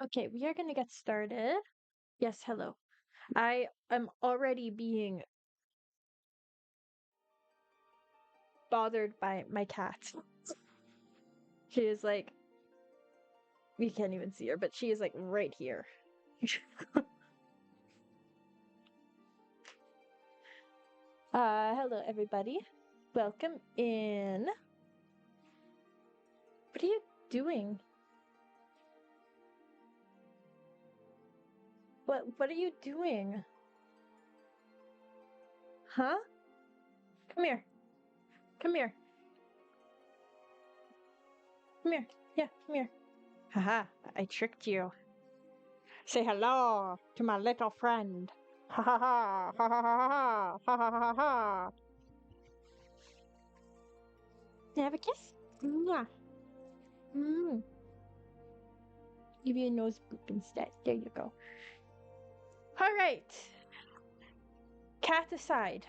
Okay, we are going to get started. Yes, hello. I am already being bothered by my cat. She is like, we can't even see her, but she is like right here. Hello, everybody. Welcome in. What are you doing? What are you doing? Huh? Come here. Come here. Come here. Yeah, come here. Haha, I tricked you. Say hello to my little friend. Ha ha ha ha ha ha ha ha ha ha. Can I have a kiss? Yeah. Mm. Give you a nose boop instead. There you go. All right. Cat aside.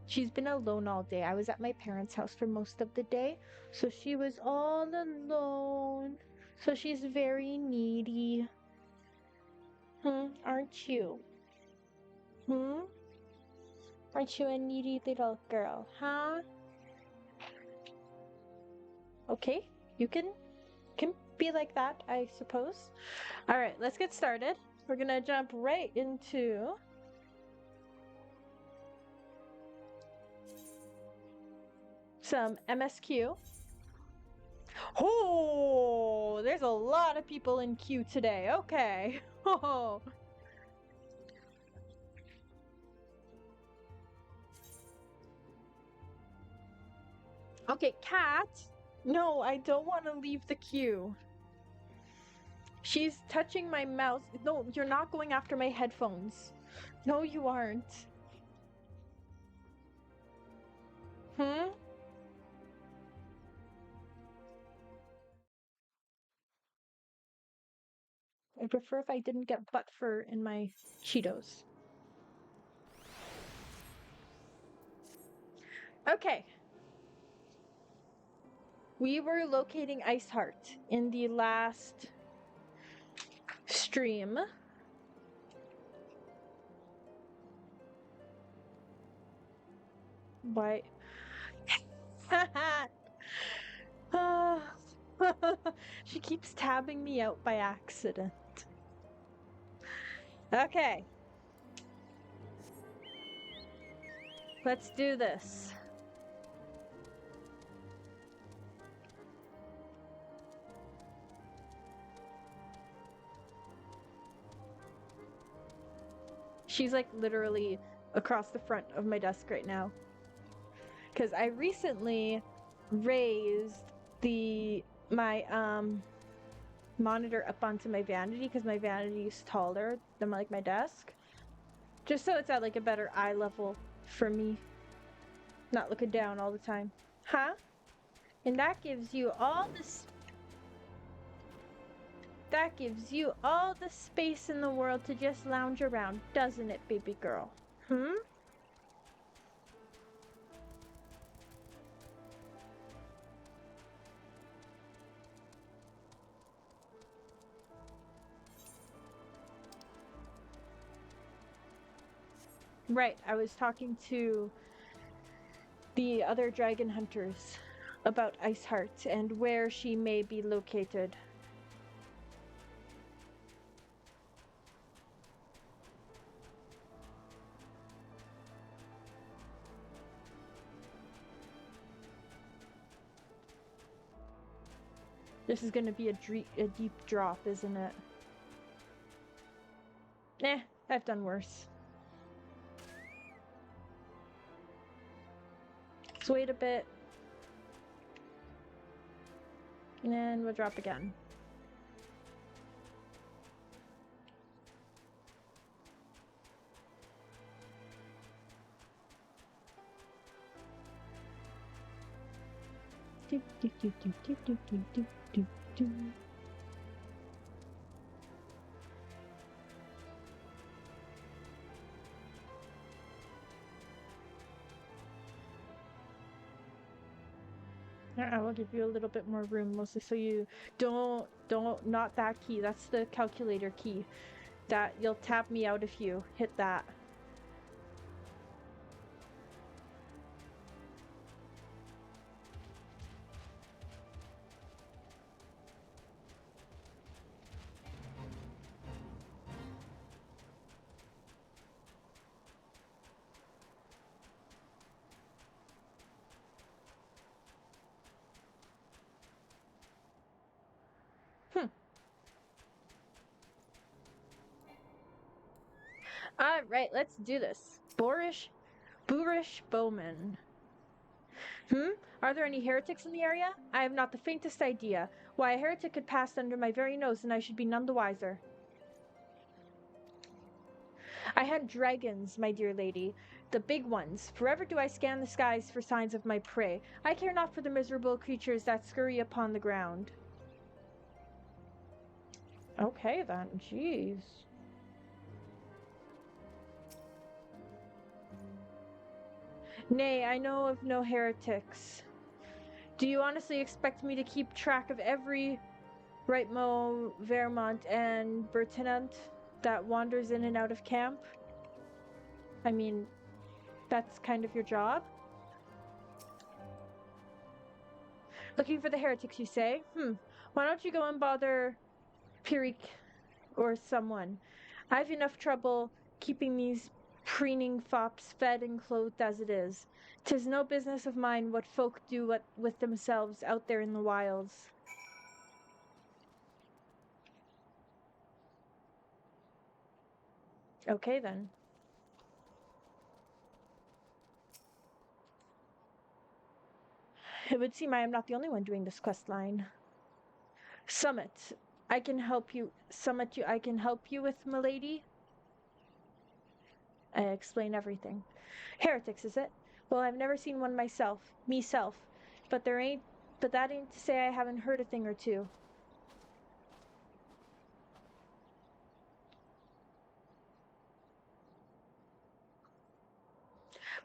She's been alone all day. I was at my parents' house for most of the day, so she was all alone. So she's very needy. Aren't you? Hmm? Aren't you a needy little girl, huh? Okay, you can be like that, I suppose. All right, let's get started. We're gonna jump right into some MSQ. Oh, there's a lot of people in queue today. Okay. Oh. Okay, Cat. No, I don't want to leave the queue. She's touching my mouse. No, you're not going after my headphones. No, you aren't. Hmm? I prefer if I didn't get butt fur in my Cheetos. Okay. We were locating Ice Heart in the last stream. Why? She keeps tabbing me out by accident. Okay. Let's do this. She's like literally across the front of my desk right now. Because I recently raised my monitor up onto my vanity because my vanity is taller than like my desk. Just so it's at like a better eye level for me. Not looking down all the time. Huh? And that gives you all the space in the world to just lounge around, doesn't it, baby girl? Hmm? Right, I was talking to the other dragon hunters about Iceheart and where she may be located. This is gonna be a deep drop, isn't it? Nah, I've done worse. Let's wait a bit. And then we'll drop again. Do, do, do, do, do, do, do, do, do. I will give you a little bit more room, mostly so you not that key. That's the calculator key. That you'll tap me out if you hit that. Alright, let's do this. Boorish Bowman. Are there any heretics in the area? I have not the faintest idea. Why a heretic could pass under my very nose and I should be none the wiser. I hunt dragons, my dear lady. The big ones. Forever do I scan the skies for signs of my prey. I care not for the miserable creatures that scurry upon the ground. Okay then, jeez. Nay, I know of no heretics. Do you honestly expect me to keep track of every Rightmo, Vermont, and Bertinant that wanders in and out of camp? I mean, that's kind of your job? Looking for the heretics, you say? Why don't you go and bother Pirik or someone? I've enough trouble keeping these preening fops fed and clothed as it is. 'Tis no business of mine what folk do with themselves out there in the wilds. Okay then. It would seem I am not the only one doing this quest line. Summit, I can help you with, milady? I explain everything. Heretics, is it? Well, I've never seen one myself. But that ain't to say I haven't heard a thing or two.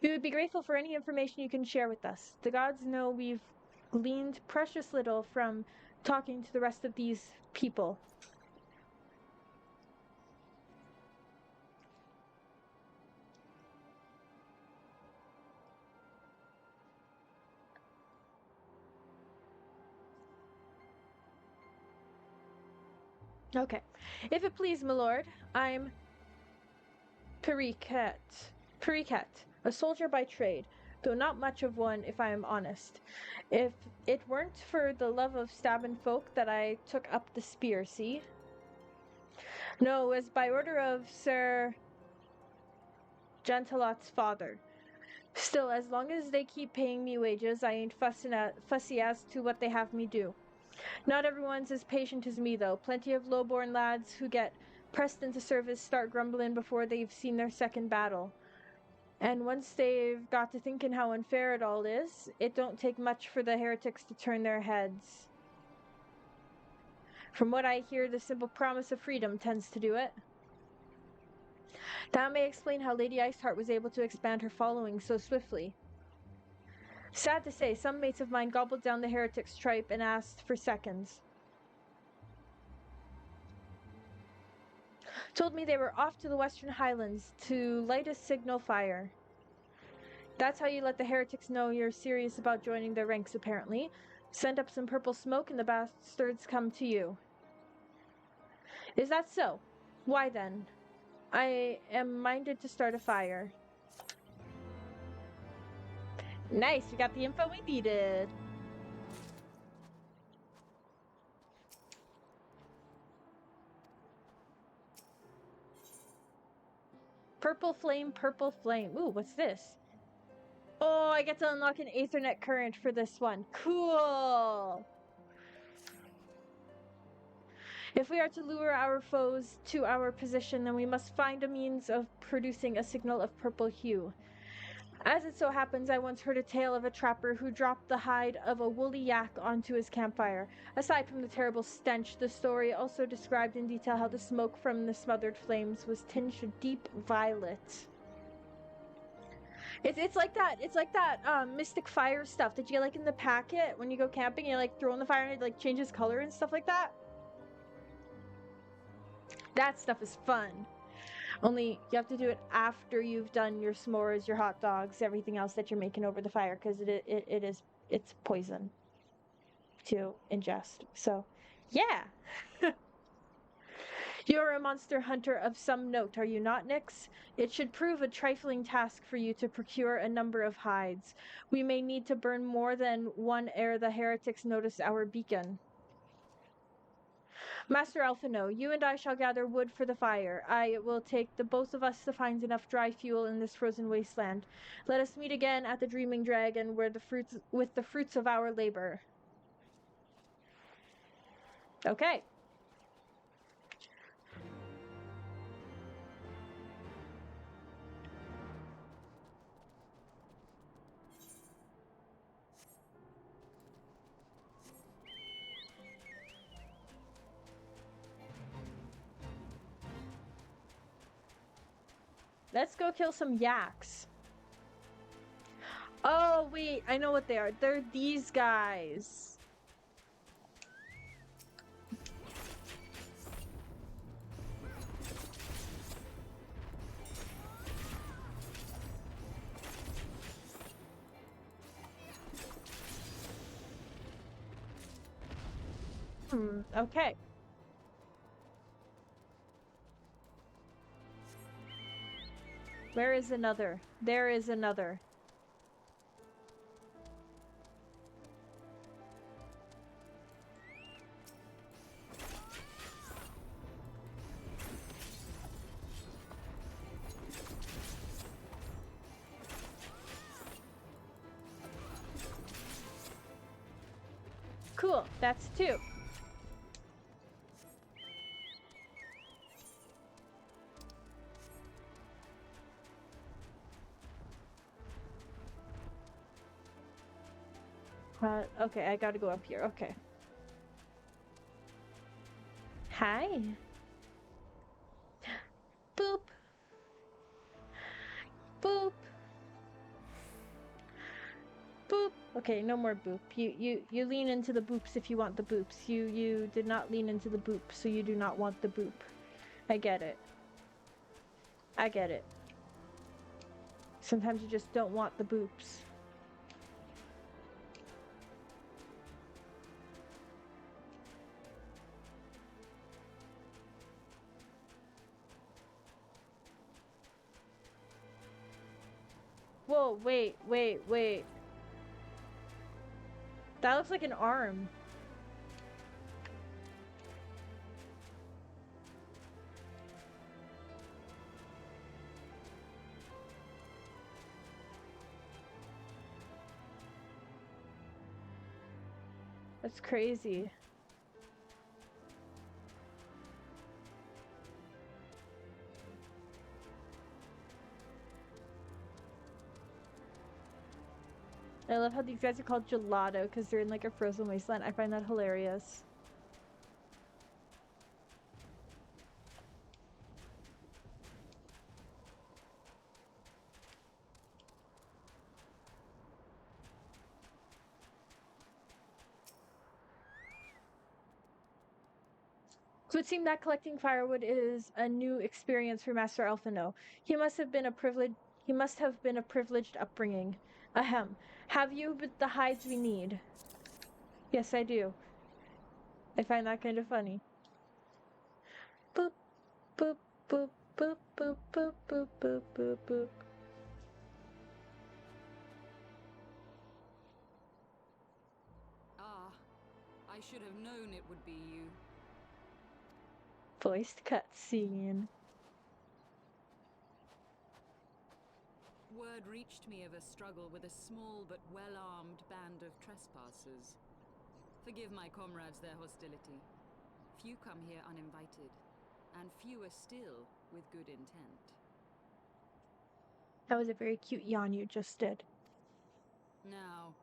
We would be grateful for any information you can share with us. The gods know we've gleaned precious little from talking to the rest of these people. Okay. If it please, my lord, I'm Periquet, a soldier by trade, though not much of one, if I am honest. If it weren't for the love of stabbing folk that I took up the spear, see? No, it was by order of Sir Gentilot's father. Still, as long as they keep paying me wages, I ain't fussy as to what they have me do. Not everyone's as patient as me, though. Plenty of low-born lads who get pressed into service start grumbling before they've seen their second battle. And once they've got to thinking how unfair it all is, it don't take much for the heretics to turn their heads. From what I hear, the simple promise of freedom tends to do it. That may explain how Lady Iceheart was able to expand her following so swiftly. Sad to say, some mates of mine gobbled down the heretics' tripe and asked for seconds. Told me they were off to the Western Highlands to light a signal fire. That's how you let the heretics know you're serious about joining their ranks, apparently. Send up some purple smoke and the bastards come to you. Is that so? Why then? I am minded to start a fire. Nice, we got the info we needed. Purple flame, purple flame. Ooh, what's this? Oh, I get to unlock an Aethernet current for this one. Cool! If we are to lure our foes to our position, then we must find a means of producing a signal of purple hue. As it so happens, I once heard a tale of a trapper who dropped the hide of a woolly yak onto his campfire. Aside from the terrible stench, the story also described in detail how the smoke from the smothered flames was tinged a deep violet. It's like that. It's like that mystic fire stuff that you get like in the packet when you go camping. You like throw in the fire and it like changes color and stuff like that. That stuff is fun. Only you have to do it after you've done your s'mores, your hot dogs, everything else that you're making over the fire, because it's poison to ingest. So, yeah. You're a monster hunter of some note, are you not, Nyx? It should prove a trifling task for you to procure a number of hides. We may need to burn more than one ere the heretics notice our beacon. Master Alphino, you and I shall gather wood for the fire. It will take the both of us to find enough dry fuel in this frozen wasteland. Let us meet again at the Dreaming Dragon with the fruits of our labor. Okay. Let's go kill some yaks. Oh, wait, I know what they are. They're these guys. Okay. Where is another? There is another. Cool, that's two. Okay, I gotta go up here. Okay. Hi. Boop. Boop. Boop. Okay, no more boop. You lean into the boops if you want the boops. You did not lean into the boop, so you do not want the boop. I get it. I get it. Sometimes you just don't want the boops. Whoa, wait. That looks like an arm. That's crazy. I love how these guys are called gelato because they're in like a frozen wasteland. I find that hilarious. So it seemed that collecting firewood is a new experience for Master Alphino. He must have been a privileged upbringing. Ahem. Have you the hides we need? Yes, I do. I find that kind of funny. Boop, boop, boop, boop, boop, boop, boop, boop, boop, boop. Ah, I should have known it would be you. Voiced cutscene. Word reached me of a struggle with a small but well-armed band of trespassers. Forgive my comrades their hostility. Few come here uninvited, and fewer still with good intent. That was a very cute yawn you just did. Now,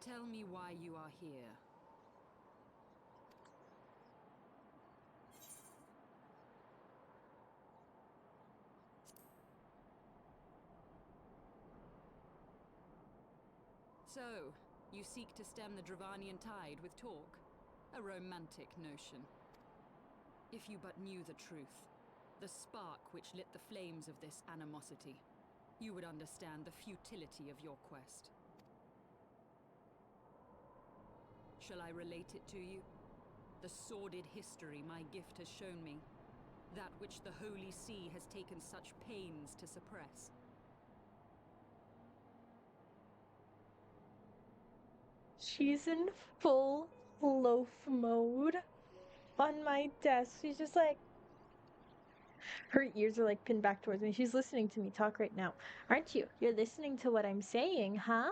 tell me why you are here. So, you seek to stem the Dravanian tide with talk? A romantic notion. If you but knew the truth, the spark which lit the flames of this animosity, you would understand the futility of your quest. Shall I relate it to you? The sordid history my gift has shown me. That which the Holy See has taken such pains to suppress. She's in full loaf mode on my desk. She's just like, her ears are like pinned back towards me. She's listening to me talk right now. Aren't you? You're listening to what I'm saying, huh?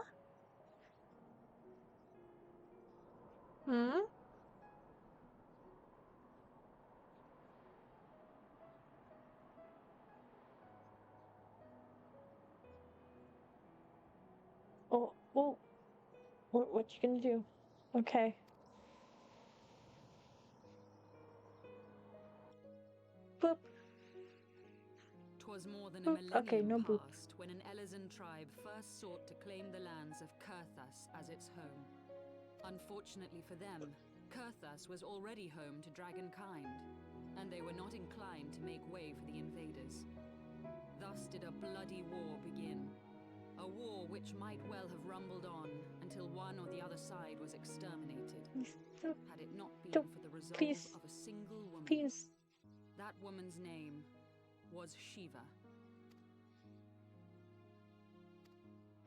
Hmm? Oh, oh. What you gonna do? Okay. Boop. 'Twas more than a Boop. Okay, millennium no boop. past when an Elezen tribe first sought to claim the lands of Kurthas as its home. Unfortunately for them, Kurthas was already home to dragonkind, and they were not inclined to make way for the invaders. Thus did a bloody war begin. A war which might well have rumbled on until one or the other side was exterminated, had it not been for the resolve Please. of a single woman. Please. That woman's name was Shiva.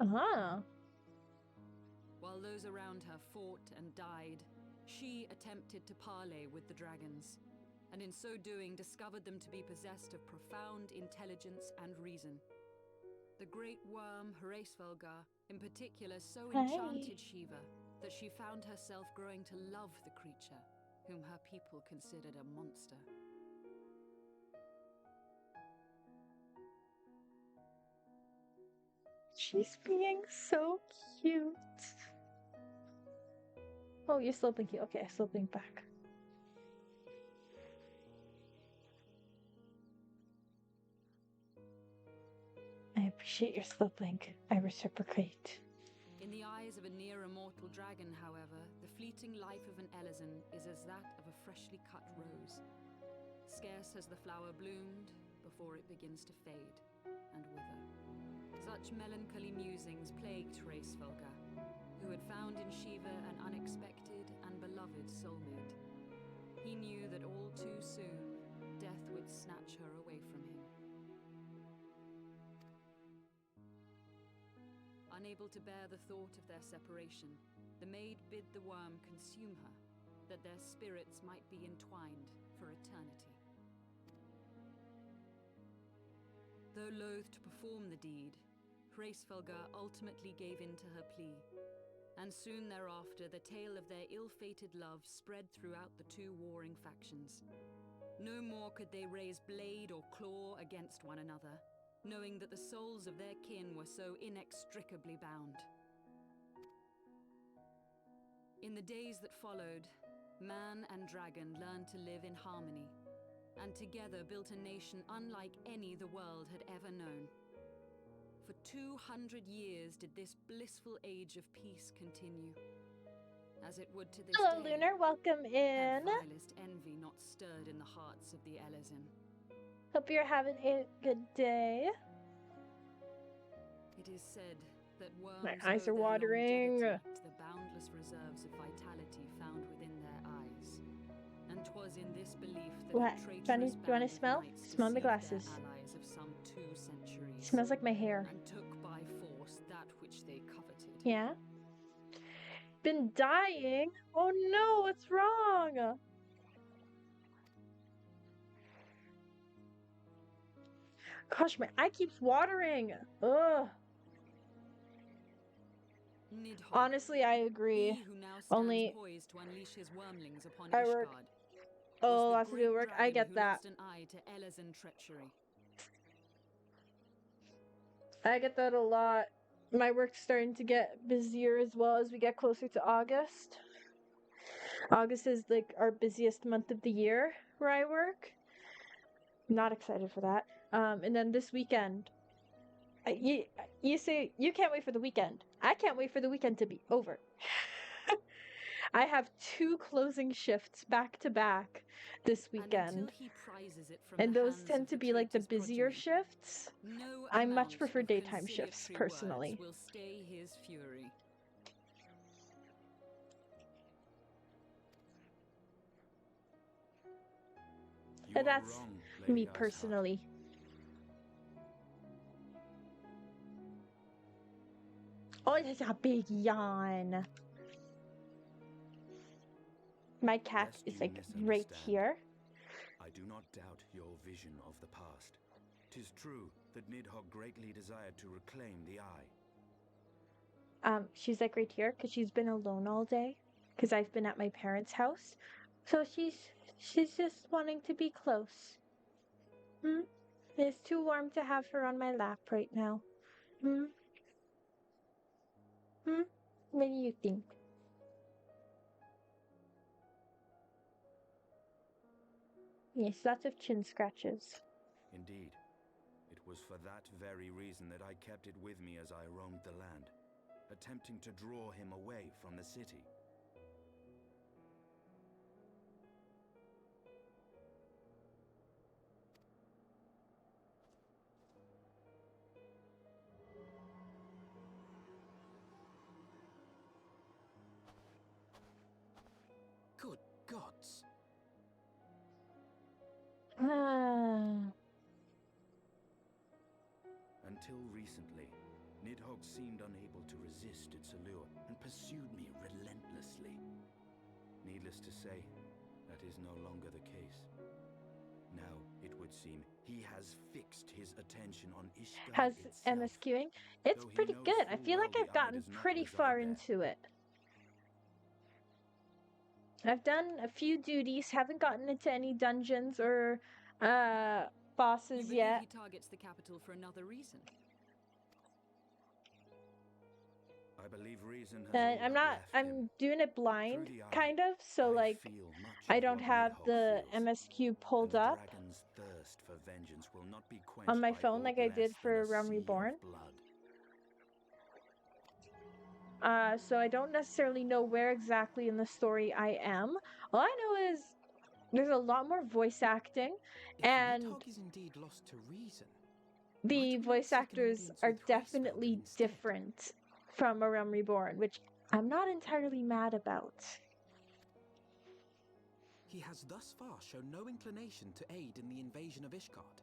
Uh-huh. While those around her fought and died, she attempted to parley with the dragons, and in so doing discovered them to be possessed of profound intelligence and reason. The great worm Heavensward in particular so enchanted Shiva that she found herself growing to love the creature, whom her people considered a monster. She's being so cute. Oh, you're still blinking. Okay, still blink back. I appreciate your slow blink. I reciprocate. In the eyes of a near-immortal dragon, however, the fleeting life of an Elezen is as that of a freshly cut rose. Scarce has the flower bloomed before it begins to fade and wither. Such melancholy musings plagued Heavensward, who had found in Shiva an unexpected and beloved soulmate. He knew that all too soon, death would snatch her away from him. Unable to bear the thought of their separation, the maid bid the worm consume her, that their spirits might be entwined for eternity. Though loath to perform the deed, Heavensward ultimately gave in to her plea, and soon thereafter the tale of their ill-fated love spread throughout the two warring factions. No more could they raise blade or claw against one another, knowing that the souls of their kin were so inextricably bound. In the days that followed, man and dragon learned to live in harmony, and together built a nation unlike any the world had ever known. For 200 years did this blissful age of peace continue, as it would to this Hello, day. Lunar. Welcome in. Had vilest envy not stirred in the hearts of the Elezen. Hope you're having a good day. It is said that worms My eyes owe are their watering. longevity to the boundless reserves of vitality found within their eyes. And 'twas in this belief that What? a Do you traitorous wanna band of smell? knights Smell my deceived glasses. their allies of some 2 centuries. Smells like my hair. And took by force that which they coveted. Yeah? Been dying? Oh no, what's wrong? Gosh, my eye keeps watering. Ugh. Nidhogg, Honestly, I agree. he who now stands Only poised to unleash his wormlings upon I work. Ishgard, Oh, was lots the to do great work. I dragon get who that. lost an eye to Elezen treachery. I get that a lot. My work's starting to get busier as well as we get closer to August. August is like our busiest month of the year where I work. Not excited for that. And then this weekend, you say you can't wait for the weekend. I can't wait for the weekend to be over. I have 2 closing shifts back to back this And until weekend, he prizes it from and the those hands tend of to the be like the traitor's busier progeny, shifts. no I much amount prefer of daytime shifts conciliatory words personally. will stay his fury. You But are that's wrong, Lady me Iceheart. personally. Oh, that's a big yawn. My cat Lest is you like right misunderstand, here. I do not doubt your vision of the past. 'Tis true that Nidhogg greatly desired to reclaim the eye. She's like right here because she's been alone all day because I've been at my parents' house. So she's just wanting to be close. Hmm? It's too warm to have her on my lap right now. Hmm? Hmm? What do you think? Yes, lots of chin scratches. Indeed, it was for that very reason that I kept it with me as I roamed the land, attempting to draw him away from the city. Good gods! Ah. Until recently, Nidhogg seemed unable to resist its allure and pursued me relentlessly. Needless to say, that is no longer the case. Now, it would seem, he has fixed his attention on Ishgard Has itself. MSQing? It's though he pretty knows good. I full feel well like the I've eye gotten does not pretty reside far there. into it. I've done a few duties, haven't gotten into any dungeons or You bosses believe yet. he targets the capital for another reason? I believe reason has all I'm but not, left him. I'm doing it blind, Through the eye, kind of. So, I like, feel much I of don't what have Nidhogg the feels, MSQ and pulled the up dragon's thirst for vengeance will not be quenched on my by phone aught like I less did than for a Realm sea Reborn. of blood. So I don't necessarily know where exactly in the story I am. All I know is there's a lot more voice acting, If and Nidhogg is indeed lost to reason, the might we not voice seek an actors audience are with Heavensward definitely instead? different from A Realm Reborn, which I'm not entirely mad about. He has thus far shown no inclination to aid in the invasion of Ishgard,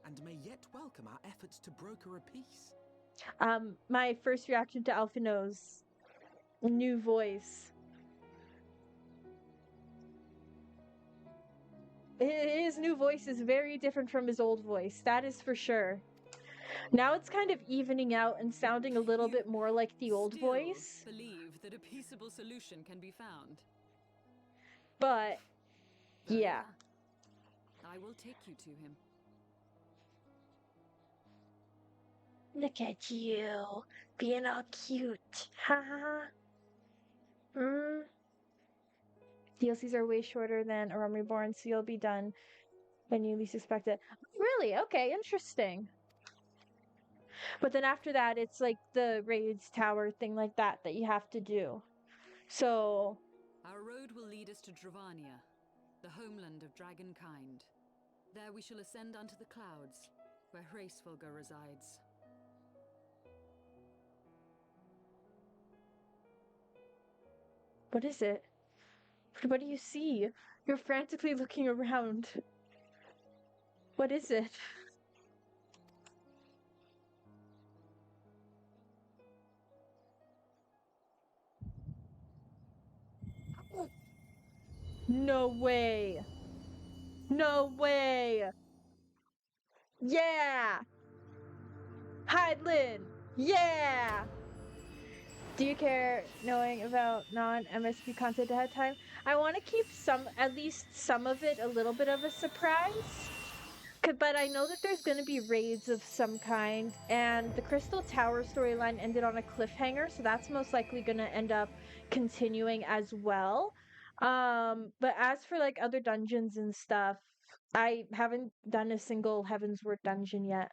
and may yet welcome our efforts to broker a peace. My first reaction to Alphino's new voice. His new voice is very different from his old voice, that is for sure. Now it's kind of evening out and sounding a little You bit more like the old still voice, believe that a peaceable solution can be found? but Very yeah. well. I will take you to him. Look at you, being all cute. Ha. DLCs are way shorter than A Realm Reborn, so you'll be done when you least expect it. Really? Okay, interesting. But then after that, it's like the raids tower thing like that that you have to do. So, Our road will lead us to Dravania, the homeland of dragonkind. There we shall ascend unto the clouds, where Hraesvelga resides. what is it? What do you see? You're frantically looking around. What is it? No way. No way. Yeah. Hydelin. Yeah. Do you care knowing about non-MSQ content ahead of time? I want to keep at least some of it, a little bit of a surprise. But I know that there's going to be raids of some kind, and the Crystal Tower storyline ended on a cliffhanger, so that's most likely going to end up continuing as well. But as for like other dungeons and stuff, I haven't done a single Heavensward dungeon yet.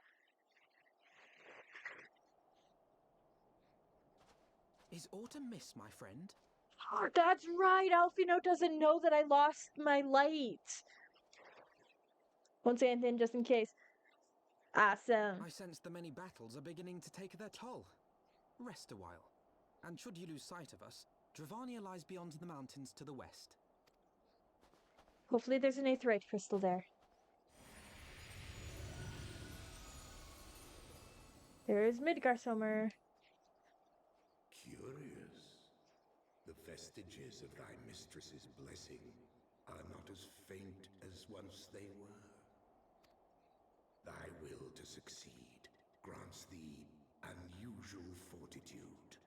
Is autumn mist, my friend? That's right. Alfino doesn't know that I lost my light. Won't say anything just in case. Awesome. I sense the many battles are beginning to take their toll. Rest a while. And should you lose sight of us, Dravania lies beyond the mountains to the west. Hopefully there's an aetheryte crystal there. There's Midgarsummer. Curious. The vestiges of thy mistress's blessing are not as faint as once they were. Thy will to succeed grants thee unusual fortitude.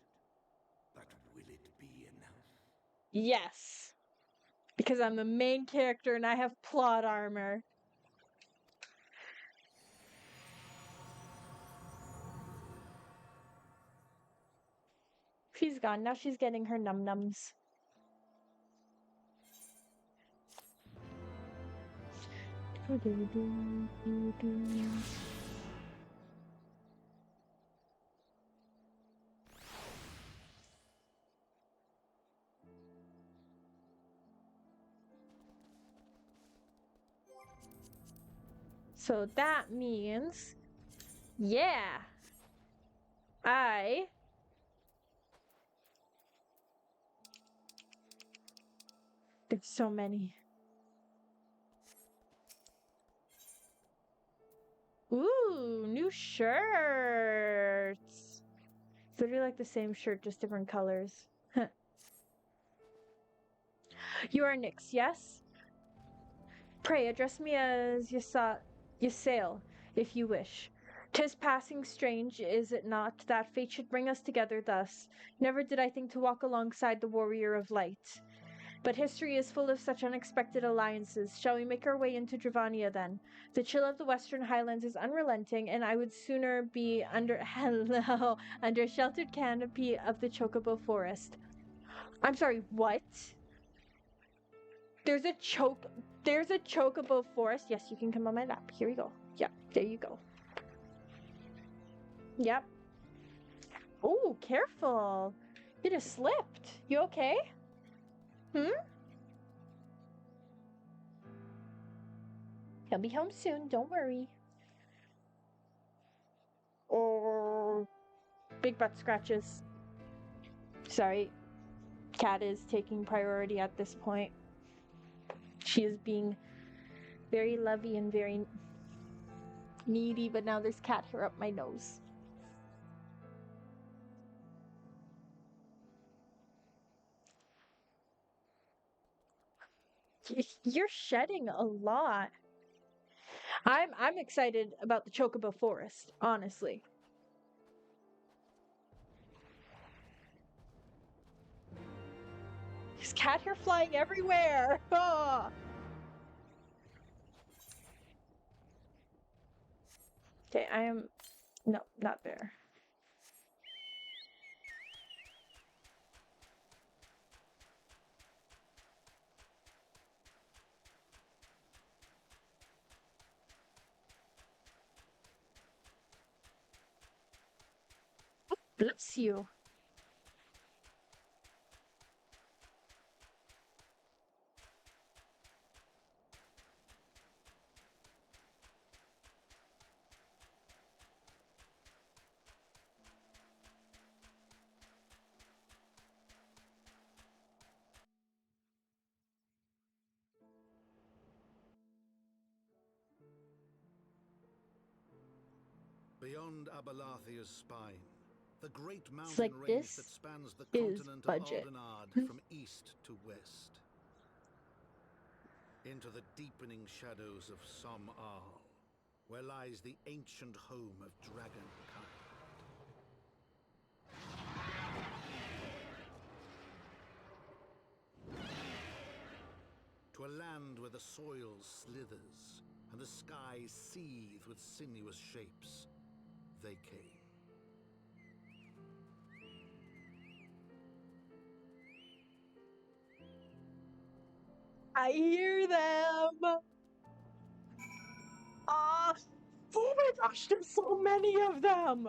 But will it be enough? Yes. Because I'm the main character and I have plot armor. She's gone. Now she's getting her num-nums. So that means, yeah, there's so many. Ooh, new shirts. It's literally like the same shirt, just different colors. You are Nyx, yes? Pray address me as Ysayle, if you wish. 'Tis passing strange, is it not, that fate should bring us together thus? Never did I think to walk alongside the warrior of light. But history is full of such unexpected alliances. Shall we make our way into Dravania then? The chill of the western highlands is unrelenting, and I would sooner be under under a sheltered canopy of the Chocobo forest. I'm sorry, what? There's a chocobo forest. Yes, you can come on my lap. Here we go. Yep, there you go. Yep. Oh, careful. You just slipped. You okay? He'll be home soon, don't worry. Oh, big butt scratches. Sorry. Cat is taking priority at this point. She is being very lovey and very needy, but now there's cat hair up my nose. You're shedding a lot. I'm excited about the Chocobo Forest, honestly. There's cat hair flying everywhere. Oh. Okay, I am... No, not there. Bless you. Beyond Abalathia's spine, the great mountain like range this that spans the is continent budget. of Aldenard from east to west. Into the deepening shadows of Som Al, where lies the ancient home of dragonkind. To a land where the soil slithers and the skies seethe with sinuous shapes, they came. I hear them. Ah, oh my gosh, there's so many of them.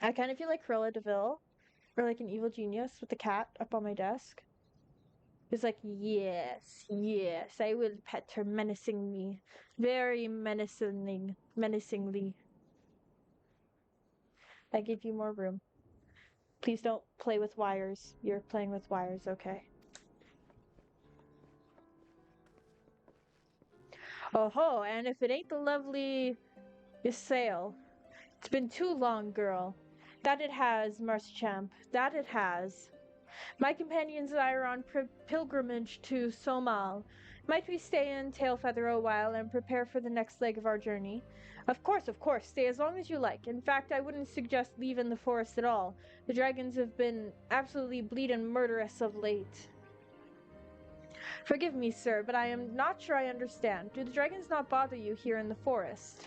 I kind of feel like Cruella de Vil, or like an evil genius with the cat up on my desk. It's like, yes, yes, I will pet her menacingly. Very menacingly. I give you more room. Please don't play with wires. You're playing with wires, okay. Oh ho, and if it ain't the lovely Ysayle. It's been too long, girl. That it has, Marschamp. That it has. My companions and I are on pilgrimage to Somal. Might we stay in Tailfeather a while and prepare for the next leg of our journey? Of course, of course. Stay as long as you like. In fact, I wouldn't suggest leaving the forest at all. The dragons have been absolutely bleeding murderous of late. Forgive me, sir, but I am not sure I understand. Do the dragons not bother you here in the forest?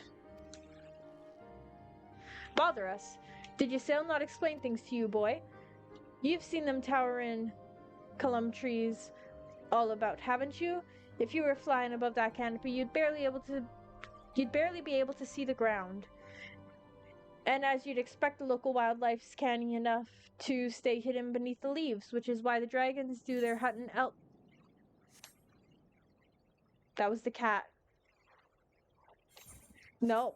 Bother us? Did Ysayle not explain things to you, boy? You've seen them towering column trees all about, haven't you? If you were flying above that canopy, you'd barely be able to see the ground. And as you'd expect, the local wildlife's canny enough to stay hidden beneath the leaves, which is why the dragons do their hunting out. That was the cat. No.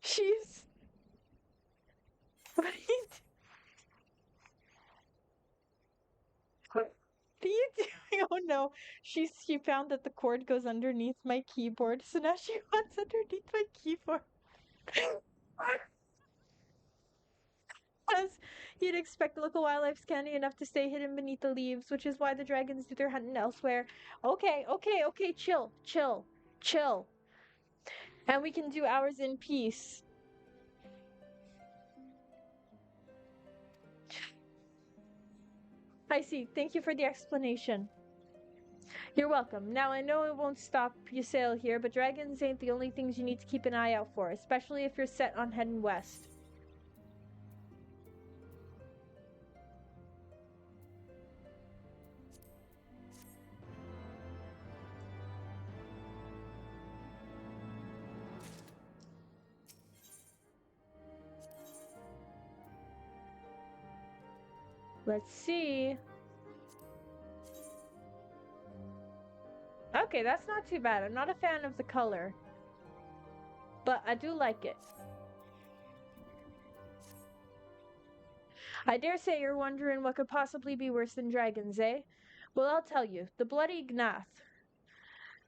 She's... What are you What are you doing? Oh no. She found that the cord goes underneath my keyboard, so now she wants underneath my keyboard. As you'd expect, the local wildlife's canny enough to stay hidden beneath the leaves, which is why the dragons do their hunting elsewhere. Okay, chill. And we can do ours in peace. I see. Thank you for the explanation. You're welcome. Now, I know it won't stop Ysayle here, but dragons ain't the only things you need to keep an eye out for, especially if you're set on heading west. Let's see. Okay, that's not too bad. I'm not a fan of the color, but I do like it. I dare say you're wondering what could possibly be worse than dragons, eh? Well, I'll tell you. The bloody Gnath.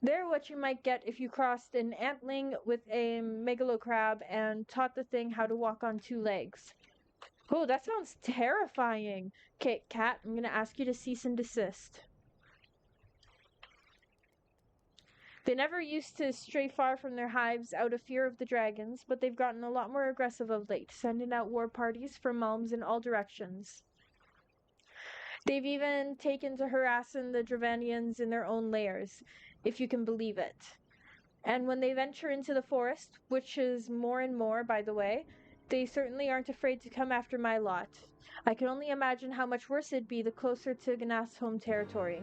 They're what you might get if you crossed an antling with a megalocrab and taught the thing how to walk on two legs. Oh, that sounds terrifying. Okay, Cat, I'm gonna ask you to cease and desist. They never used to stray far from their hives out of fear of the dragons, but they've gotten a lot more aggressive of late, sending out war parties for Malms in all directions. They've even taken to harassing the Dravanians in their own lairs, if you can believe it. And when they venture into the forest, which is more and more, by the way, they certainly aren't afraid to come after my lot. I can only imagine how much worse it'd be the closer to Gnath's home territory.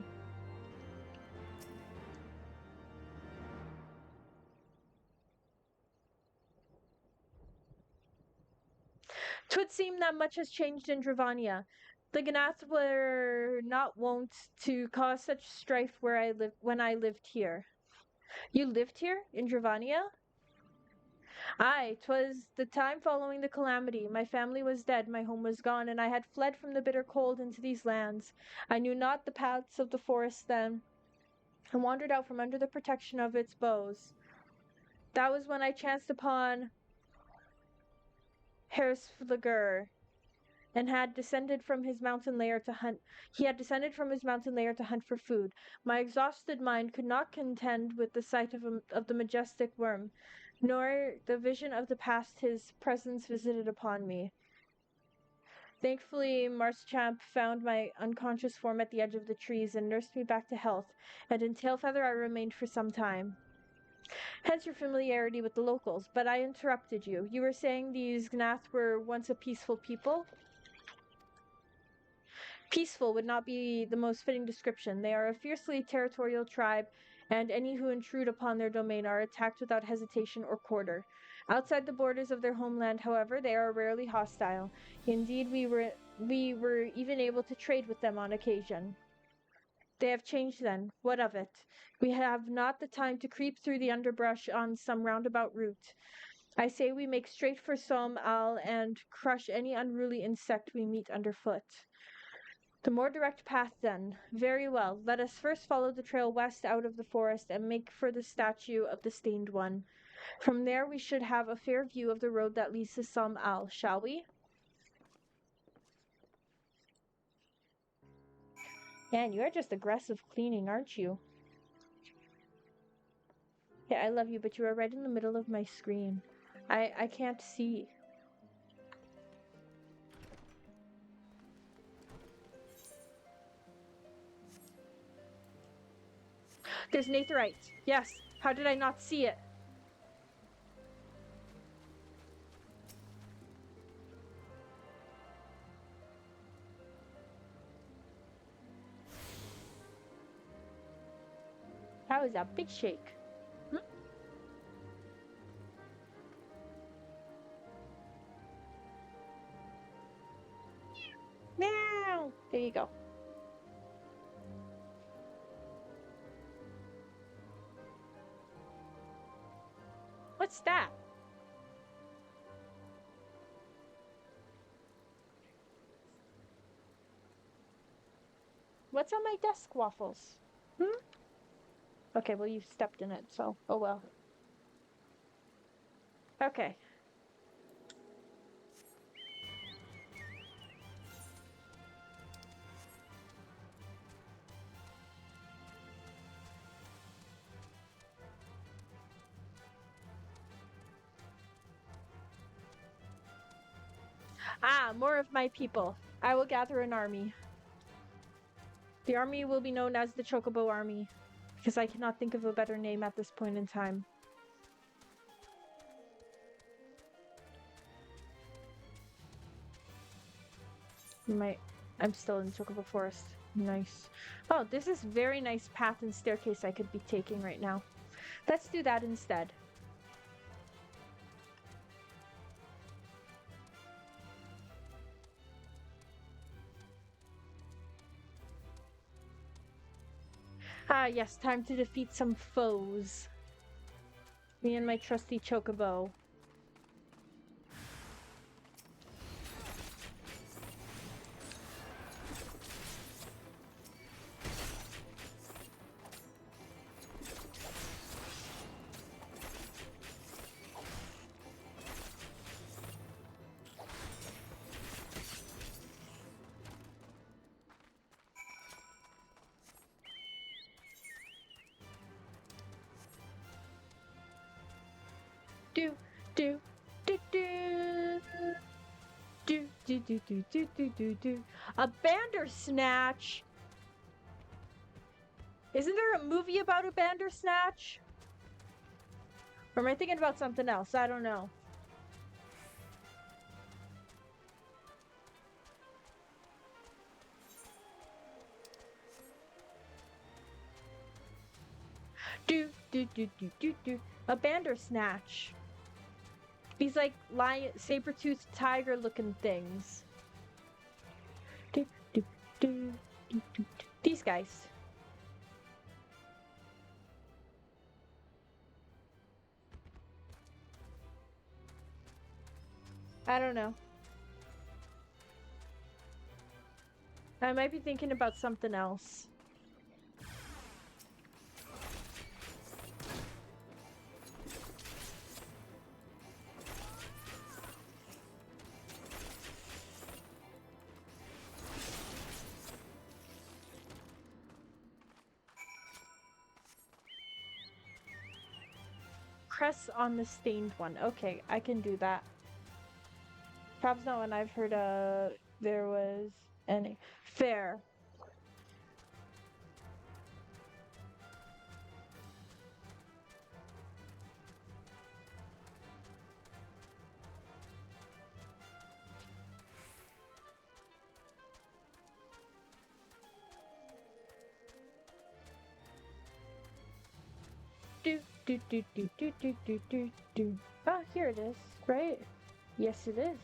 Twould seem that much has changed in Dravania. The Gnath were not wont to cause such strife when I lived here. You lived here? In Dravania? Aye, 'twas the time following the calamity. My family was dead, my home was gone, and I had fled from the bitter cold into these lands. I knew not the paths of the forest then, and wandered out from under the protection of its boughs. That was when I chanced upon Hersflagur, and had descended from his mountain lair to hunt. He had descended from his mountain lair to hunt for food. My exhausted mind could not contend with the sight of the majestic worm, nor the vision of the past his presence visited upon me. Thankfully, Marschamp found my unconscious form at the edge of the trees and nursed me back to health, and in Tailfeather I remained for some time. Hence your familiarity with the locals, but I interrupted you. You were saying these Gnath were once a peaceful people? Peaceful would not be the most fitting description. They are a fiercely territorial tribe, and any who intrude upon their domain are attacked without hesitation or quarter. Outside the borders of their homeland, however, they are rarely hostile. Indeed, we were even able to trade with them on occasion. They have changed then. What of it? We have not the time to creep through the underbrush on some roundabout route. I say we make straight for Som Al and crush any unruly insect we meet underfoot. The more direct path, then. Very well. Let us first follow the trail west out of the forest and make for the statue of the Stained One. From there we should have a fair view of the road that leads to Som Al, shall we? Man, you're just aggressive cleaning, aren't you? Yeah, I love you, but you are right in the middle of my screen. I can't see. There's Natherite. Yes. How did I not see it? That was a big shake. Meow! There you go. What's that? What's on my desk, Waffles? Okay, well, you stepped in it, so oh well. Okay. Ah, more of my people. I will gather an army. The army will be known as the Chocobo Army, because I cannot think of a better name at this point in time. I'm still in Chocobo Forest. Nice. Oh, this is very nice path and staircase I could be taking right now. Let's do that instead. Ah, yes, time to defeat some foes. Me and my trusty Chocobo. Do do do do do do do do do do do do. A Bandersnatch. Isn't there a movie about a Bandersnatch? Or am I thinking about something else? I don't know. Do do do do do do. A Bandersnatch. These like lion, saber-toothed tiger looking things. Do, do, do, do, do, do. These guys. I don't know. I might be thinking about something else. Press on the Stained One. Okay, I can do that. Probably not one I've heard there was any. Fair. do. Oh, here it is, right? Yes, it is.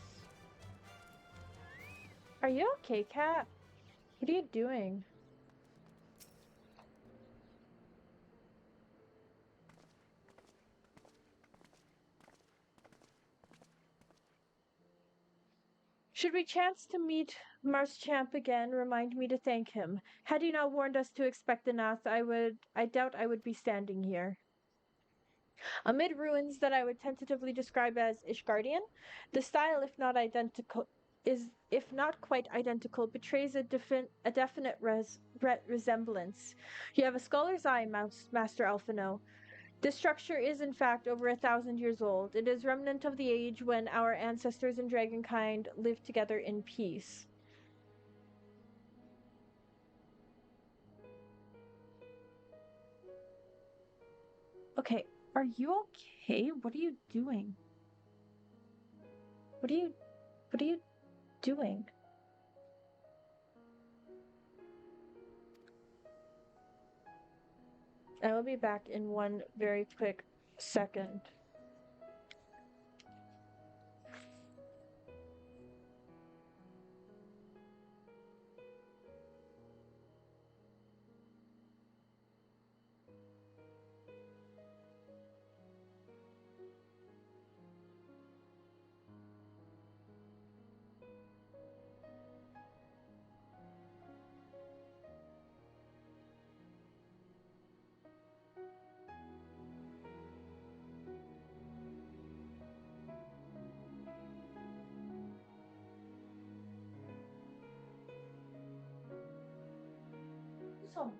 Are you okay, Cat? What are you doing? Should we chance to meet Marschamp again, remind me to thank him. Had he not warned us to expect the Nath, I doubt I would be standing here. Amid ruins that I would tentatively describe as Ishgardian, the style, if not quite identical, betrays a definite resemblance. You have a scholar's eye, Master Alphino. This structure is, in fact, over 1,000 years old. It is remnant of the age when our ancestors and dragonkind lived together in peace. Okay, are you okay? What are you doing? What are you doing? I will be back in one very quick second. Who's home?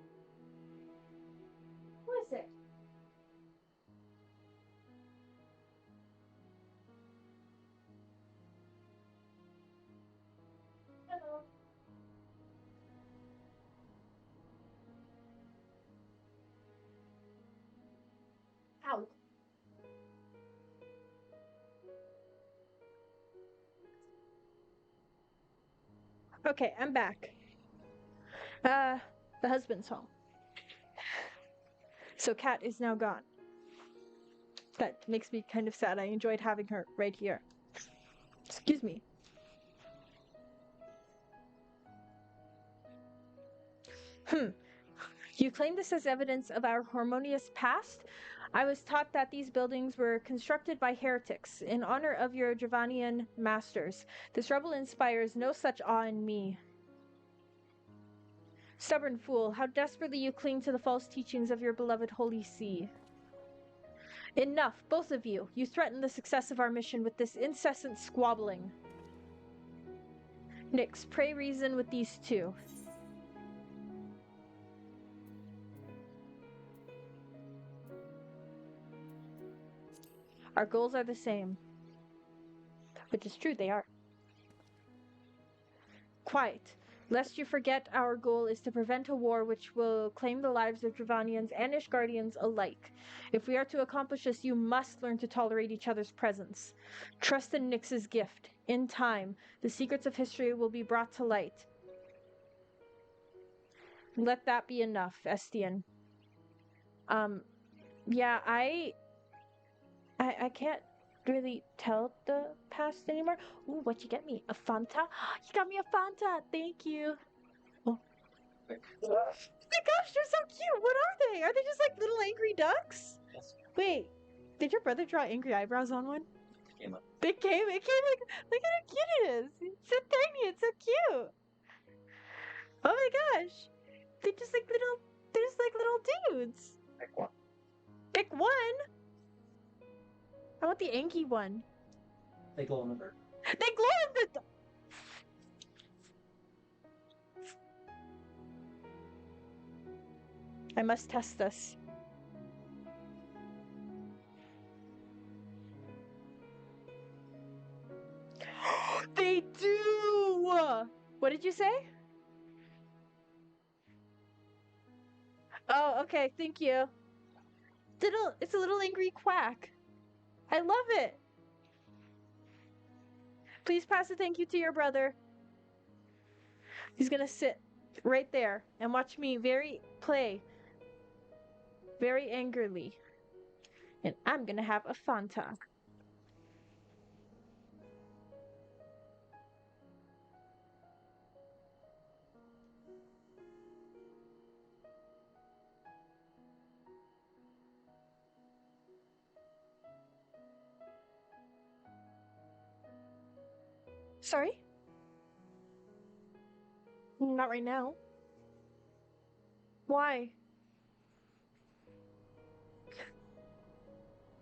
Who is it? Hello. Ow. Okay, I'm back. The husband's home. So Kat is now gone. That makes me kind of sad. I enjoyed having her right here. Excuse me. You claim this as evidence of our harmonious past? I was taught that these buildings were constructed by heretics in honor of your Dravanian masters. This rebel inspires no such awe in me. Stubborn fool, how desperately you cling to the false teachings of your beloved Holy See. Enough, both of you. You threaten the success of our mission with this incessant squabbling. Nyx, pray reason with these two. Our goals are the same. Which is true, they are. Quiet. Lest you forget, our goal is to prevent a war which will claim the lives of Dravanians and Ishgardians alike. If we are to accomplish this, you must learn to tolerate each other's presence. Trust in Nyx's gift. In time, the secrets of history will be brought to light. Let that be enough, Estienne. Yeah, I can't really tell the past anymore. Ooh, what'd you get me? A Fanta? You got me a Fanta! Thank you! Oh. Oh my gosh, they're so cute! What are they? Are they just like little angry ducks? Yes. Wait, did your brother draw angry eyebrows on one? Came up. It came like, look at how cute it is! It's so tiny, it's so cute! Oh my gosh! They're just like little dudes! Pick one. Pick one? I want the Anki one. They glow in the dark. They glow in the I must test this. They do! What did you say? Oh, okay, thank you. It's a little angry quack. I love it. Please pass a thank you to your brother. He's gonna sit right there and watch me play very angrily. And I'm gonna have a Fanta. Sorry? Not right now. Why?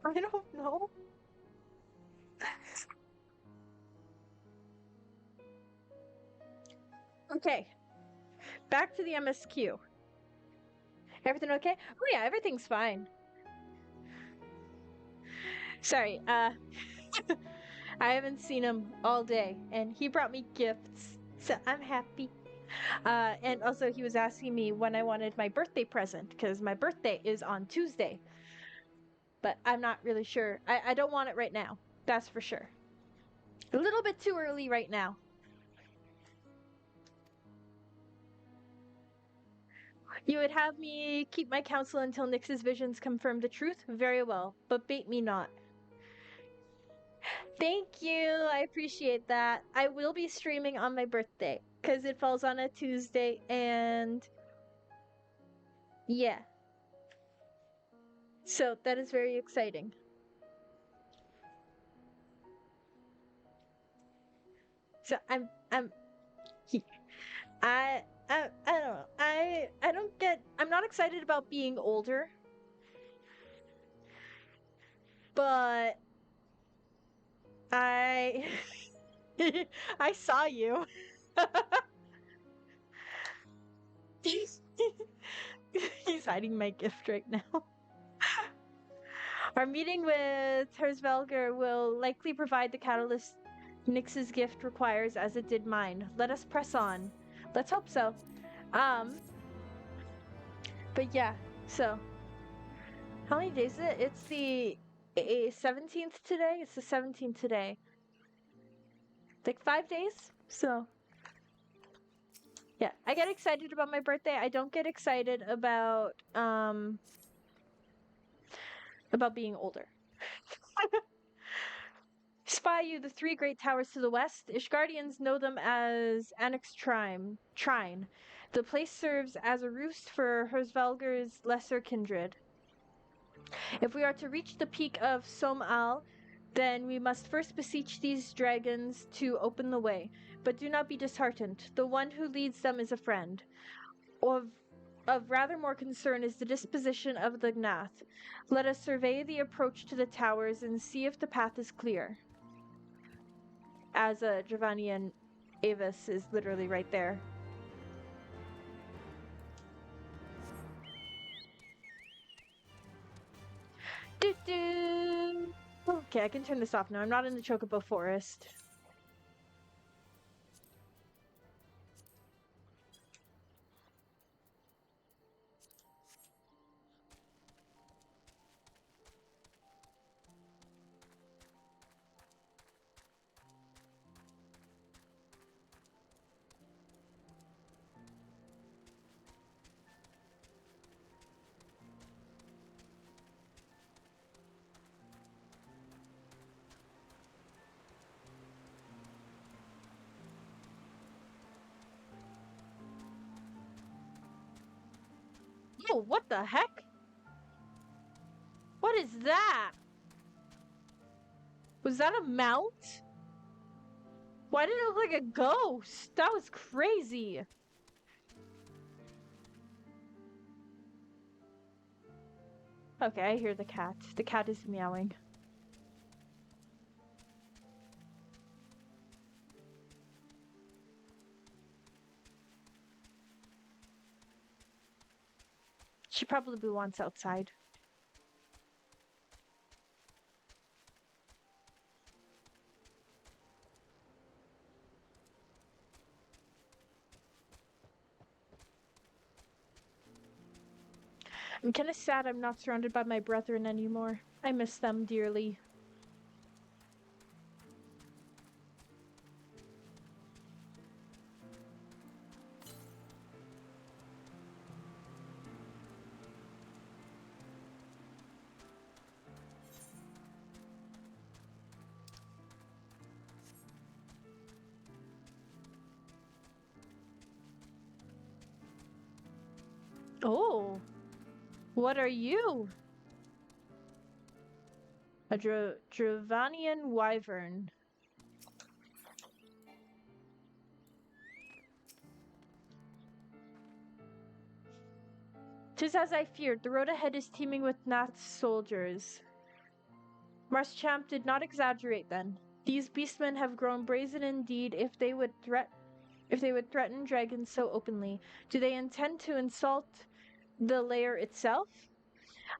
I don't know. Okay. Back to the MSQ. Everything okay? Oh yeah, everything's fine. Sorry, I haven't seen him all day, and he brought me gifts, so I'm happy. And also he was asking me when I wanted my birthday present, because my birthday is on Tuesday. But I'm not really sure. I don't want it right now. That's for sure. A little bit too early right now. You would have me keep my counsel until Nyx's visions confirm the truth? Very well, but bait me not. Thank you. I appreciate that. I will be streaming on my birthday because it falls on a Tuesday, and yeah. So that is very exciting. So I don't know. I don't get. I'm not excited about being older, but I I saw you. He's hiding my gift right now. Our meeting with Herzvelger will likely provide the catalyst Nyx's gift requires, as it did mine. Let us press on. Let's hope so. But yeah, so how many days is it? It's the 17th today? It's the 17th today. Like 5 days? So yeah, I get excited about my birthday. I don't get excited about being older. Spy you the 3 great towers to the west. Ishgardians know them as Annex Trine. The place serves as a roost for Herzvalger's lesser kindred. If we are to reach the peak of Somal, then we must first beseech these dragons to open the way. But do not be disheartened. The one who leads them is a friend. Of rather more concern is the disposition of the Gnath. Let us survey the approach to the towers and see if the path is clear. As Giovanni and Avis is literally right there. Doo-doo! Okay, I can turn this off now. I'm not in the Chocobo Forest. Oh, what the heck? What is that? Was that a mount? Why did it look like a ghost? That was crazy. Okay, I hear the cat. The cat is meowing. She probably wants outside. I'm kind of sad I'm not surrounded by my brethren anymore. I miss them dearly. Oh, what are you? A Dravanian wyvern. 'Tis as I feared. The road ahead is teeming with Nath's soldiers. Marschamp did not exaggerate then. These beastmen have grown brazen indeed if they would threaten dragons so openly. Do they intend to insult the lair itself?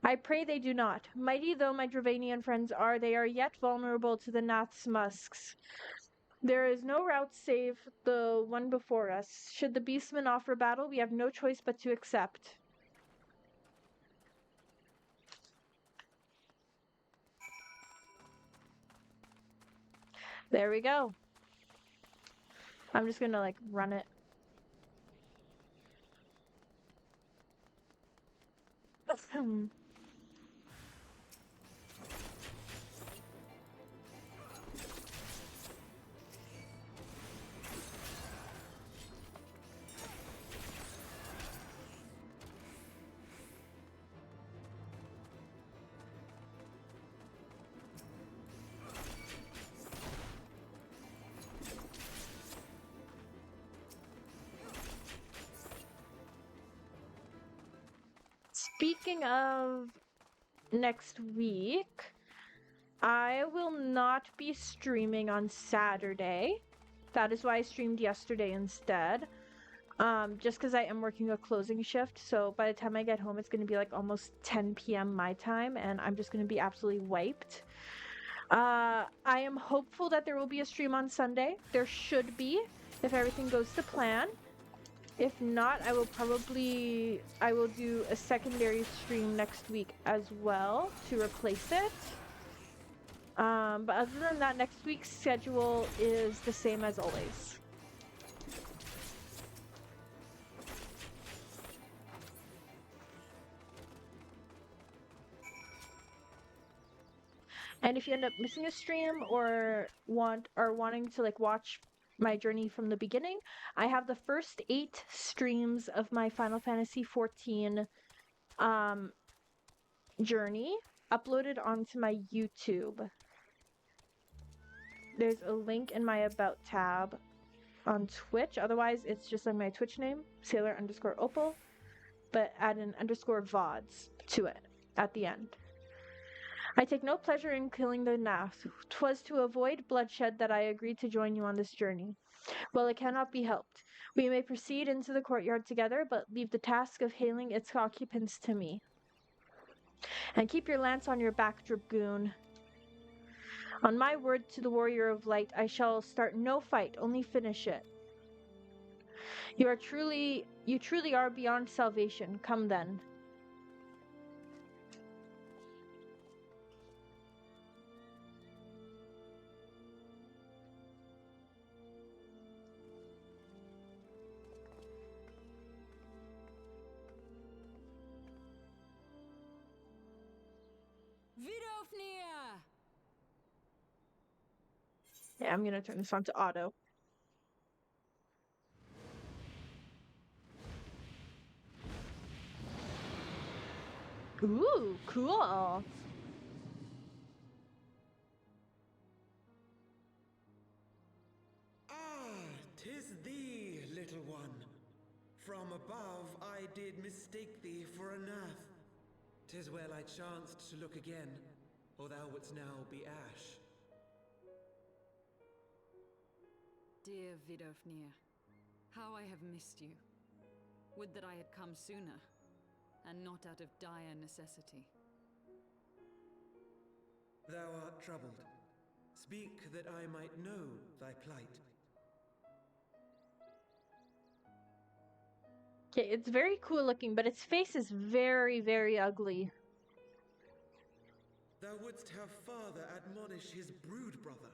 I pray they do not. Mighty though my Dravanian friends are, they are yet vulnerable to the Nath's musks. There is no route save the one before us. Should the beastmen offer battle, we have no choice but to accept. There we go. I'm just gonna like run it. Speaking of next week, I will not be streaming on Saturday. That is why I streamed yesterday instead. Just because I am working a closing shift, so by the time I get home, it's going to be like almost 10 p.m. my time, and I'm just going to be absolutely wiped. I am hopeful that there will be a stream on Sunday. There should be, if everything goes to plan. If not, I will do a secondary stream next week as well to replace it. But other than that, next week's schedule is the same as always. And if you end up missing a stream or wanting to like watch my journey from the beginning, I have the first 8 streams of my Final Fantasy XIV journey uploaded onto my YouTube. There's a link in my About tab on Twitch. Otherwise, it's just like my Twitch name, Sailor_Opal, but add an _VODs to it at the end. I take no pleasure in killing the Nath. 'Twas to avoid bloodshed that I agreed to join you on this journey. Well, it cannot be helped. We may proceed into the courtyard together, but leave the task of hailing its occupants to me. And keep your lance on your back, Dragoon. On my word to the Warrior of Light, I shall start no fight, only finish it. You truly are beyond salvation. Come then. Vidofnir! Yeah, I'm gonna turn this on to auto. Ooh, cool. Ah, 'tis thee, little one. From above I did mistake thee for a Nath. 'Tis well I chanced to look again, or thou wouldst now be ash. Dear Vidofnir, how I have missed you. Would that I had come sooner, and not out of dire necessity. Thou art troubled. Speak that I might know thy plight. Okay, it's very cool looking, but its face is very, very ugly. Thou wouldst have father admonish his brood brother.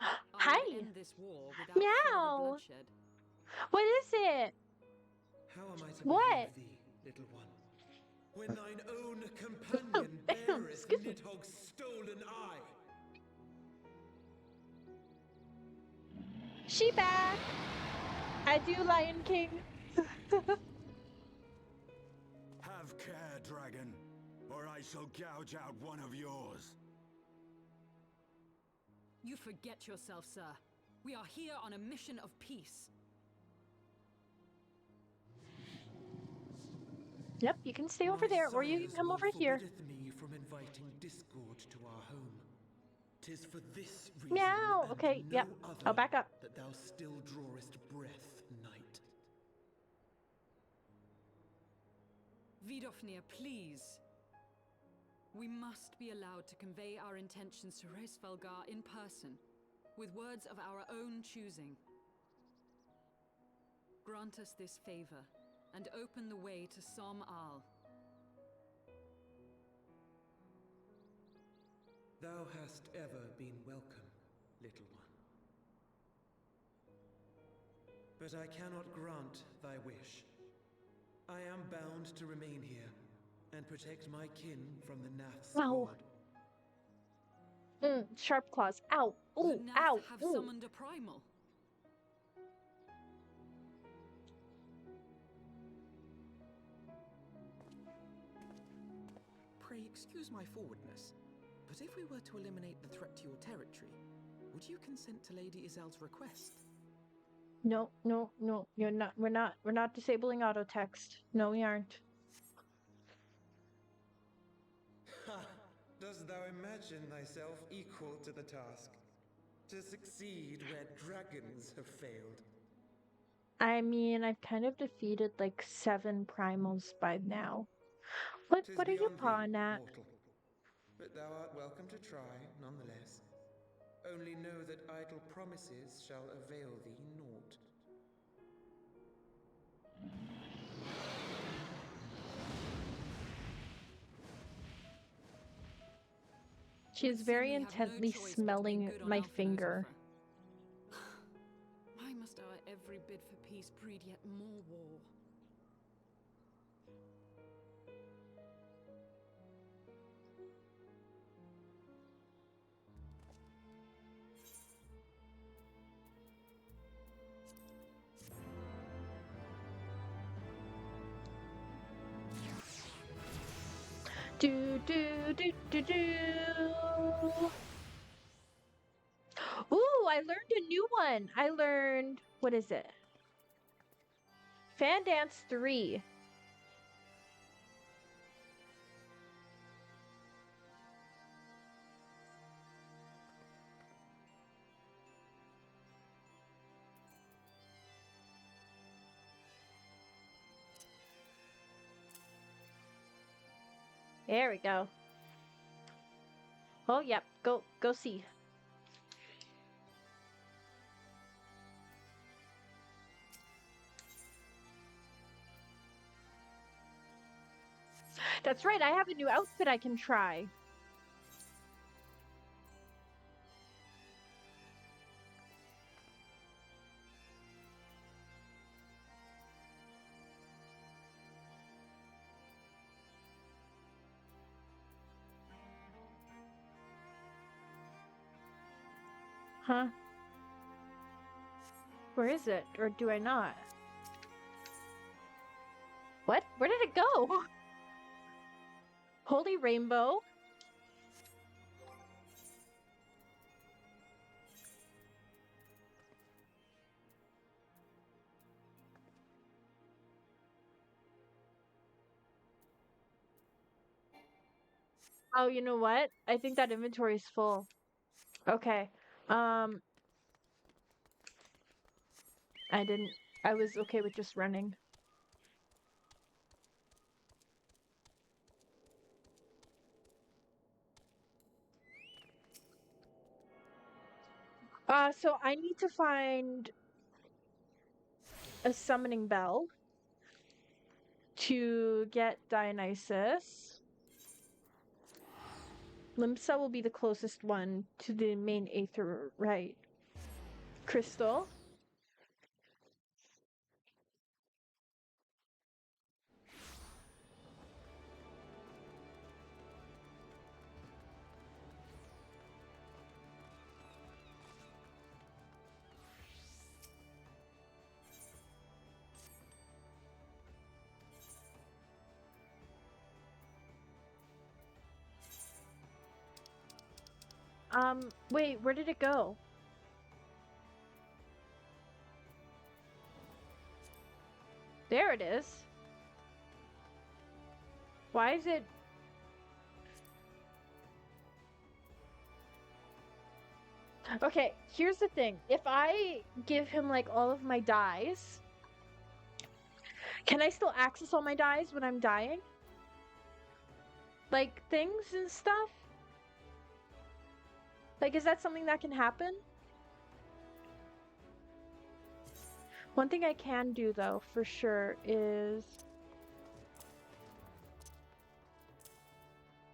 I Hi. would end this war without Meow. further bloodshed. What is it? How am I to What? behave thee, little one? When thine own companion beareth Excuse me. Nidhogg's stolen eye. She back. I do, Lion King. Have care, dragon, or I shall gouge out one of yours. You forget yourself, sir. We are here on a mission of peace. Yep, you can stay over My there, or you can sire's come will over here. forbiddeth me from inviting discord to our home. 'Tis for this reason Meow. and Okay, no yep. other I'll back up. that thou still drawest breath, knight. Vidofnir, please. We must be allowed to convey our intentions to Resfelgar in person, with words of our own choosing. Grant us this favor, and open the way to Som Al. Thou hast ever been welcome, little one. But I cannot grant thy wish. I am bound to remain here and protect my kin from the Nath's Ow. horde. Sharp claws. Ow. Ooh, The Nath ow. have Ooh. summoned a primal. Pray excuse my forwardness, but if we were to eliminate the threat to your territory, would you consent to Lady Izel's request? No, no, no. You're not. We're not disabling auto text. No, we aren't. Ha! Dost thou imagine thyself equal to the task? To succeed where dragons have failed? I mean, I've kind of defeated like 7 primals by now. What 'Tis are you beyond pawing thee, at? mortal. But thou art welcome to try, nonetheless. Only know that idle promises shall avail thee naught. She is Would very seem we have no intently choice but to make smelling good on my our finger. philosopher. Why must our every bid for peace breed yet more war? Do do do do do. Ooh, I learned a new one. I learned, what is it? Fan Dance 3. There we go. Oh, yep. Go see. That's right. I have a new outfit I can try. Huh? Where is it? Or do I not? What? Where did it go? Holy Rainbow. Oh, you know what? I think that inventory is full. Okay. Um, I was okay with just running. So I need to find a summoning bell to get Dionysus. Limsa will be the closest one to the main Aether, right? Crystal. Wait, where did it go? There it is. Why is it... Okay, here's the thing. If I give him, like, all of my dies, can I still access all my dies when I'm dying? Like, things and stuff? Like, is that something that can happen? One thing I can do, though, for sure, is...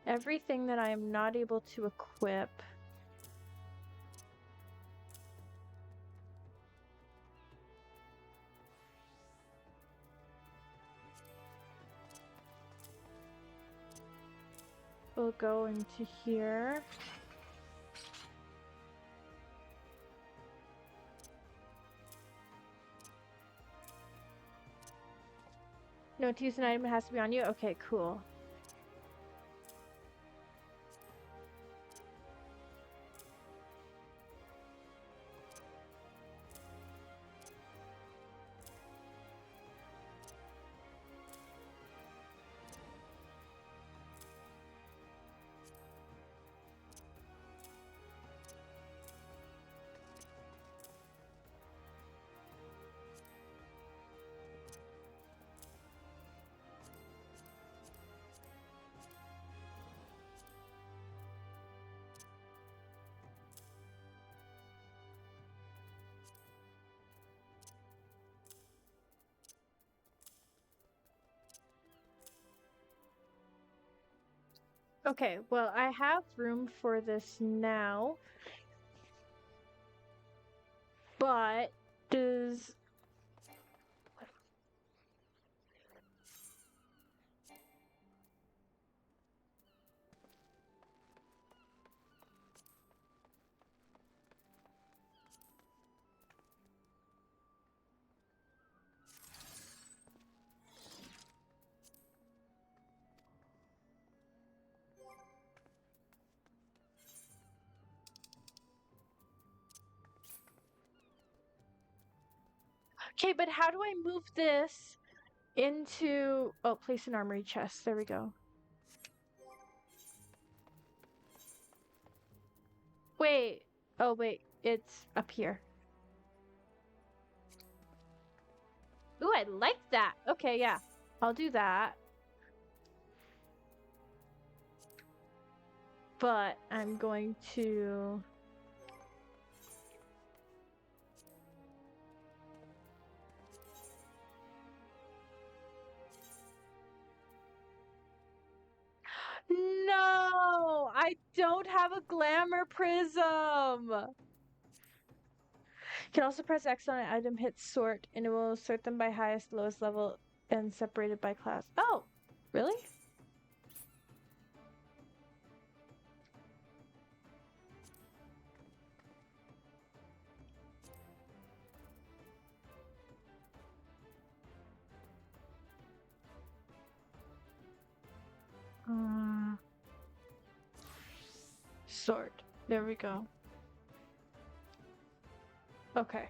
everything that I am not able to equip... will go into here. No, to use an item, it has to be on you? Okay, cool. Okay, well, I have room for this now. But does... Okay, but how do I move this into... Oh, place an armory chest. There we go. Wait. Oh, wait. It's up here. Ooh, I like that. Okay, yeah. I'll do that. But I'm going to... No! I don't have a glamour prism! You can also press X on an item, hit sort, and it will sort them by highest, lowest level, and separated by class. Oh! Really? Sort. There we go. Okay.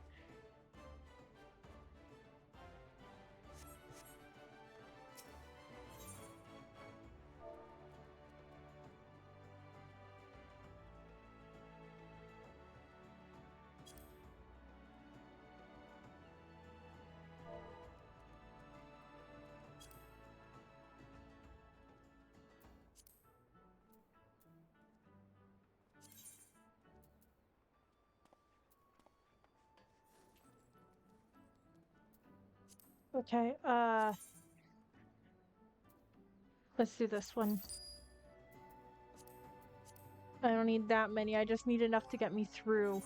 Okay, let's do this one. I don't need that many, I just need enough to get me through.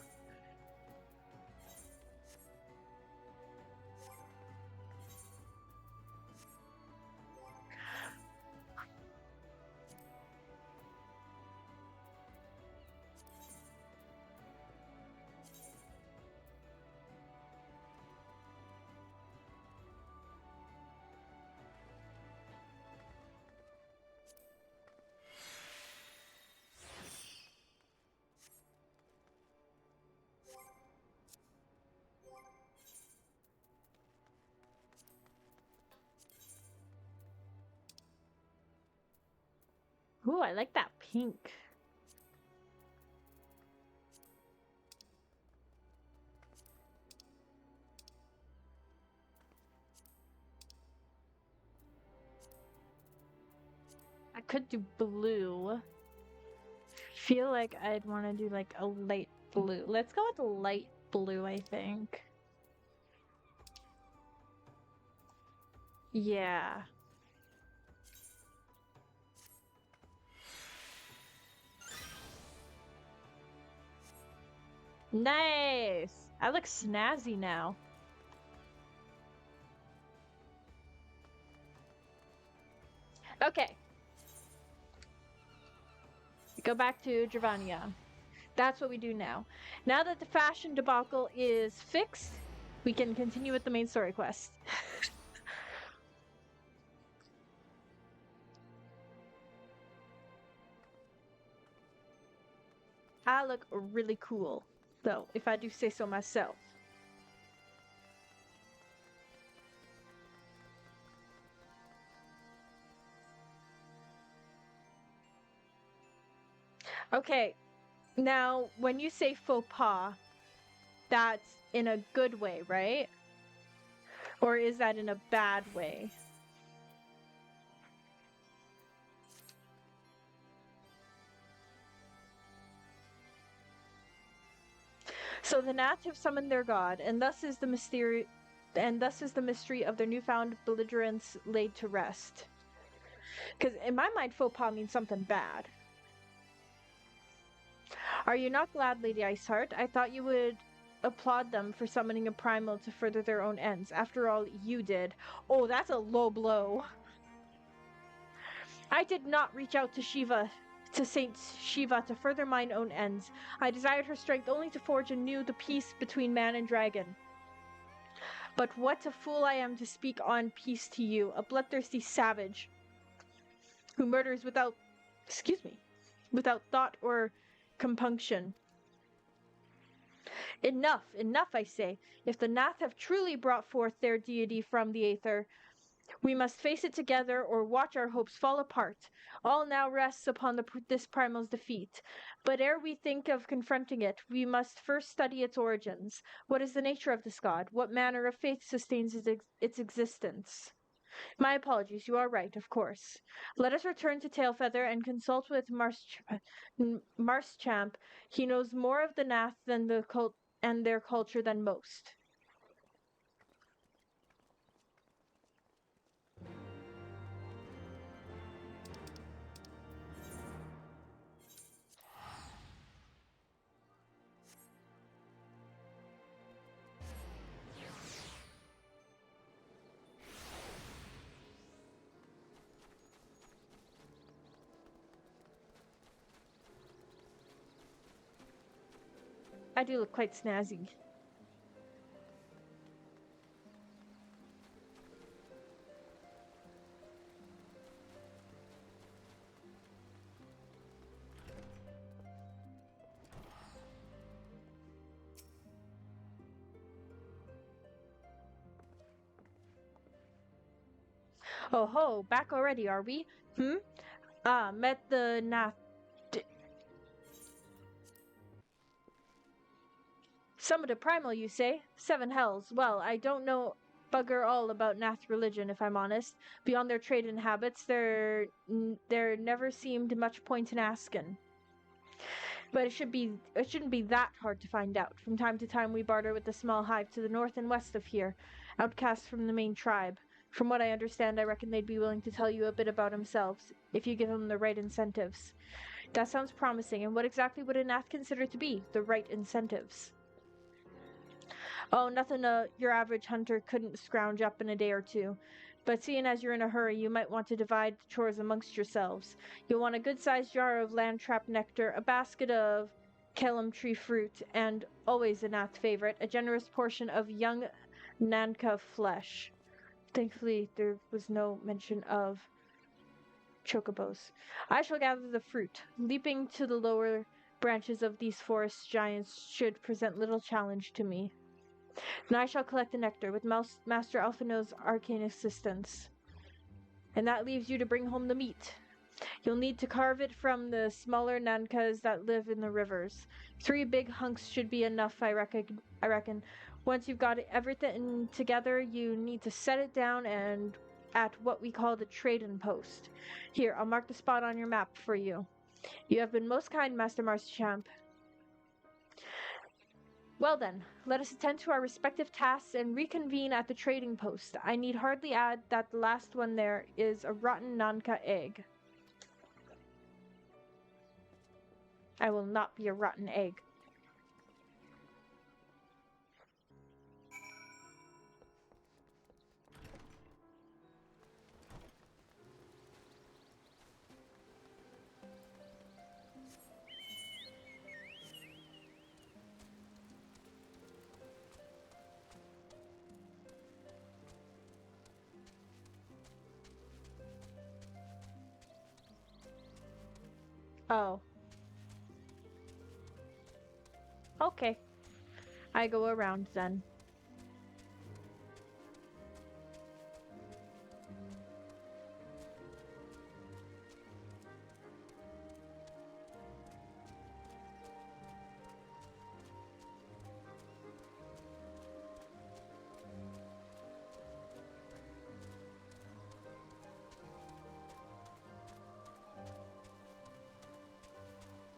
Ooh, I like that pink. I could do blue. Feel like I'd want to do like a light blue. Let's go with light blue, I think. Yeah. Nice! I look snazzy now. Okay. Go back to Dravania. That's what we do now. Now that the fashion debacle is fixed, we can continue with the main story quest. I look really cool, though, if I do say so myself. Okay, now when you say faux pas, that's in a good way, right? Or is that in a bad way? So the Nats have summoned their god, and thus is the mystery of their newfound belligerence laid to rest. Because in my mind, faux pas means something bad. Are you not glad, Lady Iceheart? I thought you would applaud them for summoning a primal to further their own ends. After all, you did. Oh, that's a low blow. I did not reach out to Saint Shiva to further mine own ends. I desired her strength only to forge anew the peace between man and dragon. But what a fool I am to speak on peace to you, a bloodthirsty savage who murders without thought or compunction. Enough, I say. If the Nath have truly brought forth their deity from the aether, we must face it together or watch our hopes fall apart. All now rests upon this primal's defeat. But ere we think of confronting it, we must first study its origins. What is the nature of this god? What manner of faith sustains its existence? My apologies, you are right, of course. Let us return to Tailfeather and consult with Marschamp. He knows more of the Nath than and their culture than most. I do look quite snazzy. Oh ho, back already, are we? Met the Nath. Summoned a primal, you say? 7 hells. Well, I don't know bugger all about Nath religion, if I'm honest. Beyond their trade and habits, there never seemed much point in asking. But it shouldn't be that hard to find out. From time to time, we barter with the small hive to the north and west of here, outcasts from the main tribe. From what I understand, I reckon they'd be willing to tell you a bit about themselves, if you give them the right incentives. That sounds promising, and what exactly would a Nath consider to be the right incentives? Oh, nothing your average hunter couldn't scrounge up in a day or two. But seeing as you're in a hurry, you might want to divide the chores amongst yourselves. You'll want a good-sized jar of landtrap nectar, a basket of kellam tree fruit, and, always a Nath favorite, a generous portion of young Nanka flesh. Thankfully, there was no mention of chocobos. I shall gather the fruit. Leaping to the lower branches of these forest giants should present little challenge to me. And I shall collect the nectar with Master Alphino's arcane assistance. And that leaves you to bring home the meat. You'll need to carve it from the smaller nankas that live in the rivers. 3 big hunks should be enough, I reckon. Once you've got everything together, you need to set it down and at what we call the trading post. Here, I'll mark the spot on your map for you. You have been most kind, Master Marshchamp. Well then, let us attend to our respective tasks and reconvene at the trading post. I need hardly add that the last one there is a rotten Nanka egg. I will not be a rotten egg. Oh. Okay. I go around then.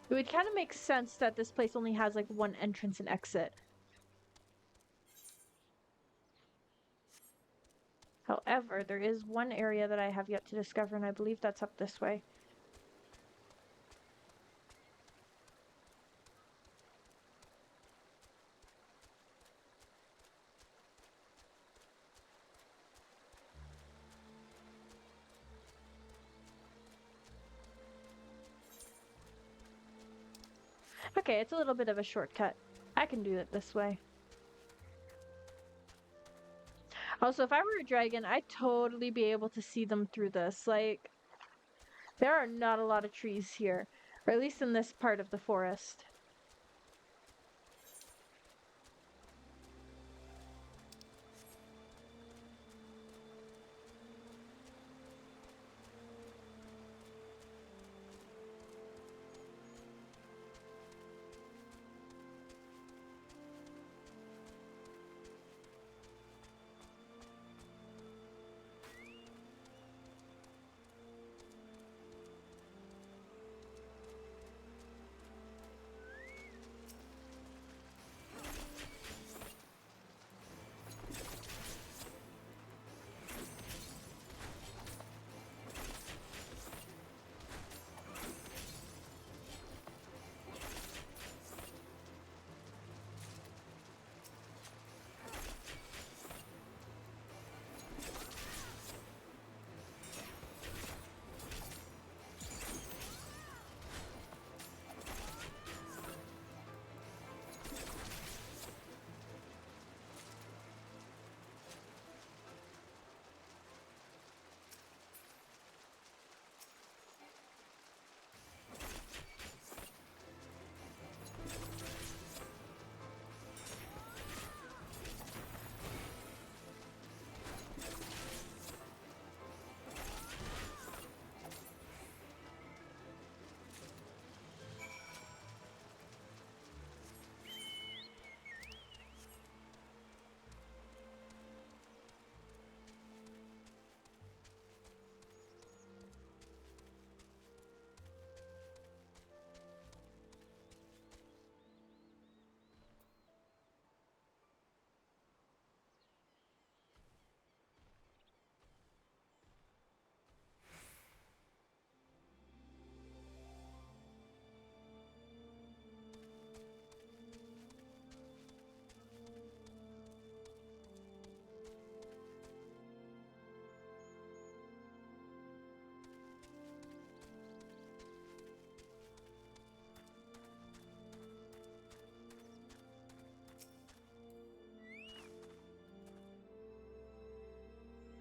It would kind of make sense that this place only has like one entrance and exit. However, there is one area that I have yet to discover, and I believe that's up this way. Okay, it's a little bit of a shortcut. I can do it this way. Also, if I were a dragon, I'd totally be able to see them through this. Like, there are not a lot of trees here, or at least in this part of the forest.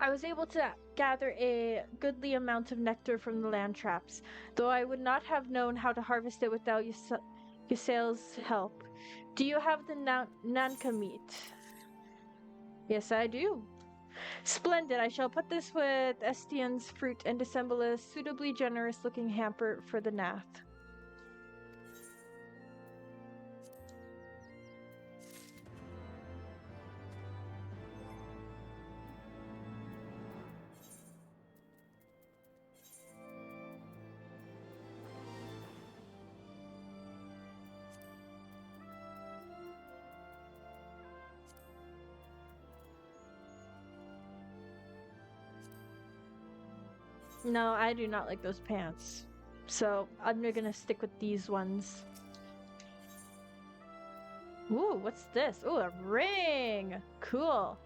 I was able to gather a goodly amount of nectar from the land traps, though I would not have known how to harvest it without Ysael's help. Do you have the Nanka meat? Yes, I do. Splendid. I shall put this with Estien's fruit and assemble a suitably generous-looking hamper for the Nath. No, I do not like those pants. So I'm gonna stick with these ones. Ooh, what's this? Ooh, a ring! Cool.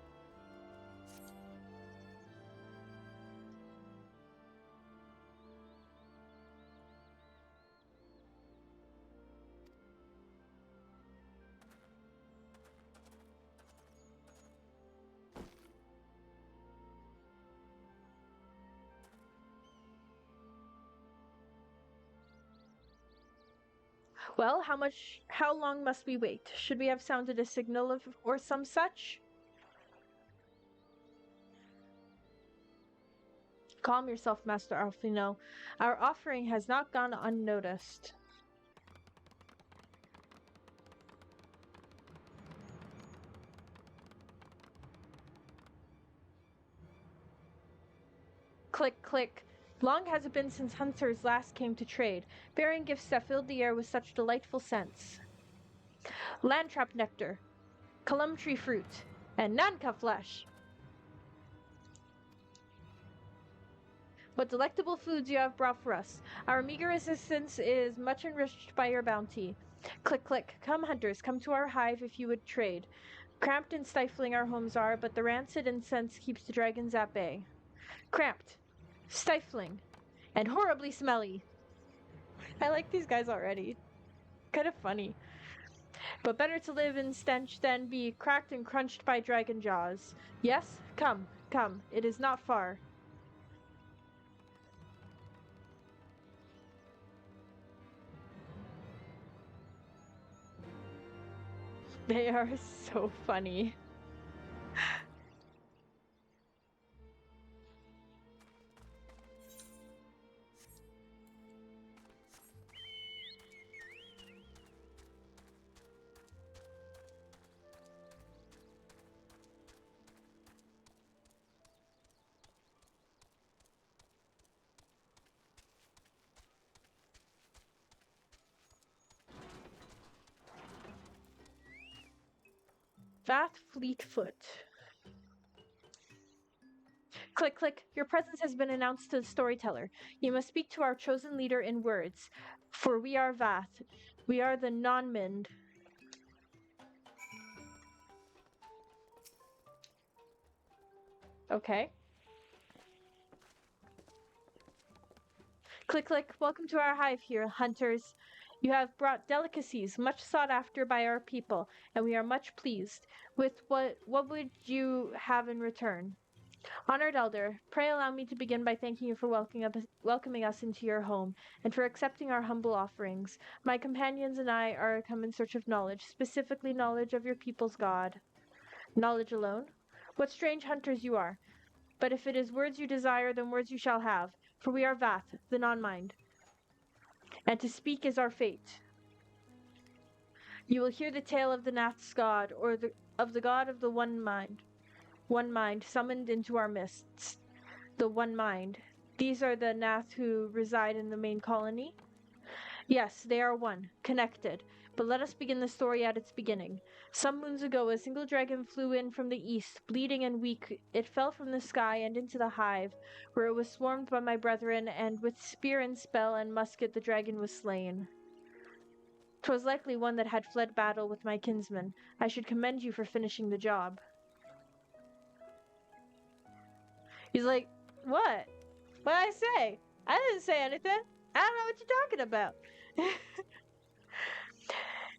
Well, how long must we wait? Should we have sounded a signal or some such? Calm yourself, Master Alfino. Our offering has not gone unnoticed. Click, click. Long has it been since hunters last came to trade, bearing gifts that filled the air with such delightful scents. Landtrap nectar, colum tree fruit, and nanka flesh. What delectable foods you have brought for us. Our meager assistance is much enriched by your bounty. Click, click. Come, hunters, come to our hive if you would trade. Cramped and stifling our homes are, but the rancid incense keeps the dragons at bay. Cramped, stifling, and horribly smelly. I like these guys already. Kind of funny. But better to live in stench than be cracked and crunched by dragon jaws. Yes? Come, come. It is not far. They are so funny. Vath Fleetfoot. Click, click. Your presence has been announced to the storyteller. You must speak to our chosen leader in words. For we are Vath. We are the non-mind. Okay. Click, click. Welcome to our hive here, hunters. You have brought delicacies much sought after by our people, and we are much pleased. With what would you have in return? Honored Elder, pray allow me to begin by thanking you for welcoming us into your home, and for accepting our humble offerings. My companions and I are come in search of knowledge, specifically knowledge of your people's God. Knowledge alone? What strange hunters you are. But if it is words you desire, then words you shall have, for we are Vath, the non-mind. And to speak is our fate. You will hear the tale of the Nath's god, or of the god of the one mind summoned into our mists. The one mind. These are the Nath who reside in the main colony? Yes, they are one, connected. But let us begin the story at its beginning. Some moons ago, a single dragon flew in from the east, bleeding and weak. It fell from the sky and into the hive, where it was swarmed by my brethren, and with spear and spell and musket the dragon was slain. 'Twas likely one that had fled battle with my kinsman. I should commend you for finishing the job. He's like, what? What'd I say? I didn't say anything. I don't know what you're talking about.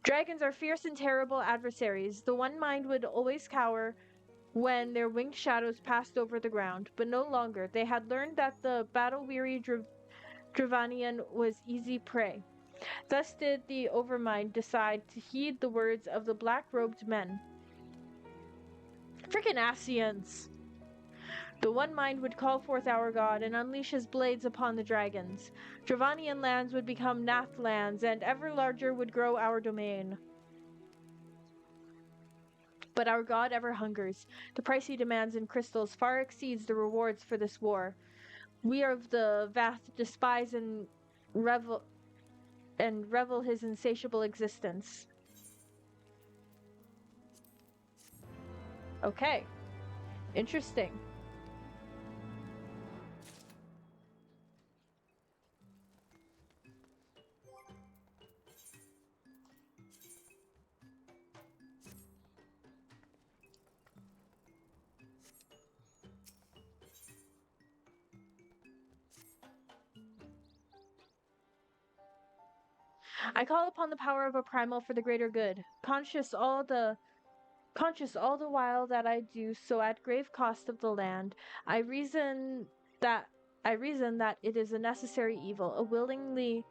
Dragons are fierce and terrible adversaries. The one mind would always cower when their winged shadows passed over the ground, but no longer. They had learned that the battle-weary Dravanian was easy prey. Thus did the Overmind decide to heed the words of the black-robed men. Frickin' Asians! The one mind would call forth our god and unleash his blades upon the dragons. Dravanian lands would become Nath lands, and ever larger would grow our domain. But our god ever hungers. The price he demands in crystals far exceeds the rewards for this war. We of the Vath despise and revel his insatiable existence. Okay. Interesting. I call upon the power of a primal for the greater good, conscious all the while that I do so at grave cost of the land. I reason that it is a necessary evil, willingly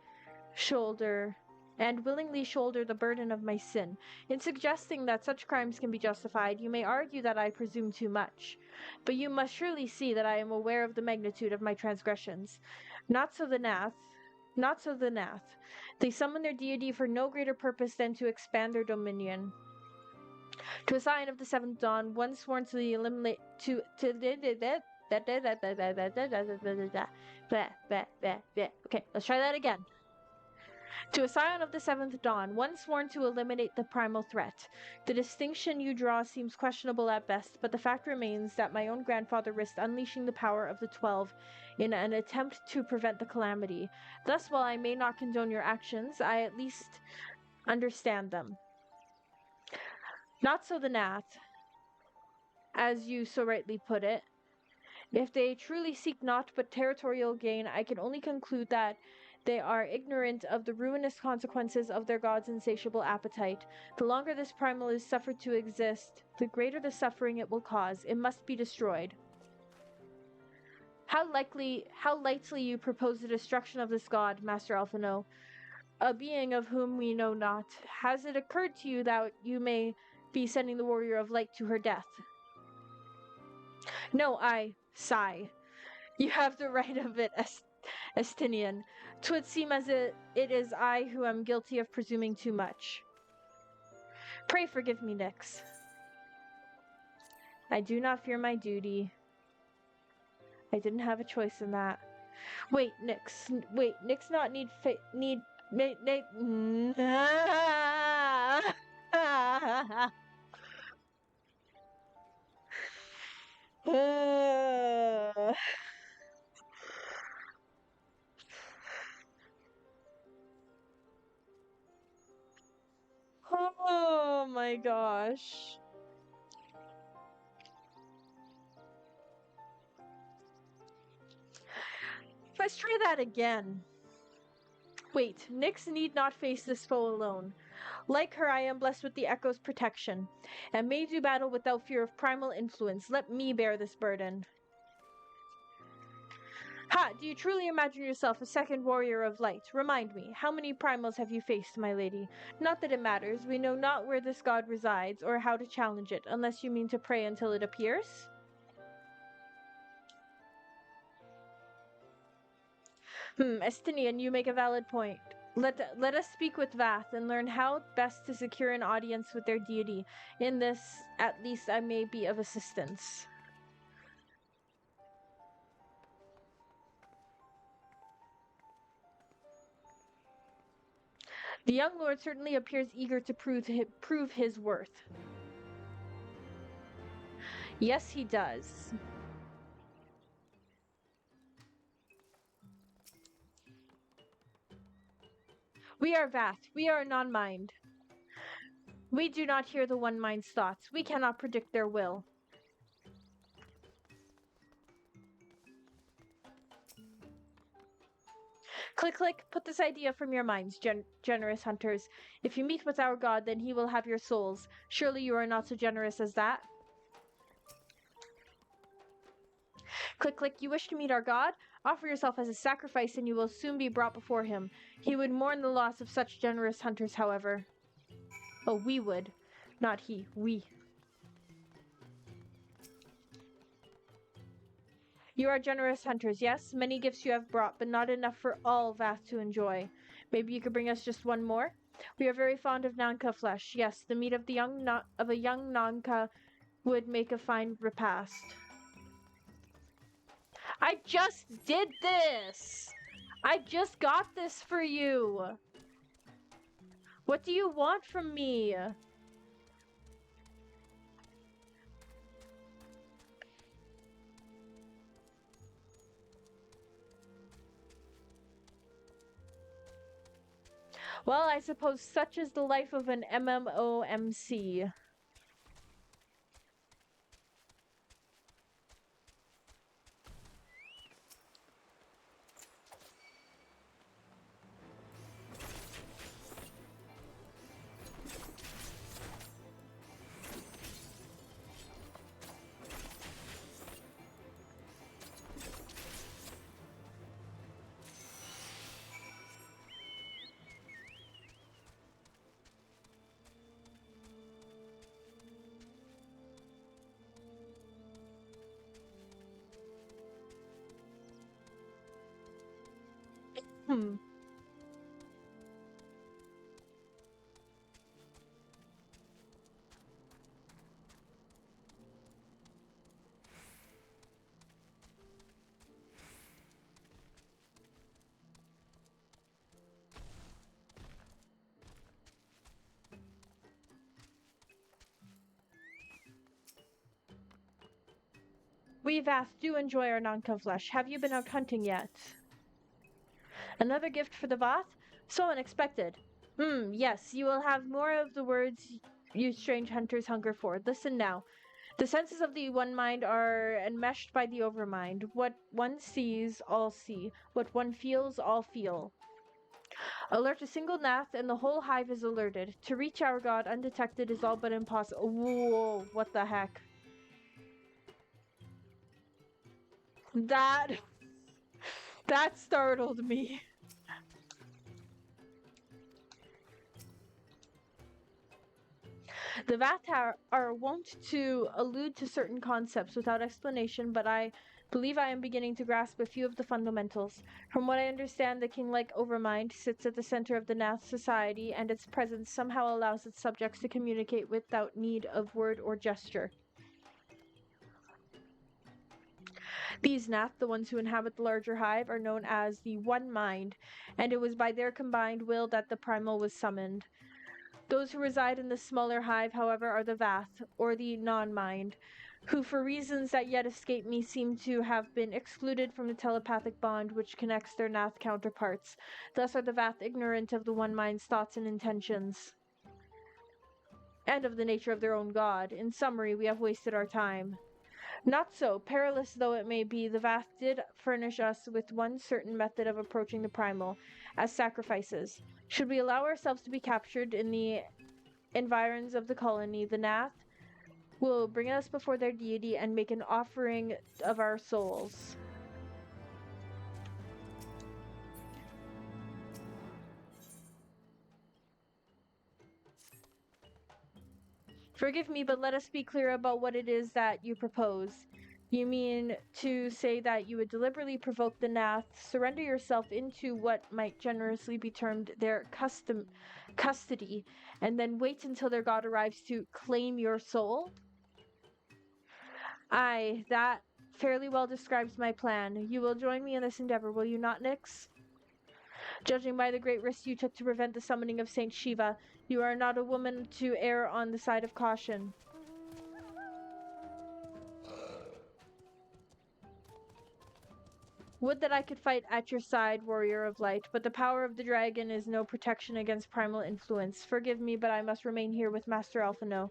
shoulder the burden of my sin. In suggesting that such crimes can be justified, you may argue that I presume too much. But you must surely see that I am aware of the magnitude of my transgressions. Not so the Nath. They summon their deity for no greater purpose than to expand their dominion. To a sign of the seventh dawn, one sworn to the eliminate okay, let's try that again. To a scion of the seventh dawn, one sworn to eliminate the primal threat. The distinction you draw seems questionable at best, but the fact remains that my own grandfather risked unleashing the power of the 12 in an attempt to prevent the calamity. Thus, while I may not condone your actions, I at least understand them. Not so the Nath, as you so rightly put it. If they truly seek naught but territorial gain, I can only conclude that they are ignorant of the ruinous consequences of their god's insatiable appetite. The longer this primal is suffered to exist, the greater the suffering it will cause. It must be destroyed. How lightly you propose the destruction of this god, Master Alphino, a being of whom we know not. Has it occurred to you that you may be sending the warrior of light to her death? No, I sigh. You have the right of it, Estinian. 'Twould seem as it is I who am guilty of presuming too much. Pray forgive me, Nyx. I do not fear my duty. I didn't have a choice in that. Wait, Nyx not need oh my gosh. Let's try that again. Wait, Nyx need not face this foe alone. Like her, I am blessed with the Echo's protection, and may do battle without fear of primal influence. Let me bear this burden. Ha! Do you truly imagine yourself a second warrior of light? Remind me, how many primals have you faced, my lady? Not that it matters. We know not where this god resides, or how to challenge it, unless you mean to pray until it appears? Estinian, you make a valid point. Let us speak with Vath and learn how best to secure an audience with their deity. In this, at least, I may be of assistance. The young lord certainly appears eager to prove his worth. Yes, he does. We are Vath. We are non-mind. We do not hear the one mind's thoughts. We cannot predict their will. Click, click. Put this idea from your minds, generous hunters. If you meet with our god, then he will have your souls. Surely you are not so generous as that? Click, click. You wish to meet our god? Offer yourself as a sacrifice and you will soon be brought before him. He would mourn the loss of such generous hunters, however. Oh, we would. Not he. We. You are generous hunters, yes? Many gifts you have brought, but not enough for all Vath to enjoy. Maybe you could bring us just one more? We are very fond of Nanka flesh. Yes, the meat of a young Nanka would make a fine repast. I just did this! I just got this for you! What do you want from me? Well, I suppose such is the life of an MMOMC. Hmm. We Vath do enjoy our Nanka flesh. Have you been out hunting yet? Another gift for the Vath? So unexpected. Yes, you will have more of the words you strange hunters hunger for. Listen now. The senses of the one mind are enmeshed by the overmind. What one sees, all see. What one feels, all feel. Alert a single Nath, and the whole hive is alerted. To reach our god undetected is all but impossible. Whoa, what the heck? That startled me. The Vath are wont to allude to certain concepts without explanation, but I believe I am beginning to grasp a few of the fundamentals. From what I understand, the king-like Overmind sits at the center of the Nath society, and its presence somehow allows its subjects to communicate without need of word or gesture. These Nath, the ones who inhabit the larger hive, are known as the One Mind, and it was by their combined will that the Primal was summoned. Those who reside in the smaller hive, however, are the Vath, or the non-mind, who for reasons that yet escape me seem to have been excluded from the telepathic bond which connects their Nath counterparts. Thus are the Vath ignorant of the One Mind's thoughts and intentions, and of the nature of their own god. In summary, we have wasted our time. Not so. Perilous though it may be, the Vath did furnish us with one certain method of approaching the Primal, as sacrifices. Should we allow ourselves to be captured in the environs of the colony, the Nath will bring us before their deity and make an offering of our souls. Forgive me, but let us be clear about what it is that you propose. You mean to say that you would deliberately provoke the Nath, surrender yourself into what might generously be termed their custody, and then wait until their god arrives to claim your soul? Aye, that fairly well describes my plan. You will join me in this endeavor, will you not, Nyx? Judging by the great risk you took to prevent the summoning of Saint Shiva, you are not a woman to err on the side of caution. Would that I could fight at your side, warrior of light, but the power of the dragon is no protection against primal influence. Forgive me, but I must remain here with Master Alphino.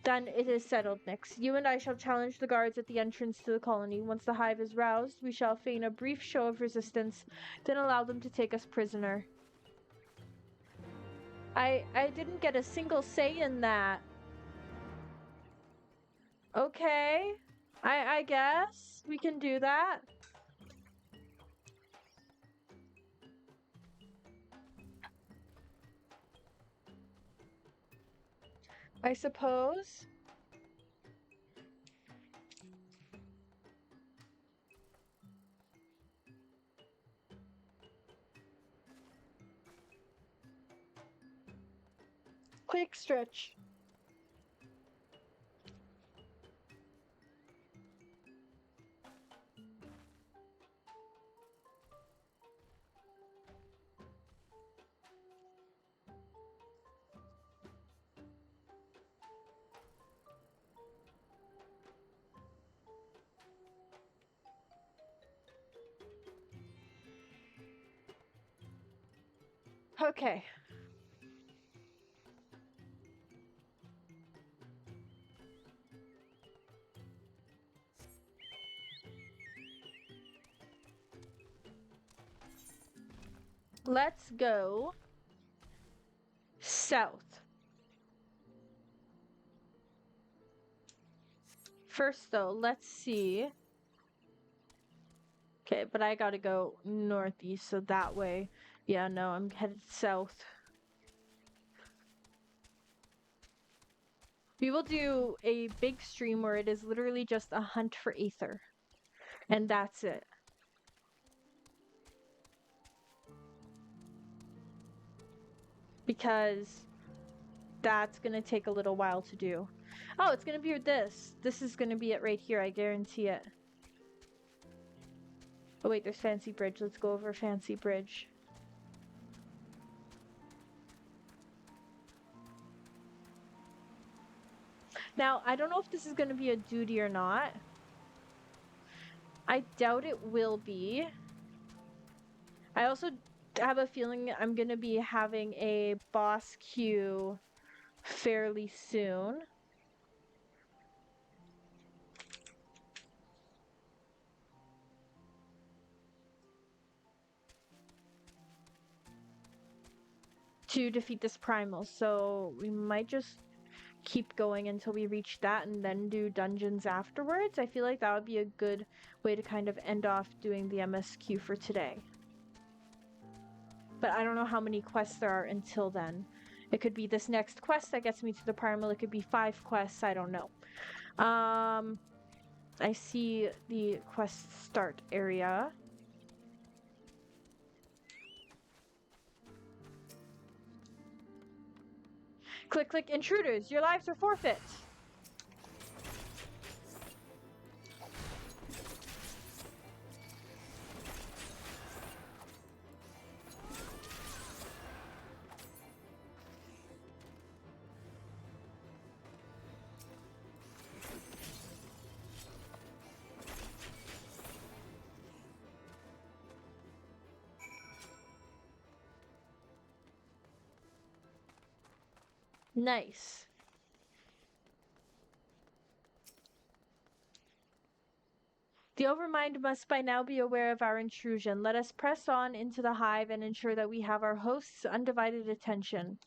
Then it is settled, Nyx. You and I shall challenge the guards at the entrance to the colony. Once the hive is roused, we shall feign a brief show of resistance, then allow them to take us prisoner. I didn't get a single say in that. Okay. I guess we can do that. I suppose. Quick stretch. Okay. Let's go south. First, though, let's see. Okay, but I gotta go northeast, so that way. Yeah, no, I'm headed south. We will do a big stream where it is literally just a hunt for Aether. And that's it. Because that's gonna take a little while to do. Oh, it's gonna be this. This is gonna be it right here, I guarantee it. Oh wait, there's Fancy Bridge. Let's go over Fancy Bridge. Now, I don't know if this is gonna be a duty or not. I doubt it will be. I also have a feeling I'm gonna be having a boss queue fairly soon. To defeat this primal, so we might just keep going until we reach that and then do dungeons afterwards. I feel like that would be a good way to kind of end off doing the MSQ for today. But I don't know how many quests there are until then. It could be this next quest that gets me to the primal. It could be 5 quests. I don't know. I see the quest start area. Click, click, intruders. Your lives are forfeit. Nice. The Overmind must by now be aware of our intrusion. Let us press on into the hive and ensure that we have our host's undivided attention.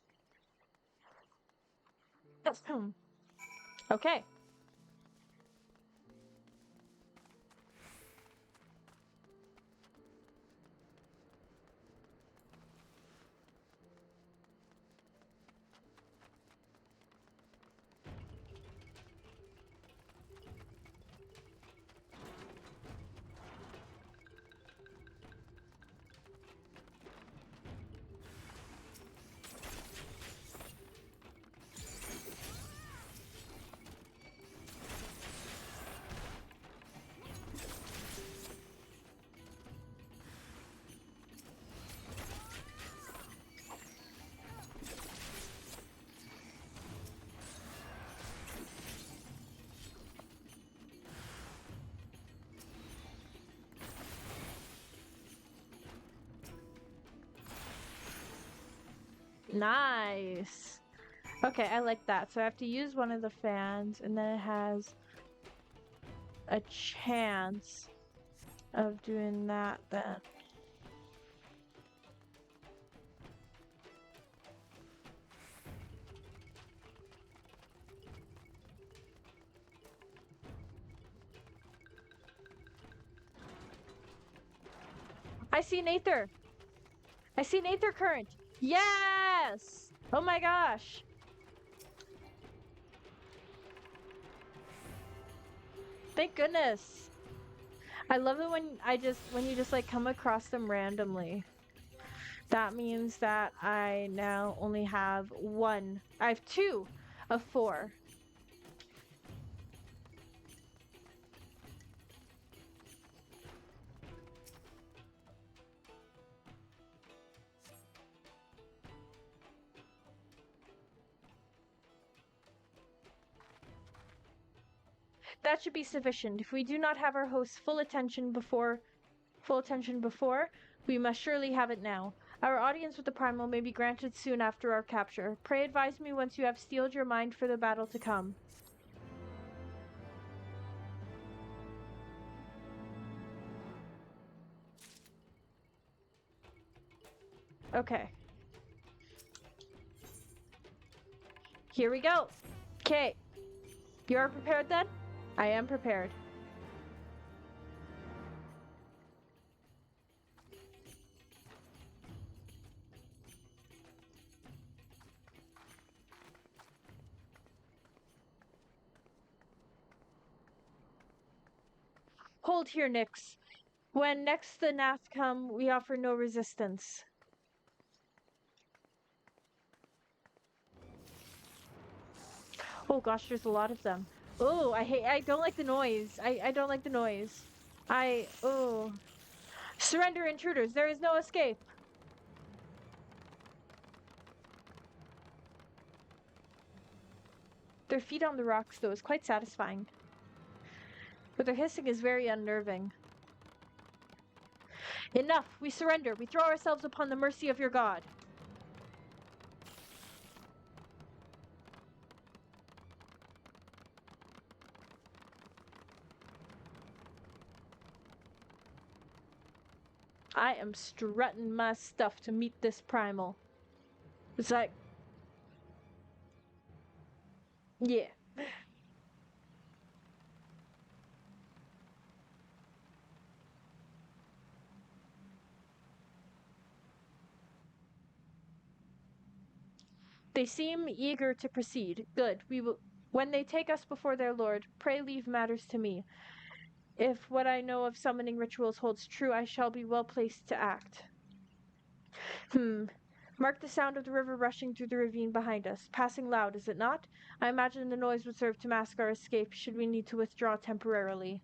Okay. Nice. Okay, I like that. So I have to use one of the fans, and then it has a chance of doing that then. I see an Aether. I see an Aether current. Yes! Oh my gosh. Thank goodness. I love it when you just like come across them randomly. That means that I now only have one. I have 2 of 4. That should be sufficient. If we do not have our host's full attention before, we must surely have it now. Our audience with the Primal may be granted soon after our capture. Pray advise me once you have steeled your mind for the battle to come. Okay. Here we go. Okay. You're prepared then? I am prepared. Hold here, Nyx. When next the Nath come, we offer no resistance. Oh gosh, there's a lot of them. Oh, I don't like the noise. I don't like the noise. Oh. Surrender, intruders. There is no escape. Their feet on the rocks, though, is quite satisfying. But their hissing is very unnerving. Enough! We surrender! We throw ourselves upon the mercy of your god! I am strutting my stuff to meet this primal. It's like... yeah. They seem eager to proceed. Good. We will. When they take us before their lord, pray leave matters to me. If what I know of summoning rituals holds true, I shall be well placed to act. Mark the sound of the river rushing through the ravine behind us. Passing loud, is it not? I imagine the noise would serve to mask our escape should we need to withdraw temporarily.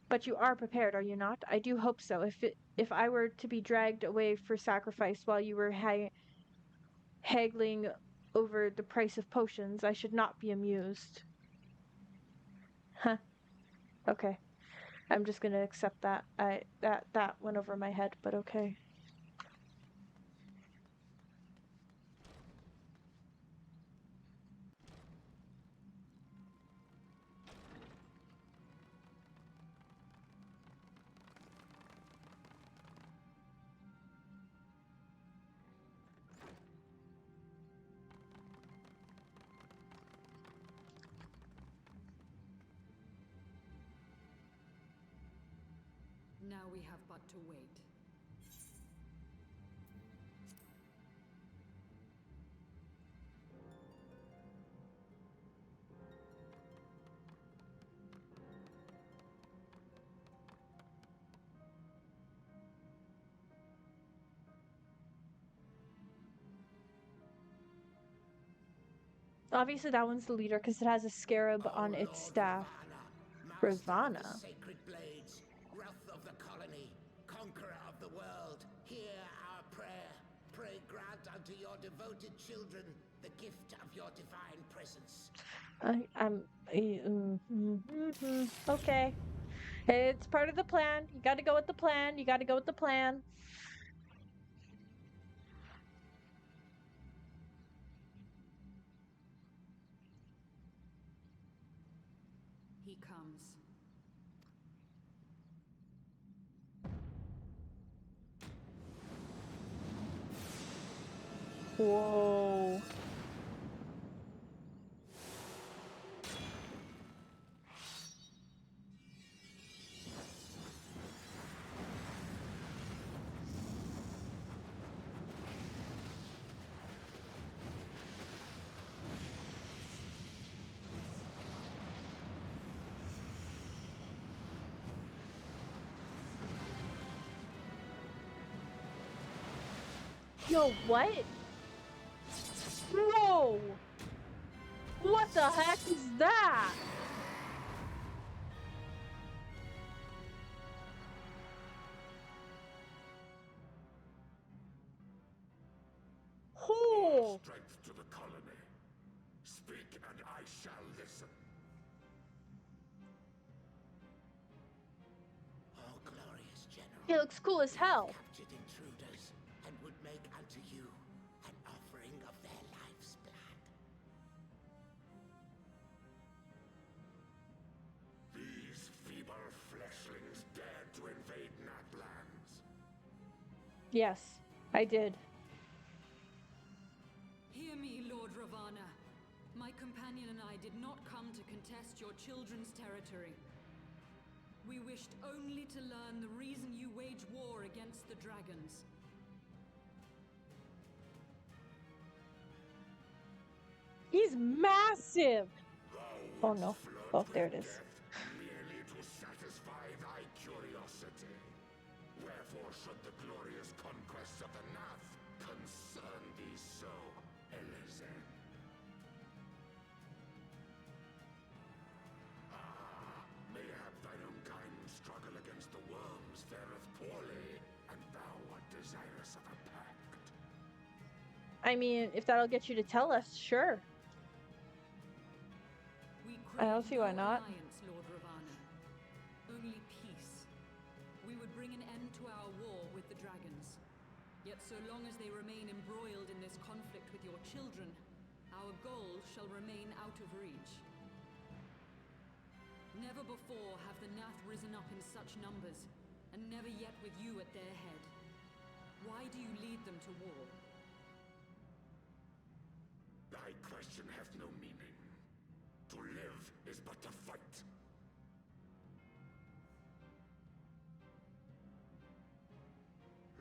But you are prepared, are you not? I do hope so. If I were to be dragged away for sacrifice while you were haggling over the price of potions, I should not be amused. Huh. Okay. I'm just gonna accept that. That went over my head, but okay. Now we have but to wait. Obviously that one's the leader because it has a scarab on its staff. Ravana. Sacred blades, wrath of the colony, conqueror of the world, hear our prayer. Pray grant unto your devoted children the gift of your divine presence. Okay. It's part of the plan. You gotta go with the plan. You gotta go with the plan. He comes. Whoa. Yo, what? Whoa! What the heck is that? Oh! Strength to the colony. Speak and I shall listen. Oh, glorious general. He looks cool as hell. Captured intruders and would make unto you an offering of their life's blood. These feeble fleshlings dared to invade Natlands. Yes, I did. Hear me, Lord Ravana. My companion and I did not come to contest your children's territory. We wished only to learn the reason you wage war against the dragons. He's massive! Oh no. Oh, there it is. Merely to satisfy thy curiosity. Wherefore should the glorious conquest of the Nath concern thee so, Elezen? Mayhap thine own kind struggle against the worms fareth poorly, and thou art desirous of a pact. I mean, if that'll get you to tell us, sure. We I don't crave see why no not. alliance, Lord Ravana. Only peace. We would bring an end to our war with the dragons. Yet so long as they remain embroiled in this conflict with your children, our goal shall remain out of reach. Never before have the Nath risen up in such numbers, and never yet with you at their head. Why do you lead them to war? Thy question hath no meaning. To live is but to fight.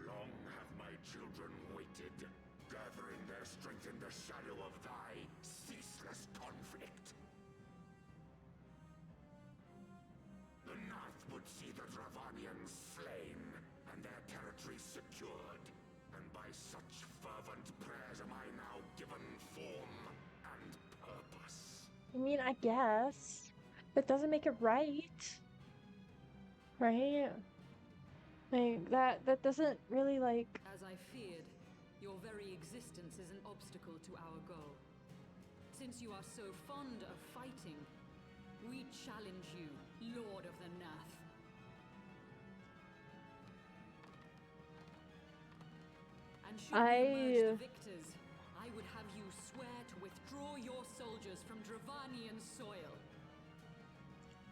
Long have my children waited, gathering their strength in the shadow of thy ceaseless conflict. The Nath would see the Dravanians slain, and their territory secured. And by such fervent prayers am I now given form and purpose. I mean, I guess. That doesn't make it right. Right? Like, that doesn't really, like... As I feared, your very existence is an obstacle to our goal. Since you are so fond of fighting, we challenge you, Lord of the Nath. And should we emerge the victors, I would have you swear to withdraw your soldiers from Dravanian soil.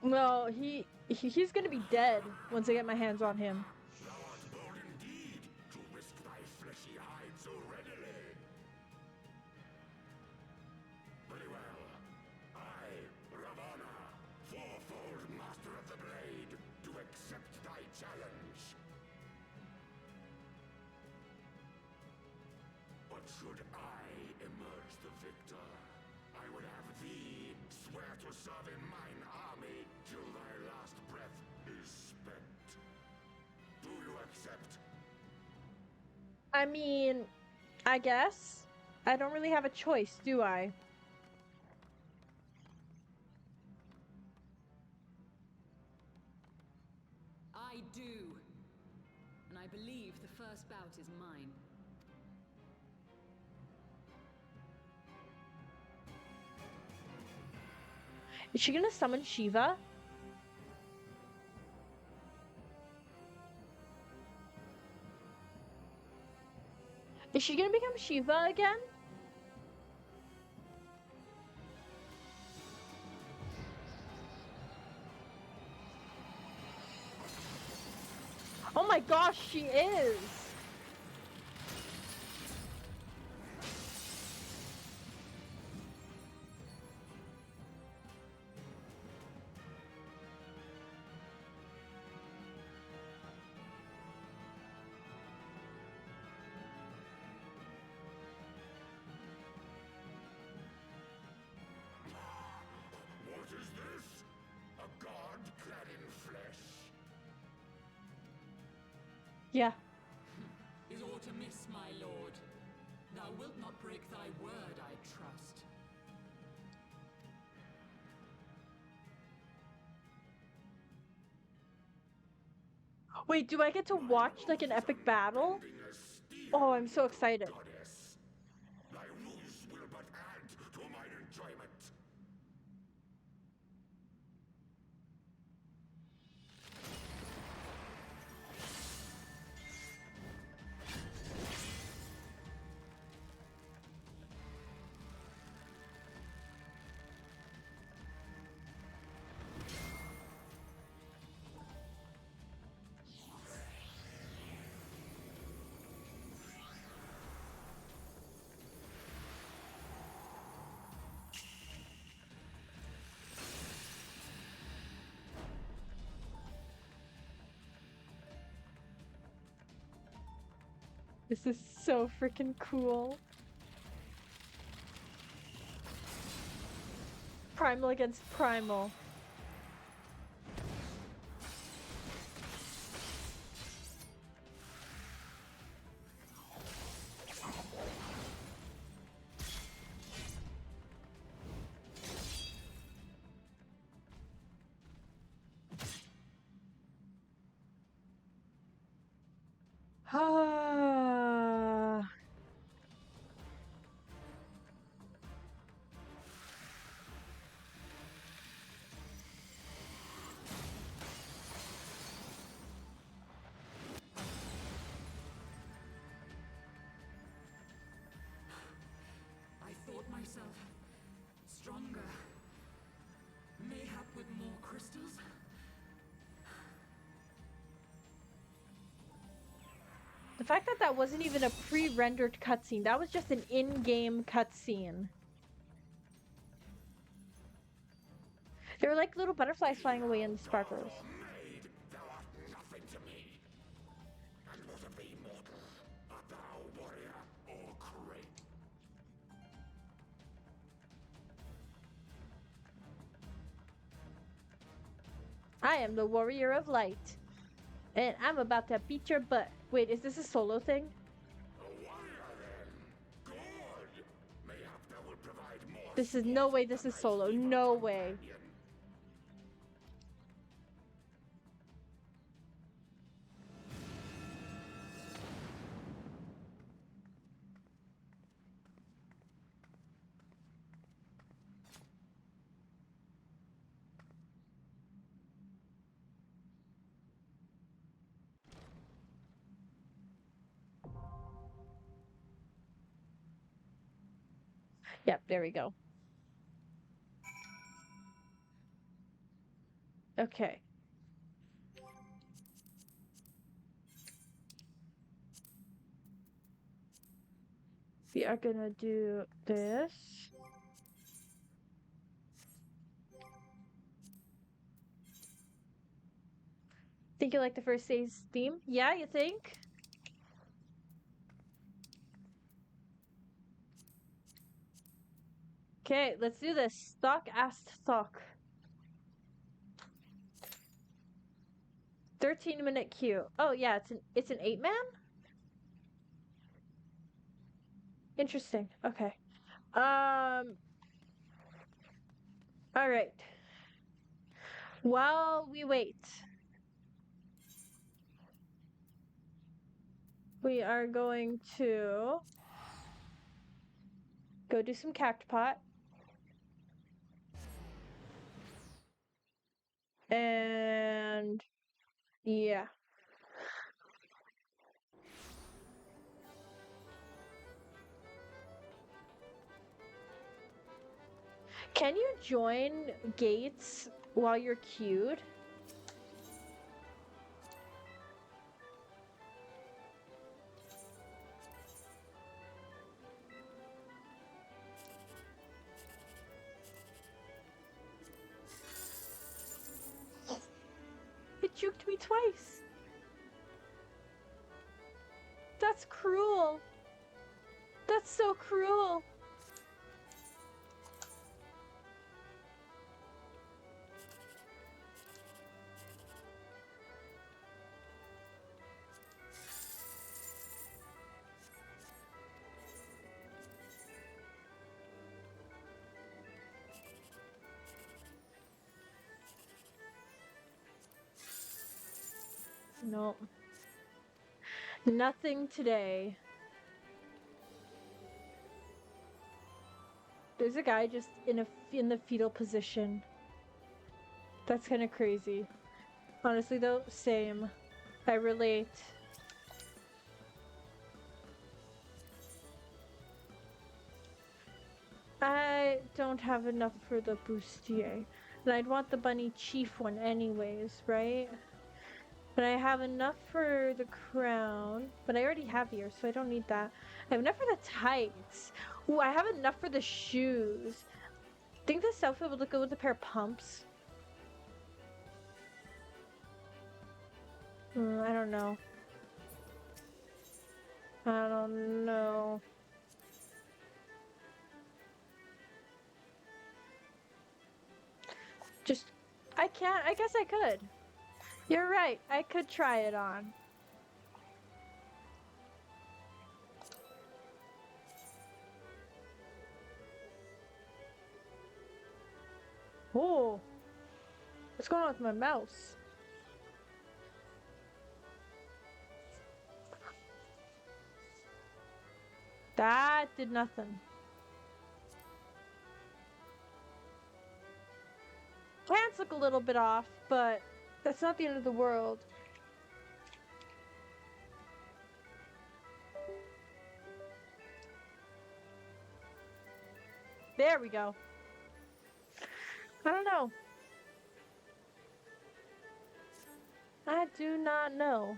No, he's gonna be dead once I get my hands on him. Thou art bold indeed to risk thy fleshy hide so readily. Very well. I, Ravana, fourfold master of the blade, do accept thy challenge. But should I emerge the victor, I would have thee swear to serve in mine army till thy last breath is spent. Do you accept? I mean, I guess. I don't really have a choice, do I? I do. And I believe the first bout is mine. Is she gonna summon Shiva? Is she gonna become Shiva again? Oh my gosh, she is! What is this? A god clad in flesh? Yeah. Is aught amiss, my lord? Thou wilt not break thy word, I trust. Wait, do I get to watch like an epic battle? Oh, I'm so excited. Goddess, thy rules will but add to mine enjoyment. This is so freaking cool. Primal against primal. Ah. I thought myself stronger. Mayhap with more crystals? The fact that that wasn't even a pre-rendered cutscene, that was just an in-game cutscene. They were like little butterflies flying away in the sparklers. Maid, thou art nothing to me. And what of thee, mortal? Art thou warrior or crate? I am the warrior of light. And I'm about to beat your butt. Wait, is this a solo thing? A warrior then. Good. Mayhap thou will provide more. This is no way this is solo. No way. companion. Yep, there we go. Okay. We are gonna do this. Think you like the first day's theme? Yeah, you think? Okay, let's do this. Stock asked stock. 13-minute queue. Oh yeah, it's an 8-man? Interesting. Okay. Alright. While we wait, we are going to go do some cactpot. And yeah. Can you join gates while you're queued? It juked me twice. That's cruel. That's so cruel. no. Nothing today. There's a guy just in the fetal position. That's kind of crazy. Honestly though, same. I relate. I don't have enough for the bustier. And I'd want the bunny chief one anyways, right? But I have enough for the crown. But I already have ears, so I don't need that. I have enough for the tights. Ooh, I have enough for the shoes. Think this outfit would look good with a pair of pumps? I don't know. I don't know. I can't, I guess I could. You're right, I could try it on. Oh, what's going on with my mouse? That did nothing. Pants look a little bit off, but that's not the end of the world. There we go. I don't know. I do not know.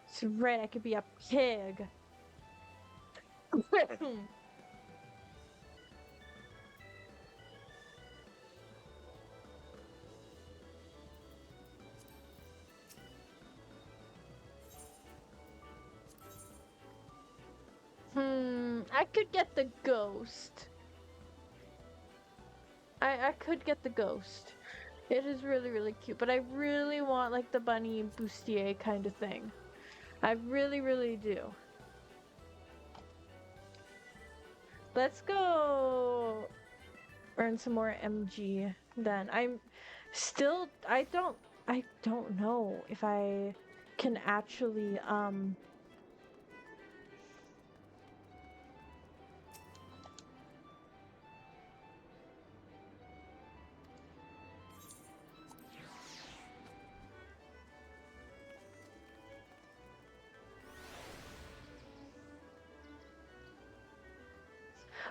It's right, I could be a pig. I could get the ghost. I could get the ghost. It is really, really cute, but I really want like the bunny bustier kind of thing. I really, really do. Let's go earn some more MG then. I don't know if I can actually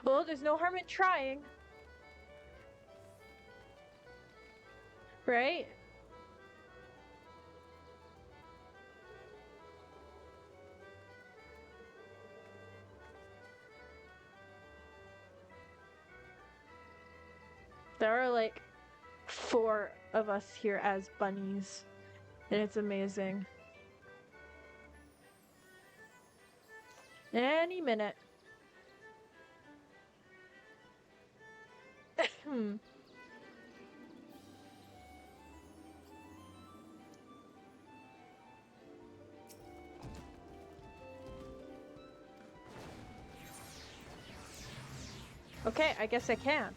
well, there's no harm in trying. Right? There are like 4 of us here as bunnies, and it's amazing. Any minute. Okay, I guess I can.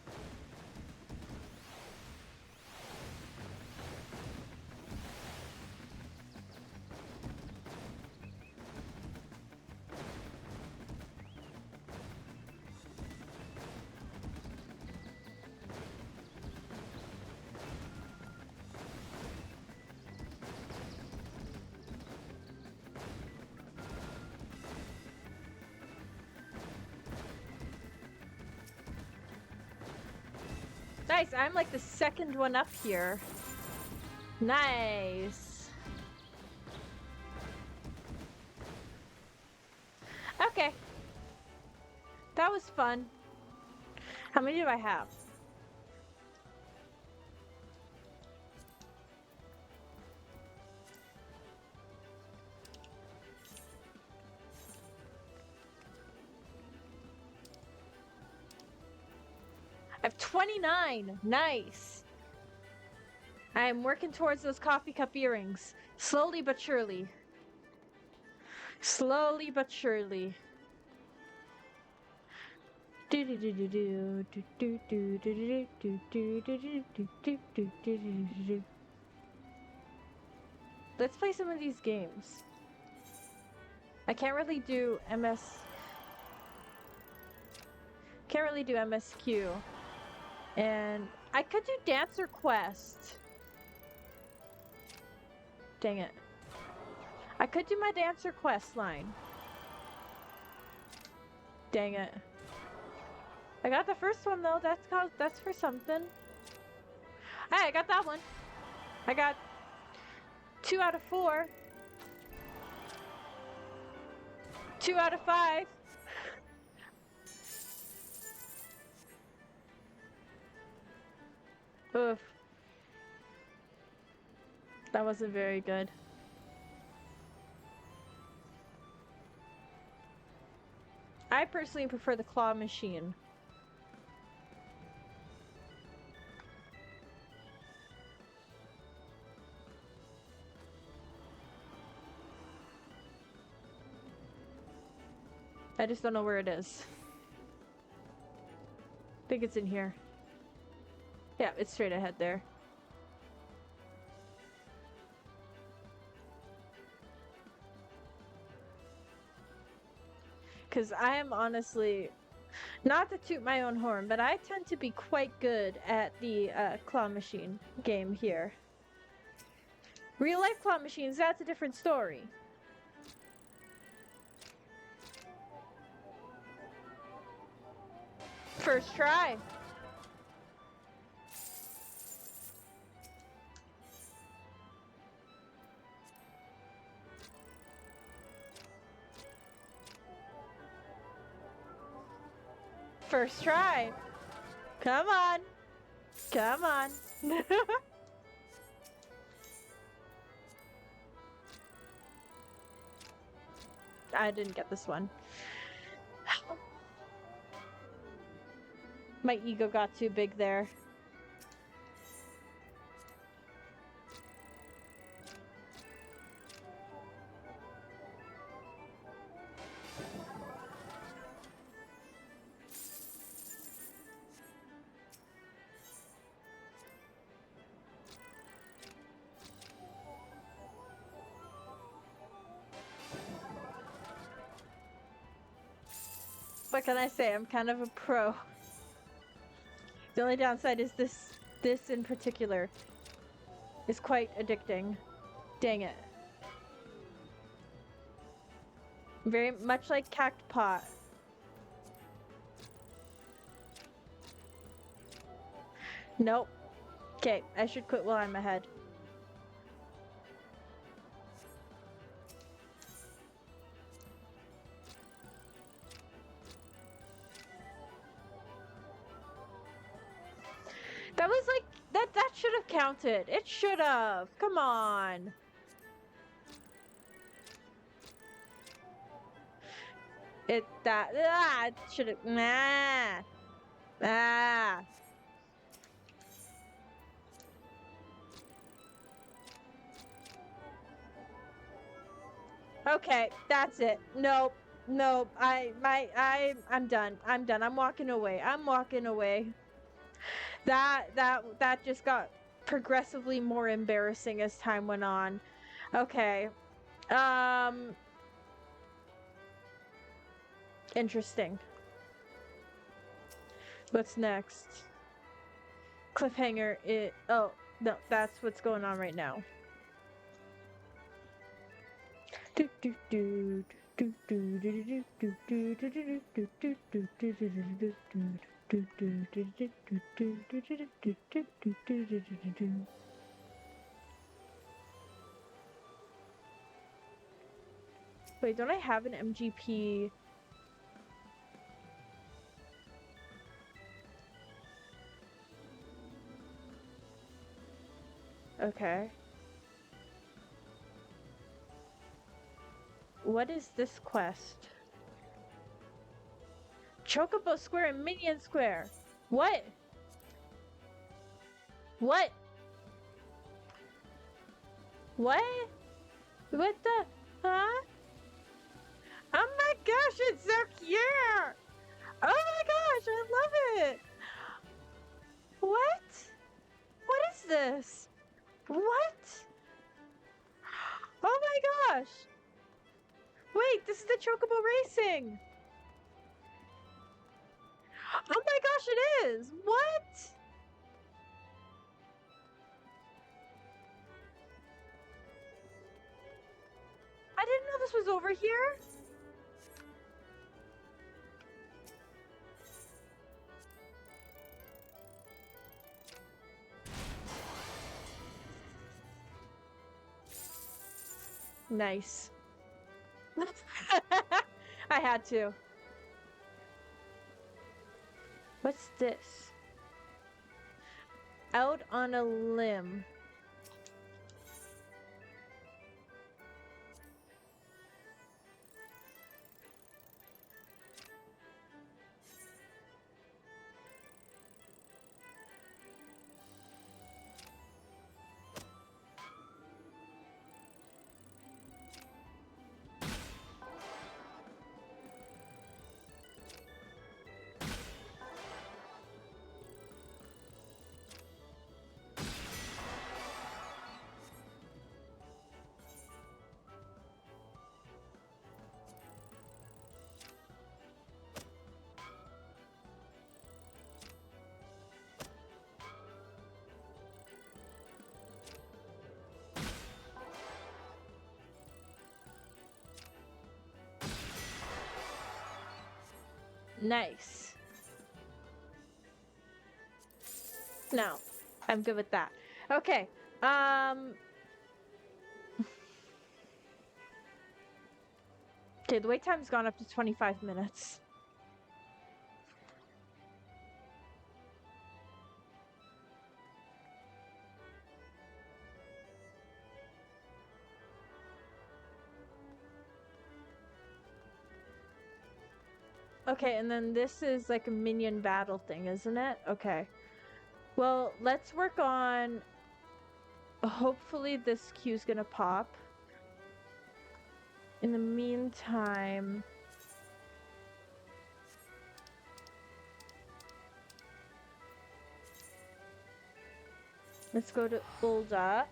Nice, I'm like the second one up here. Nice. Okay. That was fun. How many do I have? I have 29. Nice. I'm working towards those coffee cup earrings. Slowly but surely. Slowly but surely. Let's play some of these games. I can't really do MSQ. And I could do Dancer Quest. Dang it. I could do my Dancer Quest line. Dang it. I got the first one though. That's for something. Hey, I got that one. I got 2 out of 4. 2 out of 5. Oof. That wasn't very good. I personally prefer the claw machine. I just don't know where it is. I think it's in here. Yeah, it's straight ahead there. Because I am honestly, not to toot my own horn, but I tend to be quite good at the claw machine game here. Real life claw machines, that's a different story. First try. First try. Come on. Come on. I didn't get this one. My ego got too big there. What can I say? I'm kind of a pro. The only downside is this in particular is quite addicting. Dang it. Very much like Cactpot. Nope. Okay, I should quit while I'm ahead. That was like, that should have counted. It should have. Come on. It should have, Okay, that's it. Nope. Nope. I'm done. I'm done. I'm walking away. I'm walking away. That just got progressively more embarrassing as time went on. Okay. Interesting. What's next? Cliffhanger. Oh, no, that's what's going on right now. Wait, don't I have an MGP? Okay. What is this quest? Chocobo Square and Minion Square. What? What? What? What the? Huh? Oh my gosh, it's so cute! Oh my gosh, this is the Chocobo Racing! Oh my gosh, it is! What? I didn't know this was over here. Nice. I had to. What's this? Out on a limb. Nice. No, I'm good with that. Okay. Okay, the wait time's gone up to 25 minutes. Okay, and then this is like a minion battle thing, isn't it? Okay. Well, let's work on... Hopefully this queue's gonna pop. In the meantime... Let's go to Ulda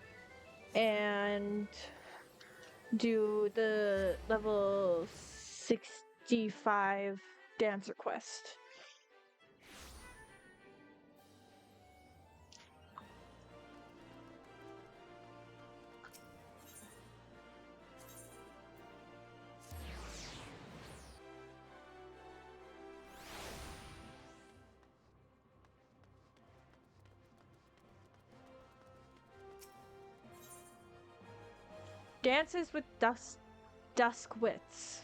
and do the level 65 dancer quest. Dances with dusk wits.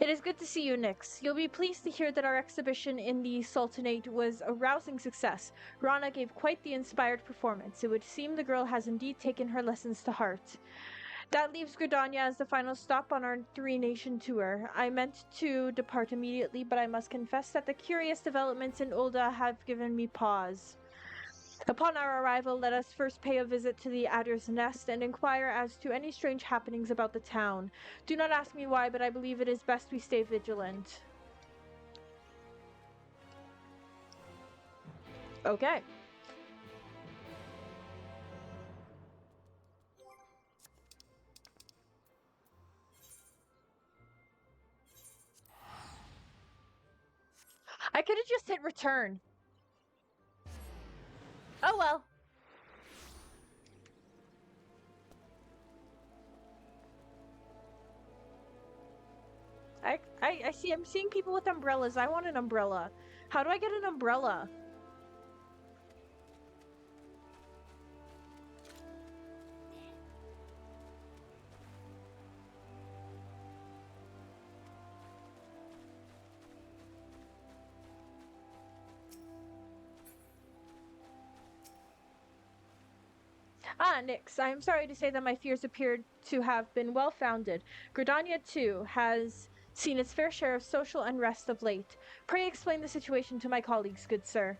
It is good to see you, Nyx. You'll be pleased to hear that our exhibition in the Sultanate was a rousing success. Rana gave quite the inspired performance. It would seem the girl has indeed taken her lessons to heart. That leaves Gridania as the final stop on our three-nation tour. I meant to depart immediately, but I must confess that the curious developments in Ulda have given me pause. Upon our arrival, let us first pay a visit to the Adder's Nest and inquire as to any strange happenings about the town. Do not ask me why, but I believe it is best we stay vigilant. Okay. I could have just hit return. Oh well. I see, I'm seeing people with umbrellas. I want an umbrella. How do I get an umbrella? Ah, Nyx, I am sorry to say that my fears appeared to have been well-founded. Gridania, too, has seen its fair share of social unrest of late. Pray explain the situation to my colleagues, good sir.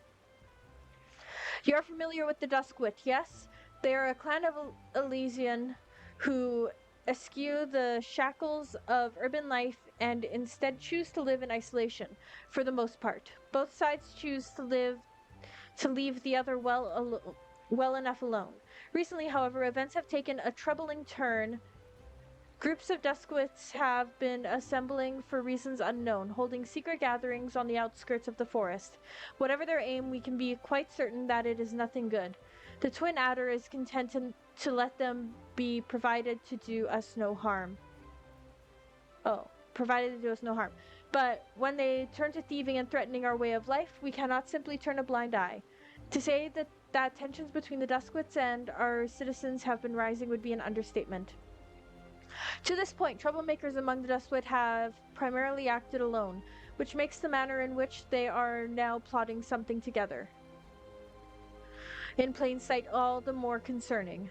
You are familiar with the Duskwit, yes? They are a clan of Elysian who eschew the shackles of urban life and instead choose to live in isolation, for the most part. Both sides choose to leave the other well enough alone. Recently, however, events have taken a troubling turn Groups of Duskwits have been assembling for reasons unknown, holding secret gatherings on the outskirts of the forest. Whatever their aim, we can be quite certain that it is nothing good. The Twin Adder is content to let them be provided to do us no harm. Oh, provided to do us no harm. But when they turn to thieving and threatening our way of life, we cannot simply turn a blind eye. To say that tensions between the Duskwits and our citizens have been rising would be an understatement. To this point, troublemakers among the Dustwood have primarily acted alone, which makes the manner in which they are now plotting something together in plain sight all the more concerning.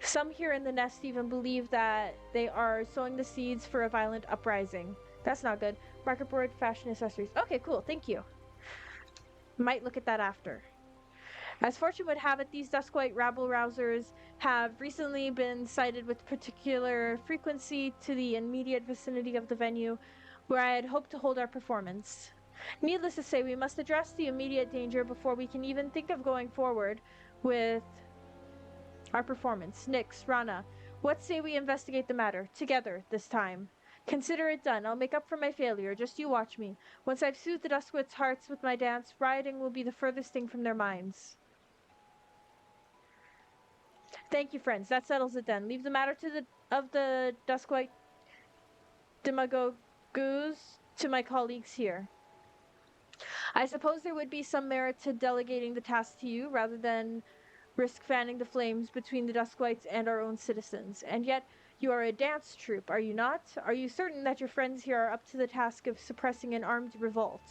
Some here in the nest even believe that they are sowing the seeds for a violent uprising. That's not good. Market board, fashion accessories. Okay, cool, thank you. Might look at that after. As fortune would have it, these Duskwite rabble-rousers have recently been sighted with particular frequency to the immediate vicinity of the venue where I had hoped to hold our performance. Needless to say, we must address the immediate danger before we can even think of going forward with our performance. Nyx, Rana, what say we investigate the matter, together, this time? Consider it done. I'll make up for my failure. Just you watch me. Once I've soothed the Duskwits' hearts with my dance, rioting will be the furthest thing from their minds. Thank you, friends. That settles it then. Leave the matter of the Duskwite demagogues to my colleagues here. I suppose there would be some merit to delegating the task to you rather than risk fanning the flames between the Duskwites and our own citizens. And yet, you are a dance troupe, are you not? Are you certain that your friends here are up to the task of suppressing an armed revolt?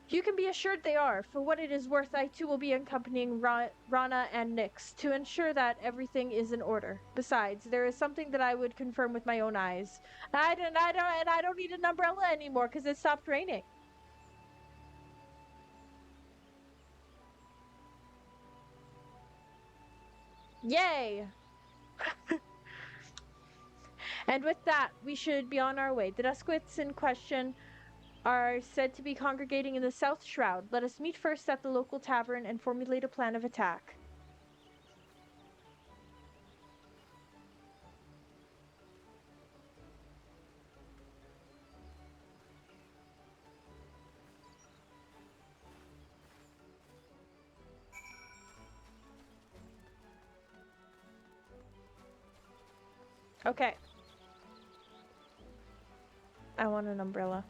You can be assured they are. For what it is worth, I too will be accompanying Rana and Nyx to ensure that everything is in order. Besides, there is something that I would confirm with my own eyes. I don't need an umbrella anymore because it stopped raining. Yay! And with that, we should be on our way. The Duskwits in question are said to be congregating in the South Shroud. Let us meet first at the local tavern and formulate a plan of attack. Okay. I want an umbrella.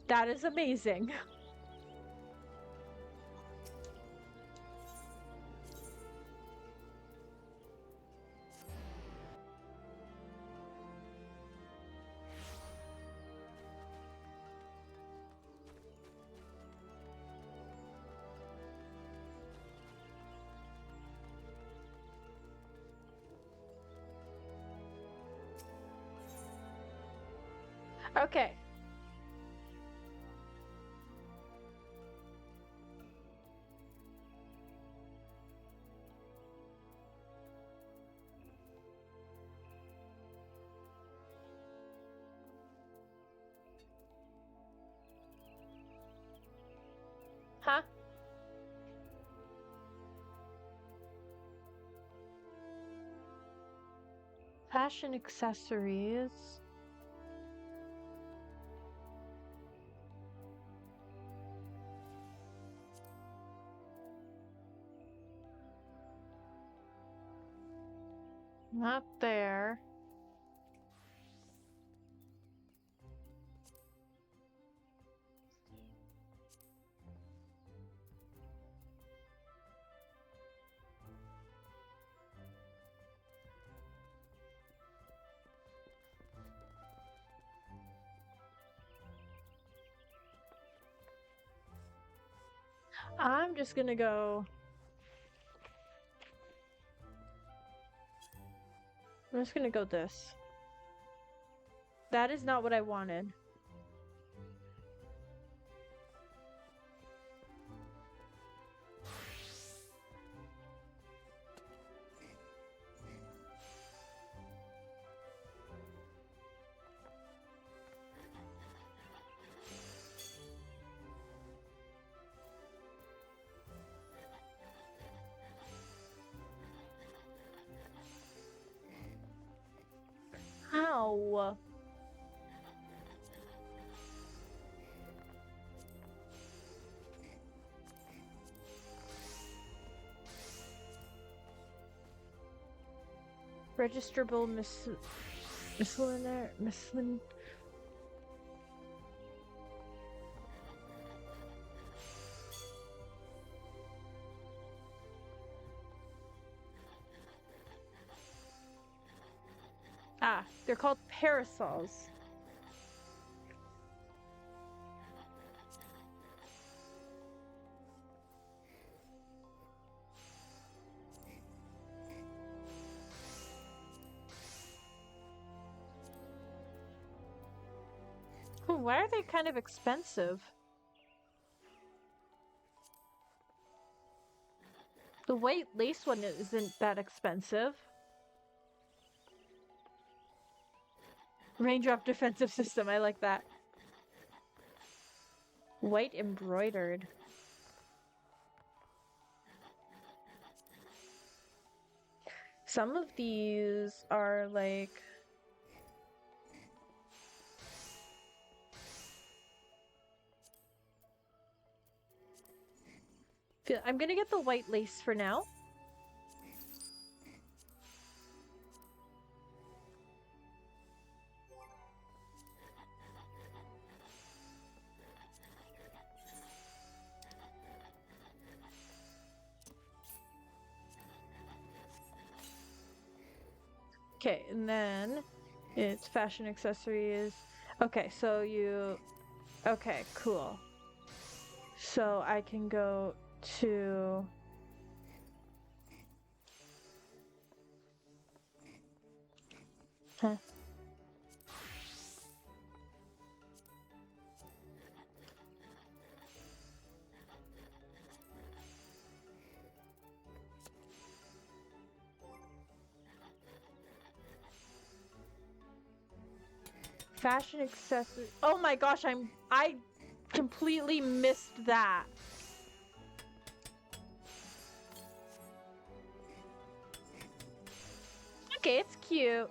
That is amazing. Okay. Huh? Fashion accessories. Not there. I'm just gonna go. I'm just gonna go this. That is not what I wanted. No. Registrable miscellaneous. Ah, they're called parasols. Why are they kind of expensive? The white lace one isn't that expensive. Raindrop defensive system, I like that. White embroidered. Some of these are like... I'm gonna get the white lace for now. Okay, and then it's fashion accessories. Okay, so you... Okay, cool. So I can go to... Huh. Fashion accessory. Oh my gosh, I completely missed that. Okay, it's cute.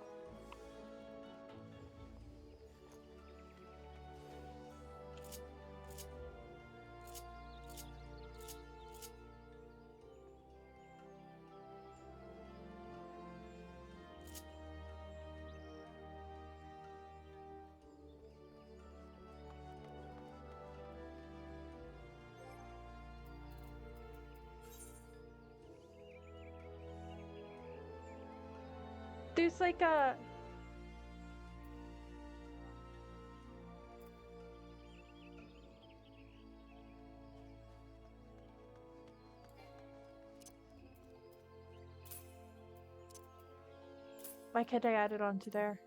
There's like a... Why can't I add it onto there?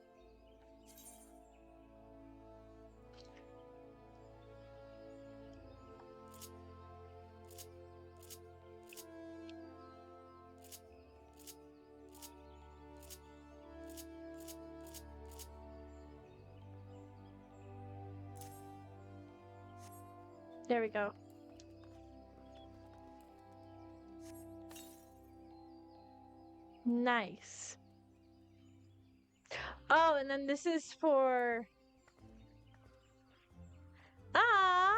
There we go. Nice. Oh, and then this is for... Ah!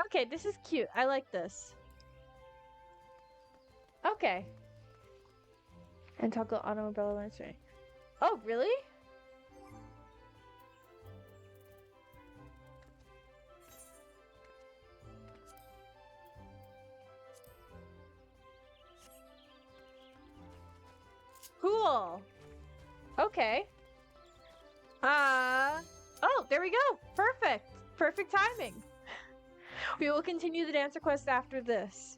Okay, this is cute. I like this. Okay. And toggle automobile launcher. Oh, really? Cool. Okay. Oh, there we go. Perfect. Perfect timing. We will continue the dancer quest after this.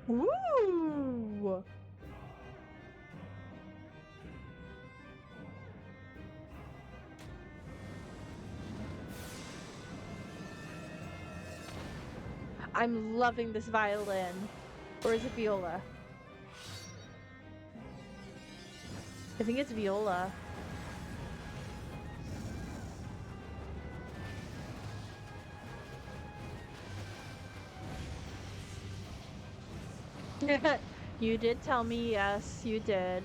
Woo! I'm loving this violin. Or is it viola? I think it's viola. You did tell me, yes, you did.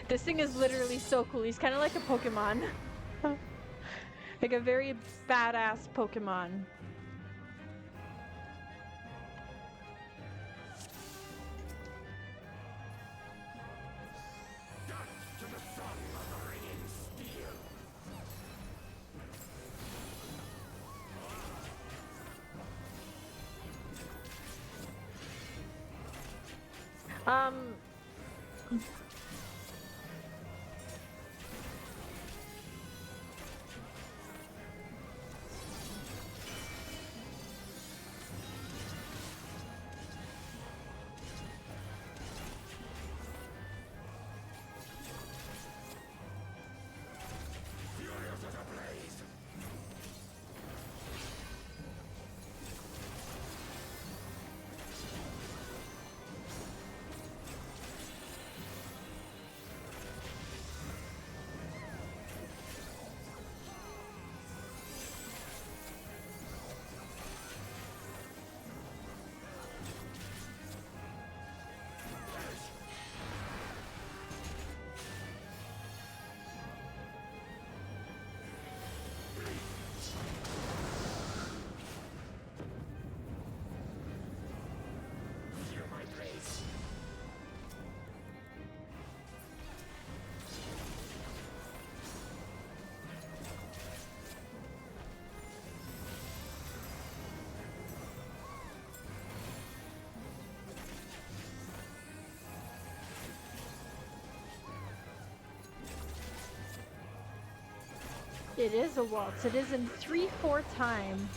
This thing is literally so cool. He's kind of like a Pokemon. Like a very badass Pokemon. Um... It is a waltz. It is in 3/4 time.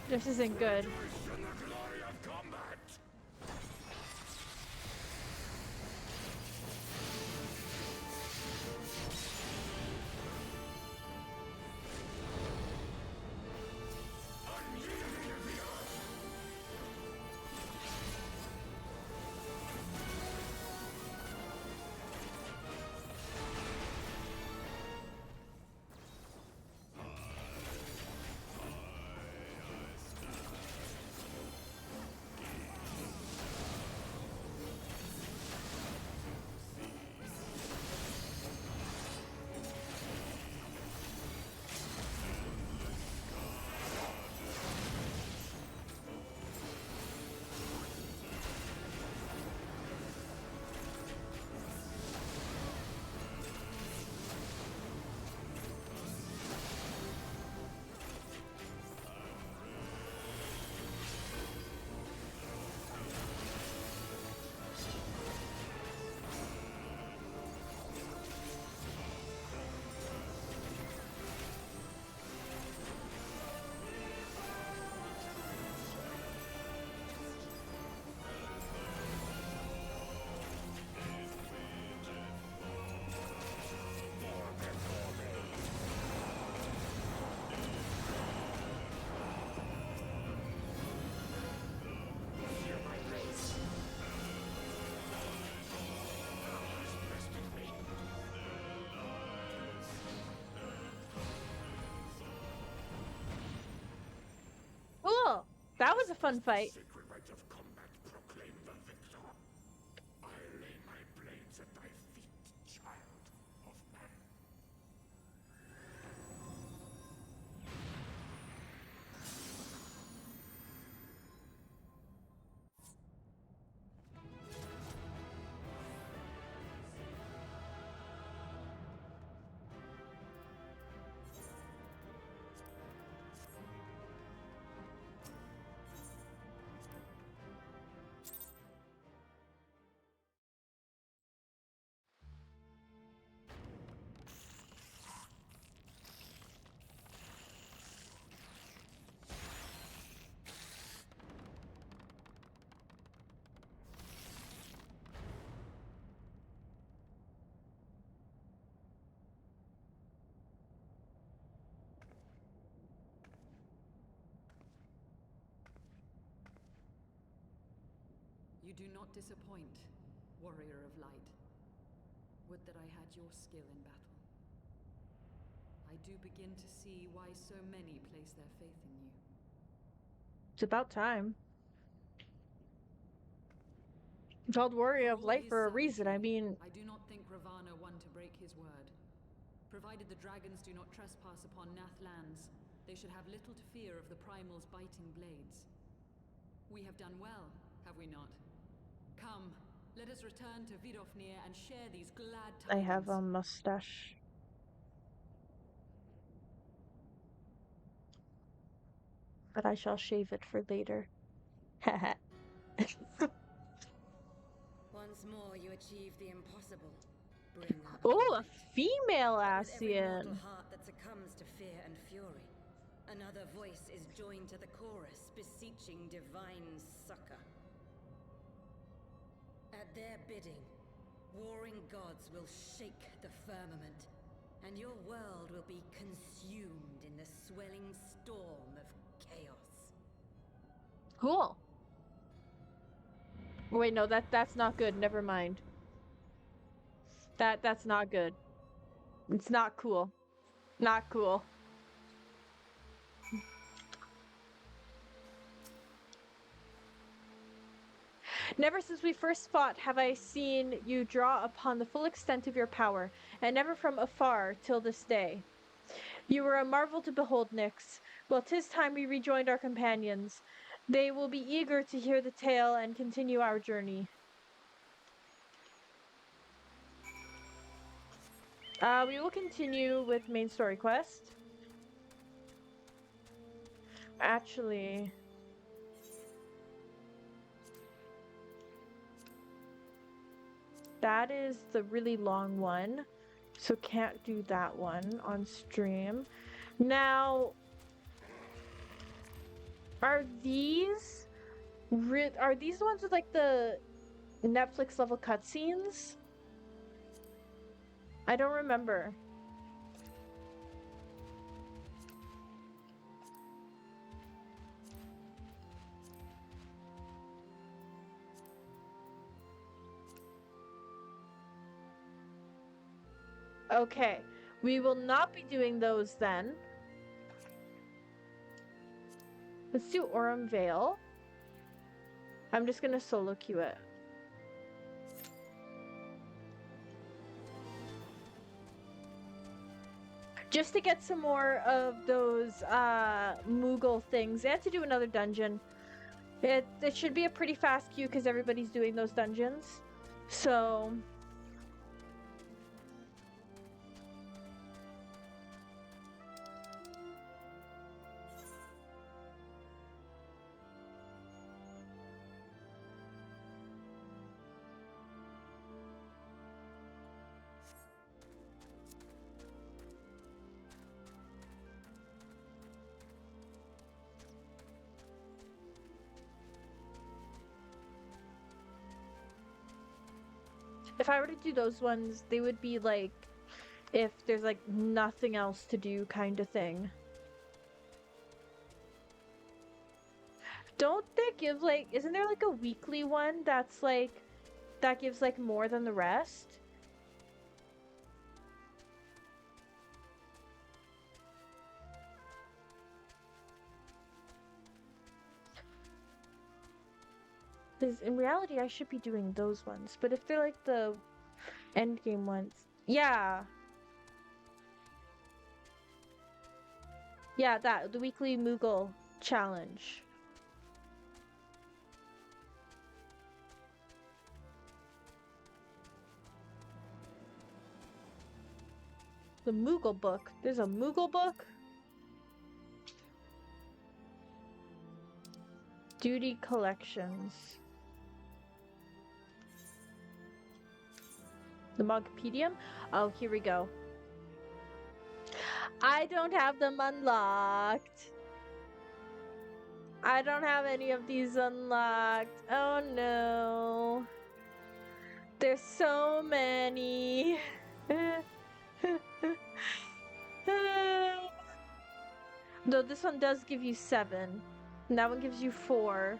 This isn't good. That was a fun fight. Sacred rite of combat proclaim the victor. I lay my blades at thy feet, child of man. You do not disappoint, warrior of light. Would that I had your skill in battle. I do begin to see why so many place their faith in you. It's about time. It's called Warrior of all Light his for a reason. I savagely, mean, I do not think Ravana one to break his word. Provided the dragons do not trespass upon Nath lands, they should have little to fear of the Primal's biting blades. We have done well, have we not? Come, let us return to Vidofnir and share these glad I tidings. have a mustache. But I shall shave it for later. Haha. Once more you achieve the impossible. Bringer of Oh, light. a female But with every Asian. mortal heart that succumbs to fear and fury, another voice is joined to the chorus, beseeching divine succor. At their bidding, warring gods will shake the firmament, and your world will be consumed in the swelling storm of chaos. Cool. Wait, no, that's not good. Never mind. That's not good. It's not cool. Not cool. Never since we first fought have I seen you draw upon the full extent of your power, and never from afar till this day. You were a marvel to behold, Nyx. Well, 'tis time we rejoined our companions. They will be eager to hear the tale and continue our journey. We will continue with main story quest. Actually, that is the really long one, so can't do that one on stream. Now, are these the ones with like the Netflix level cutscenes? I don't remember. Okay, we will not be doing those then. Let's do Aurum Vale. I'm just gonna solo queue it. Just to get some more of those Moogle things. They had to do another dungeon. It should be a pretty fast queue because everybody's doing those dungeons. So if I were to do those ones, they would be like if there's like nothing else to do kind of thing. Don't they give like, isn't there like a weekly one that's like, that gives like more than the rest? Because in reality, I should be doing those ones. But if they're like the end game ones, yeah, yeah, that the weekly Moogle challenge. The Moogle book. There's a Moogle book. Duty collections. The Mogpedium? Oh, here we go. I don't have them unlocked. I don't have any of these unlocked. Oh no. There's so many. Though this one does give you 7. And that one gives you 4.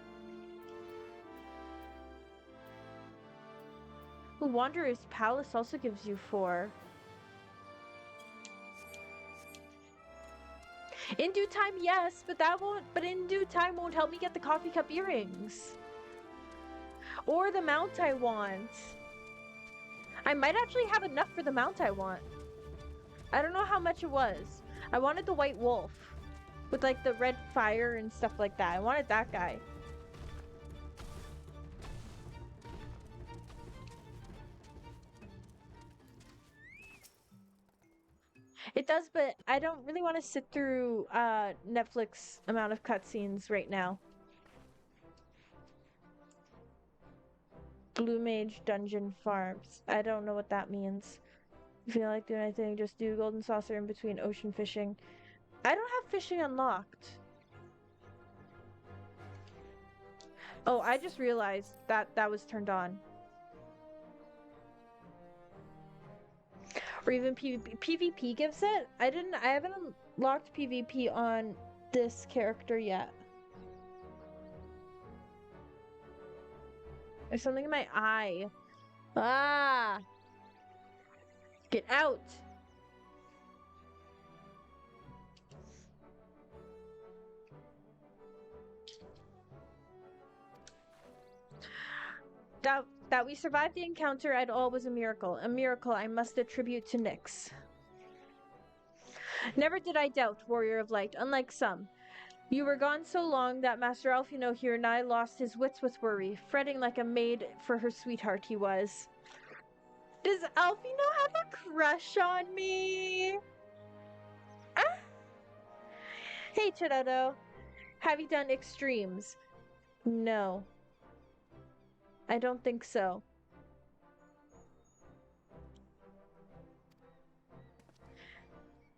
Ooh, Wanderer's Palace also gives you 4. In due time, yes, but in due time won't help me get the coffee cup earrings. Or the mount I want. I might actually have enough for the mount I want. I don't know how much it was. I wanted the white wolf. With like the red fire and stuff like that. I wanted that guy. It does, but I don't really want to sit through Netflix amount of cutscenes right now. Blue Mage Dungeon Farms. I don't know what that means. If you feel like doing anything, just do Golden Saucer in between ocean fishing. I don't have fishing unlocked. Oh, I just realized that that was turned on. Or even PvP. PvP gives it? I haven't unlocked PvP on this character yet. There's something in my eye. Ah! Get out! That we survived the encounter at all was a miracle. A miracle I must attribute to Nyx. Never did I doubt, Warrior of Light, unlike some. You were gone so long that Master Alfino here nigh lost his wits with worry, fretting like a maid for her sweetheart he was. Does Alfino have a crush on me? Ah! Hey, Chidado. Have you done extremes? No. I don't think so.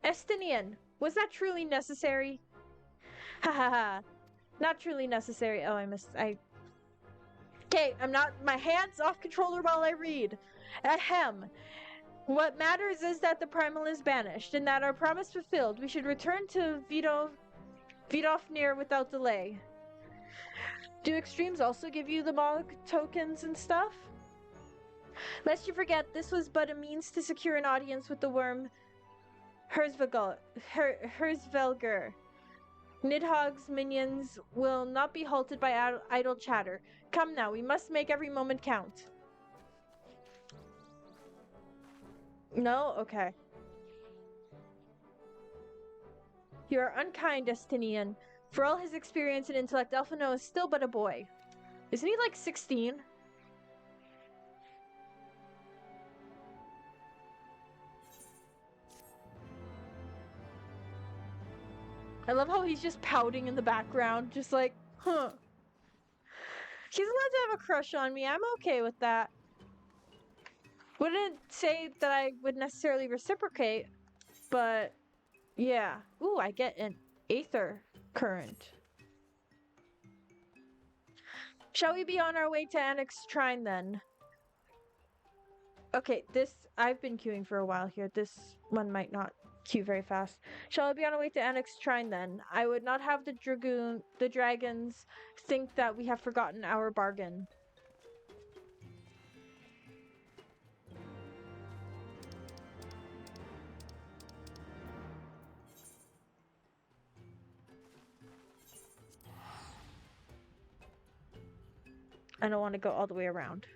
Estinian, was that truly necessary? Ha ha ha. Not truly necessary. Oh, Okay, I'm not. My hands off controller while I read. Ahem. What matters is that the primal is banished, and that our promise fulfilled. We should return to Vidofnir without delay. Do extremes also give you the Mog tokens and stuff? Lest you forget, this was but a means to secure an audience with the worm Herzvelger. Nidhogg's minions will not be halted by idle chatter. Come now, we must make every moment count. No? Okay. You are unkind, Estinian. For all his experience and intellect, Alphino is still but a boy. Isn't he like 16? I love how he's just pouting in the background, just like, huh. He's allowed to have a crush on me. I'm okay with that. Wouldn't say that I would necessarily reciprocate, but yeah. Ooh, I get an Aether current. Shall we be on our way to Annex Shrine then? Okay, I've been queuing for a while here. This one might not queue very fast. Shall we be on our way to Annex Shrine then? I would not have the dragons think that we have forgotten our bargain. I don't want to go all the way around.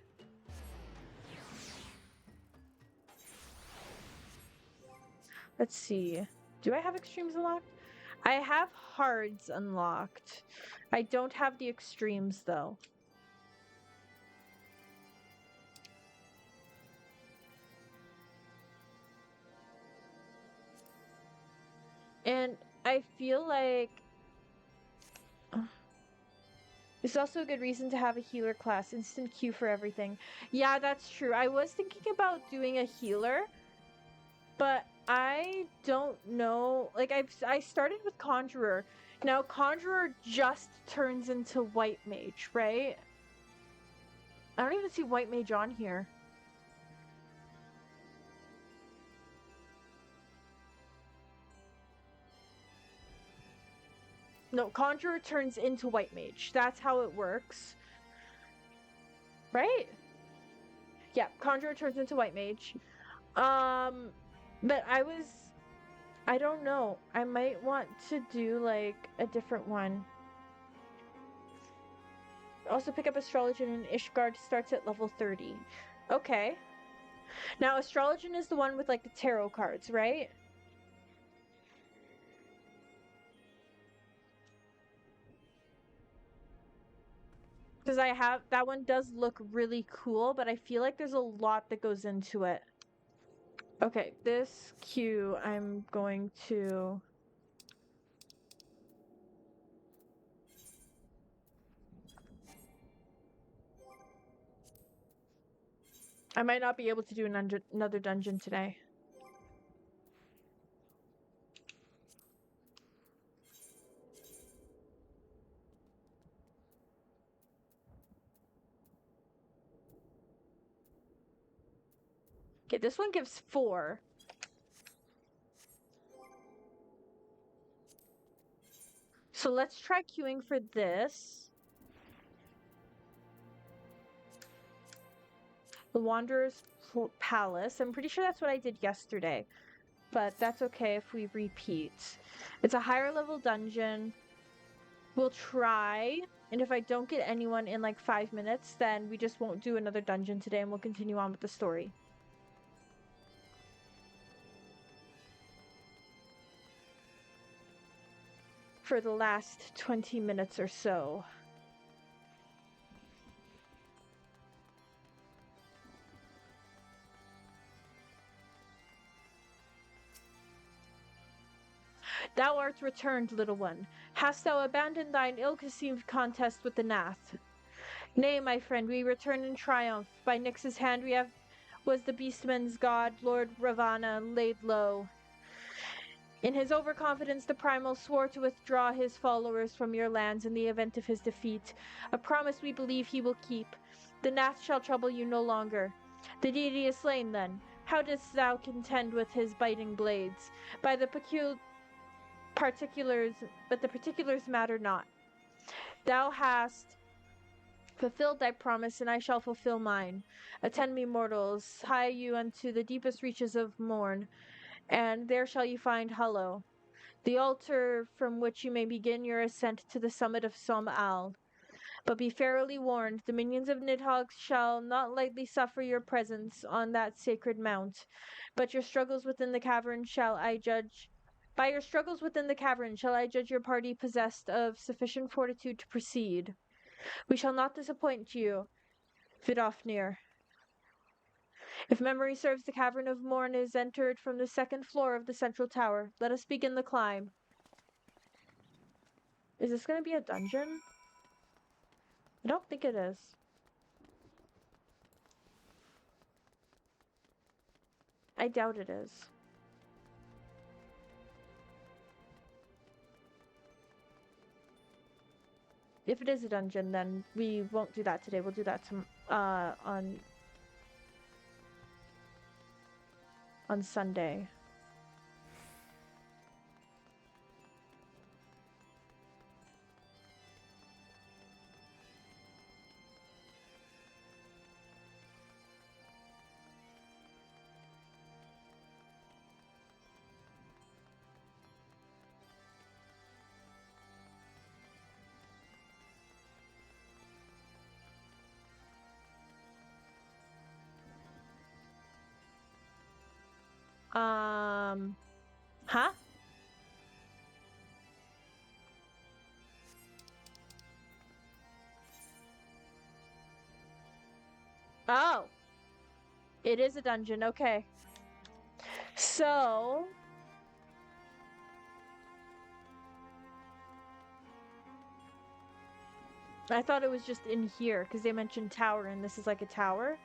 Let's see. Do I have extremes unlocked? I have hards unlocked. I don't have the extremes though. And I feel like it's also a good reason to have a healer class. Instant Q for everything. Yeah, that's true. I was thinking about doing a healer, but I don't know. Like I started with Conjurer. Now Conjurer just turns into White Mage, right? I don't even see White Mage on here. No, Conjurer turns into White Mage. That's how it works. Right? Yeah, Conjurer turns into White Mage. But I don't know. I might want to do like a different one. Also pick up Astrologian, and Ishgard starts at level 30. Okay. Now Astrologian is the one with like the tarot cards, right? Because I have that one does look really cool, but I feel like there's a lot that goes into it. Okay, this queue I'm going to I might not be able to do another dungeon today. Okay, this one gives 4. So let's try queuing for this. The Wanderer's Palace. I'm pretty sure that's what I did yesterday. But that's okay if we repeat. It's a higher level dungeon. We'll try. And if I don't get anyone in like 5 minutes, then we just won't do another dungeon today and we'll continue on with the story. For the last 20 minutes or so. Thou art returned, little one. Hast thou abandoned thine ill-conceived contest with the Nath? Nay, my friend, we return in triumph. By Nyx's hand was the beastman's god, Lord Ravana, laid low. In his overconfidence, the Primal swore to withdraw his followers from your lands in the event of his defeat, a promise we believe he will keep. The Nath shall trouble you no longer. The deity is slain, then. How didst thou contend with his biting blades? By the particulars, but the particulars matter not. Thou hast fulfilled thy promise, and I shall fulfill mine. Attend me, mortals, hie you unto the deepest reaches of morn, and there shall you find Hullo, the altar from which you may begin your ascent to the summit of Som Al. But be fairly warned, the minions of Nidhogg shall not lightly suffer your presence on that sacred mount, but your struggles within the cavern By your struggles within the cavern shall I judge your party possessed of sufficient fortitude to proceed. We shall not disappoint you, Vidofnir. If memory serves, the Cavern of Morn is entered from the 2nd floor of the central tower. Let us begin the climb. Is this going to be a dungeon? I don't think it is. I doubt it is. If it is a dungeon, then we won't do that today. We'll do that on Sunday. Huh? Oh, it is a dungeon. Okay. So, I thought it was just in here because they mentioned tower and this is like a tower.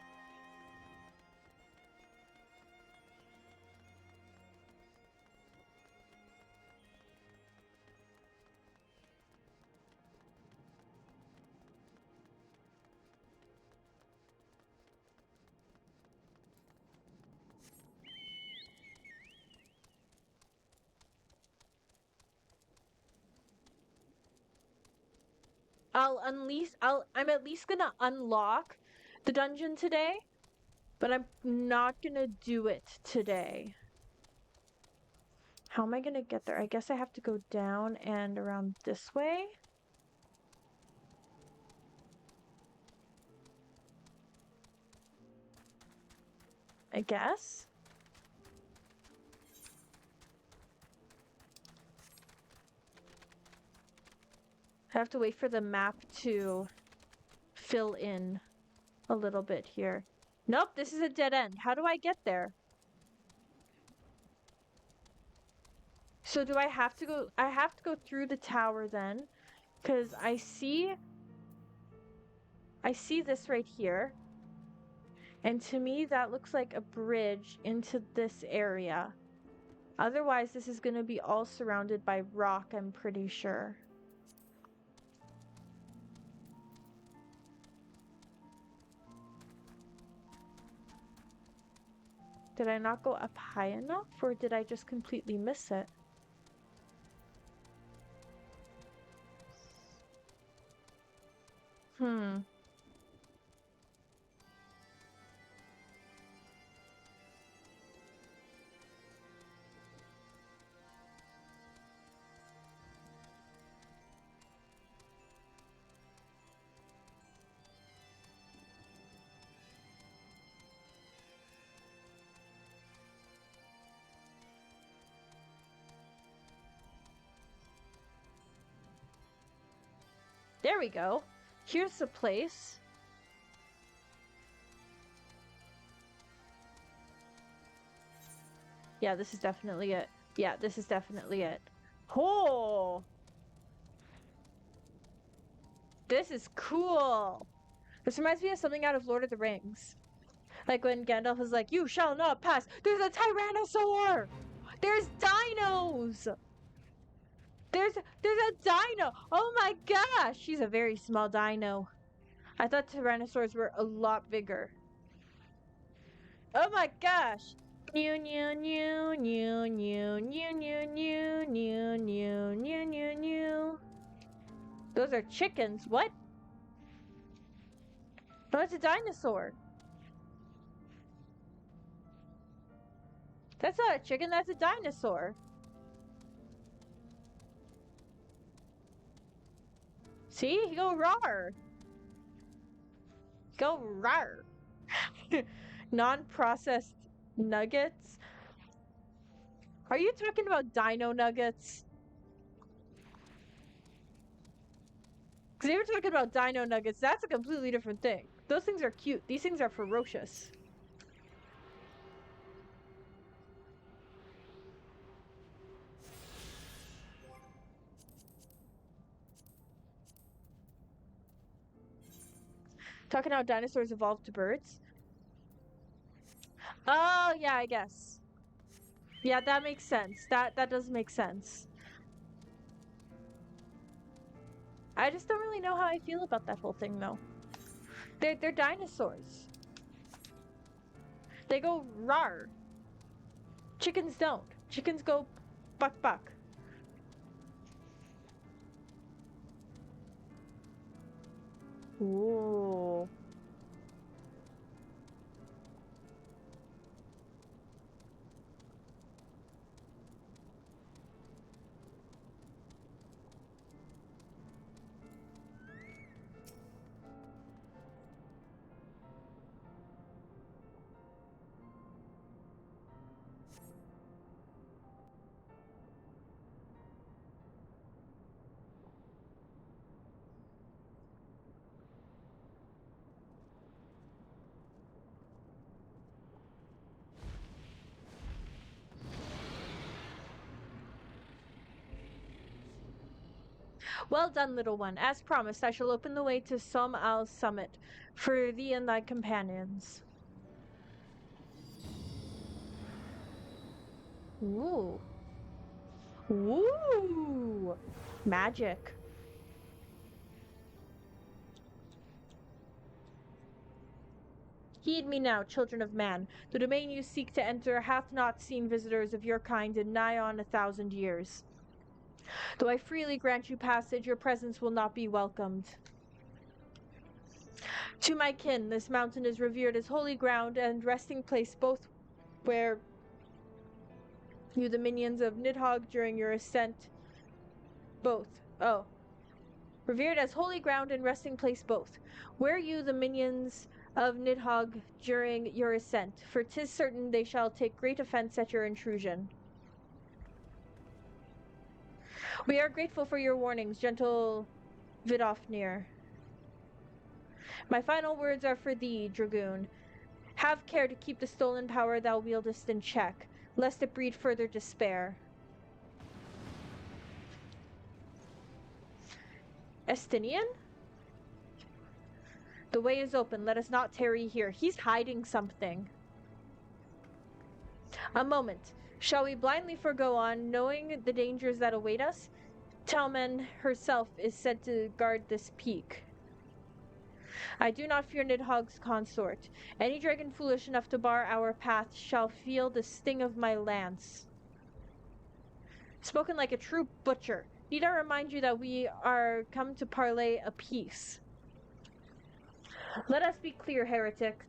I'm at least gonna unlock the dungeon today, but I'm not gonna do it today. How am I gonna get there? I guess I have to go down and around this way. I guess. I have to wait for the map to fill in a little bit here. Nope, this is a dead end. How do I get there? So do I have to go? I have to go through the tower then, because I see this right here. And to me, that looks like a bridge into this area. Otherwise, this is going to be all surrounded by rock, I'm pretty sure. Did I not go up high enough, or did I just completely miss it? There we go. Here's the place. Yeah, this is definitely it. Yeah, this is definitely it. Oh! This is cool! This reminds me of something out of Lord of the Rings. Like when Gandalf is like, "You shall not pass! There's a Tyrannosaur! There's dinos! There's a dino! Oh my gosh! She's a very small dino. I thought Tyrannosaurs were a lot bigger. Oh my gosh! New new new new new new new new new new new new new. Those are chickens. What? No, it's a dinosaur. That's not a chicken, that's a dinosaur. See? You go rawr. Go rawr. Non-processed nuggets? Are you talking about dino nuggets? Because they were talking about dino nuggets. That's a completely different thing. Those things are cute. These things are ferocious. Talking how dinosaurs evolved to birds? Oh, yeah, I guess. Yeah, that makes sense. That does make sense. I just don't really know how I feel about that whole thing, though. They're dinosaurs. They go rar. Chickens don't. Chickens go buck buck. Ooh. Well done, little one. As promised, I shall open the way to Som Al's summit for thee and thy companions. Ooh. Ooh. Magic. Heed me now, children of man. The domain you seek to enter hath not seen visitors of your kind in nigh on 1,000 years. Though I freely grant you passage, your presence will not be welcomed. To my kin, this mountain is revered as holy ground and resting place both where you, the minions of Nidhogg, during your ascent, revered as holy ground and resting place both, where you, the minions of Nidhogg, during your ascent, for 'tis certain they shall take great offense at your intrusion. We are grateful for your warnings, gentle Vidofnir. My final words are for thee, Dragoon. Have care to keep the stolen power thou wieldest in check, lest it breed further despair. Estinian? The way is open, let us not tarry here. He's hiding something. A moment. Shall we blindly forego on, knowing the dangers that await us? Talman herself is said to guard this peak. I do not fear Nidhogg's consort. Any dragon foolish enough to bar our path shall feel the sting of my lance. Spoken like a true butcher. Need I remind you that we are come to parley a peace? Let us be clear, heretic.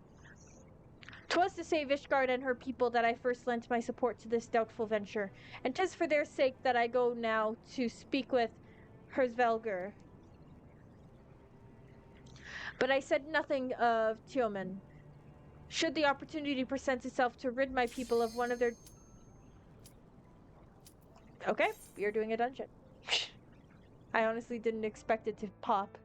'Twas to save Ishgard and her people that I first lent my support to this doubtful venture, and 'tis for their sake that I go now to speak with Hersvelger. But I said nothing of Teoman. Should the opportunity present itself to rid my people of one of their... Okay, we are doing a dungeon. I honestly didn't expect it to pop.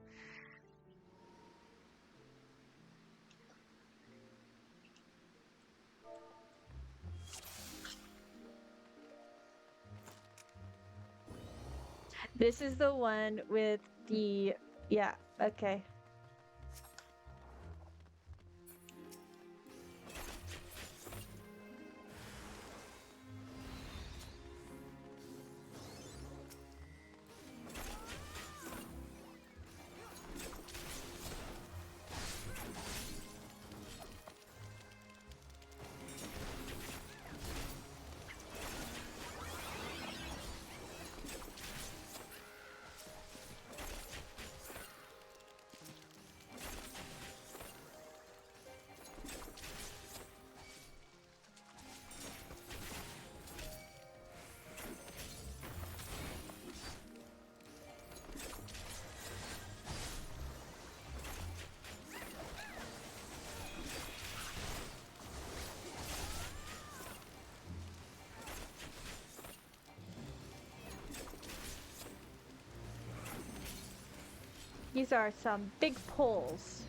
This is the one with the... Yeah, okay. These are some big poles.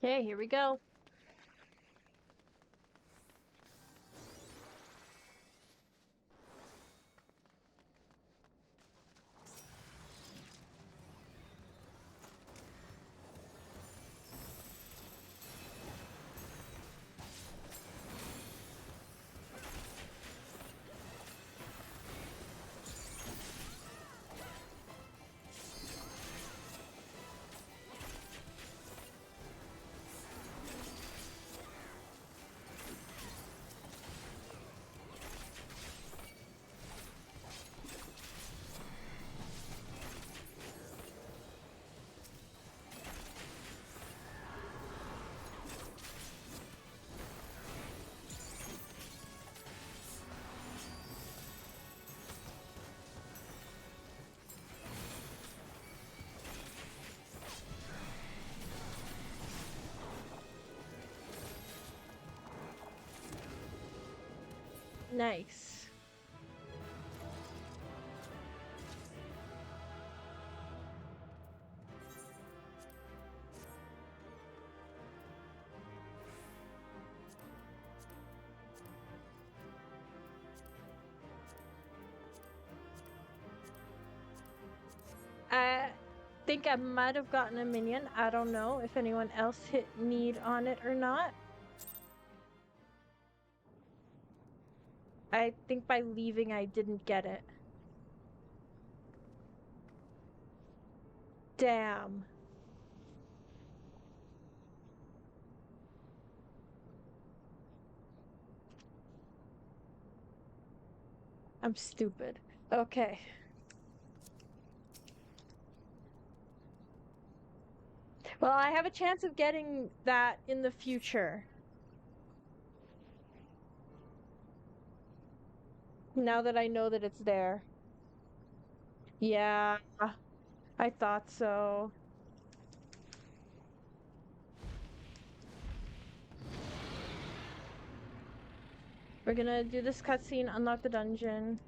Okay, here we go. Nice. I think I might have gotten a minion. I don't know if anyone else hit need on it or not. I think by leaving I didn't get it. Damn. I'm stupid. Okay. Well, I have a chance of getting that in the future. Now that I know that it's there. Yeah, I thought so. We're gonna do this cutscene, unlock the dungeon.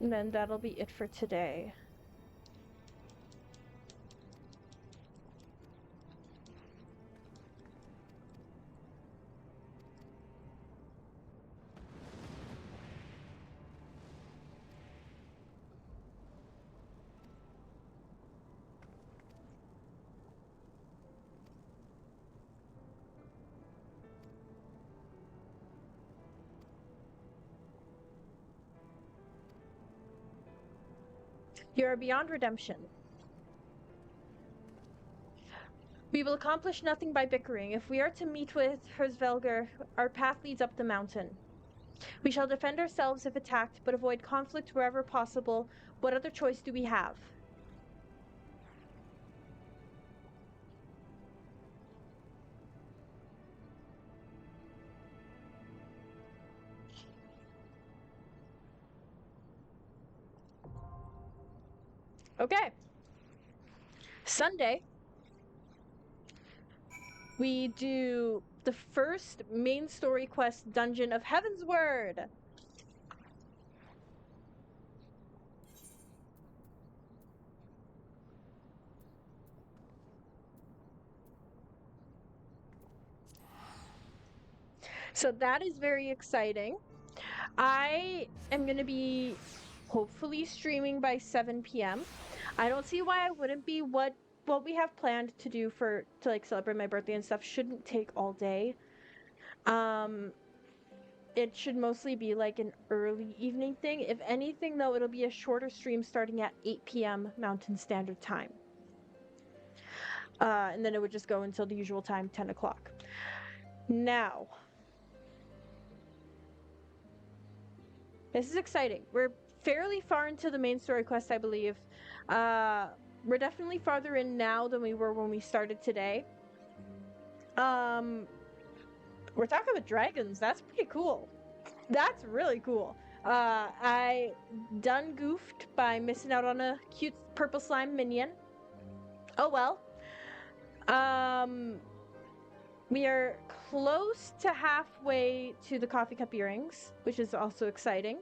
And then that'll be it for today. You are beyond redemption. We will accomplish nothing by bickering. If we are to meet with Herzvelger, our path leads up the mountain. We shall defend ourselves if attacked, but avoid conflict wherever possible. What other choice do we have? Okay. Sunday, we do the first main story quest dungeon of Heavensward. So that is very exciting. I am going to be hopefully streaming by 7 p.m. I don't see why I wouldn't be. What we have planned to do to like celebrate my birthday and stuff shouldn't take all day. It should mostly be like an early evening thing. If anything though, it'll be a shorter stream starting at 8 p.m. Mountain Standard Time. And then it would just go until the usual time, 10 o'clock. Now, this is exciting. We're fairly far into the main story quest, I believe. We're definitely farther in now than we were when we started today. We're talking with dragons. That's pretty cool. That's really cool. I done goofed by missing out on a cute purple slime minion. Oh well. We are close to halfway to the coffee cup earrings, which is also exciting.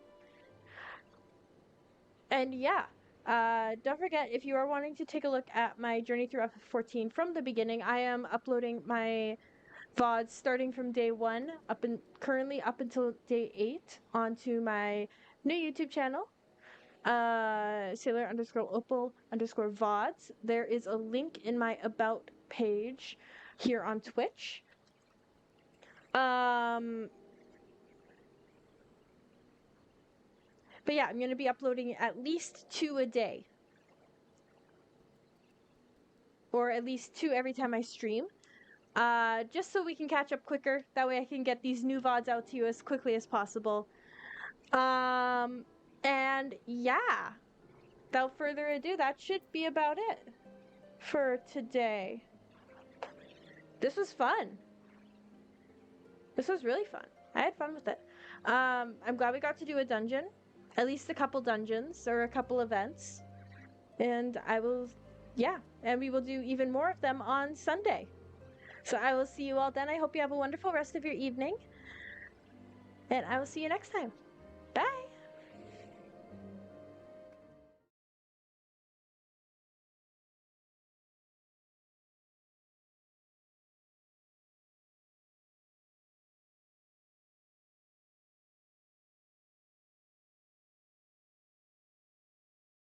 And yeah, don't forget, if you are wanting to take a look at my journey through FF14 from the beginning, I am uploading my VODs starting from day 1 currently up until day 8 onto my new YouTube channel, Sailor_Opal_ VODs. There is a link in my about page here on Twitch. But yeah, I'm going to be uploading at least 2 a day. Or at least 2 every time I stream. Just so we can catch up quicker. That way I can get these new VODs out to you as quickly as possible. And yeah. Without further ado, that should be about it for today. This was fun. This was really fun. I had fun with it. I'm glad we got to do a dungeon. At least a couple dungeons or a couple events. And and we will do even more of them on Sunday. So I will see you all then. I hope you have a wonderful rest of your evening. And I will see you next time.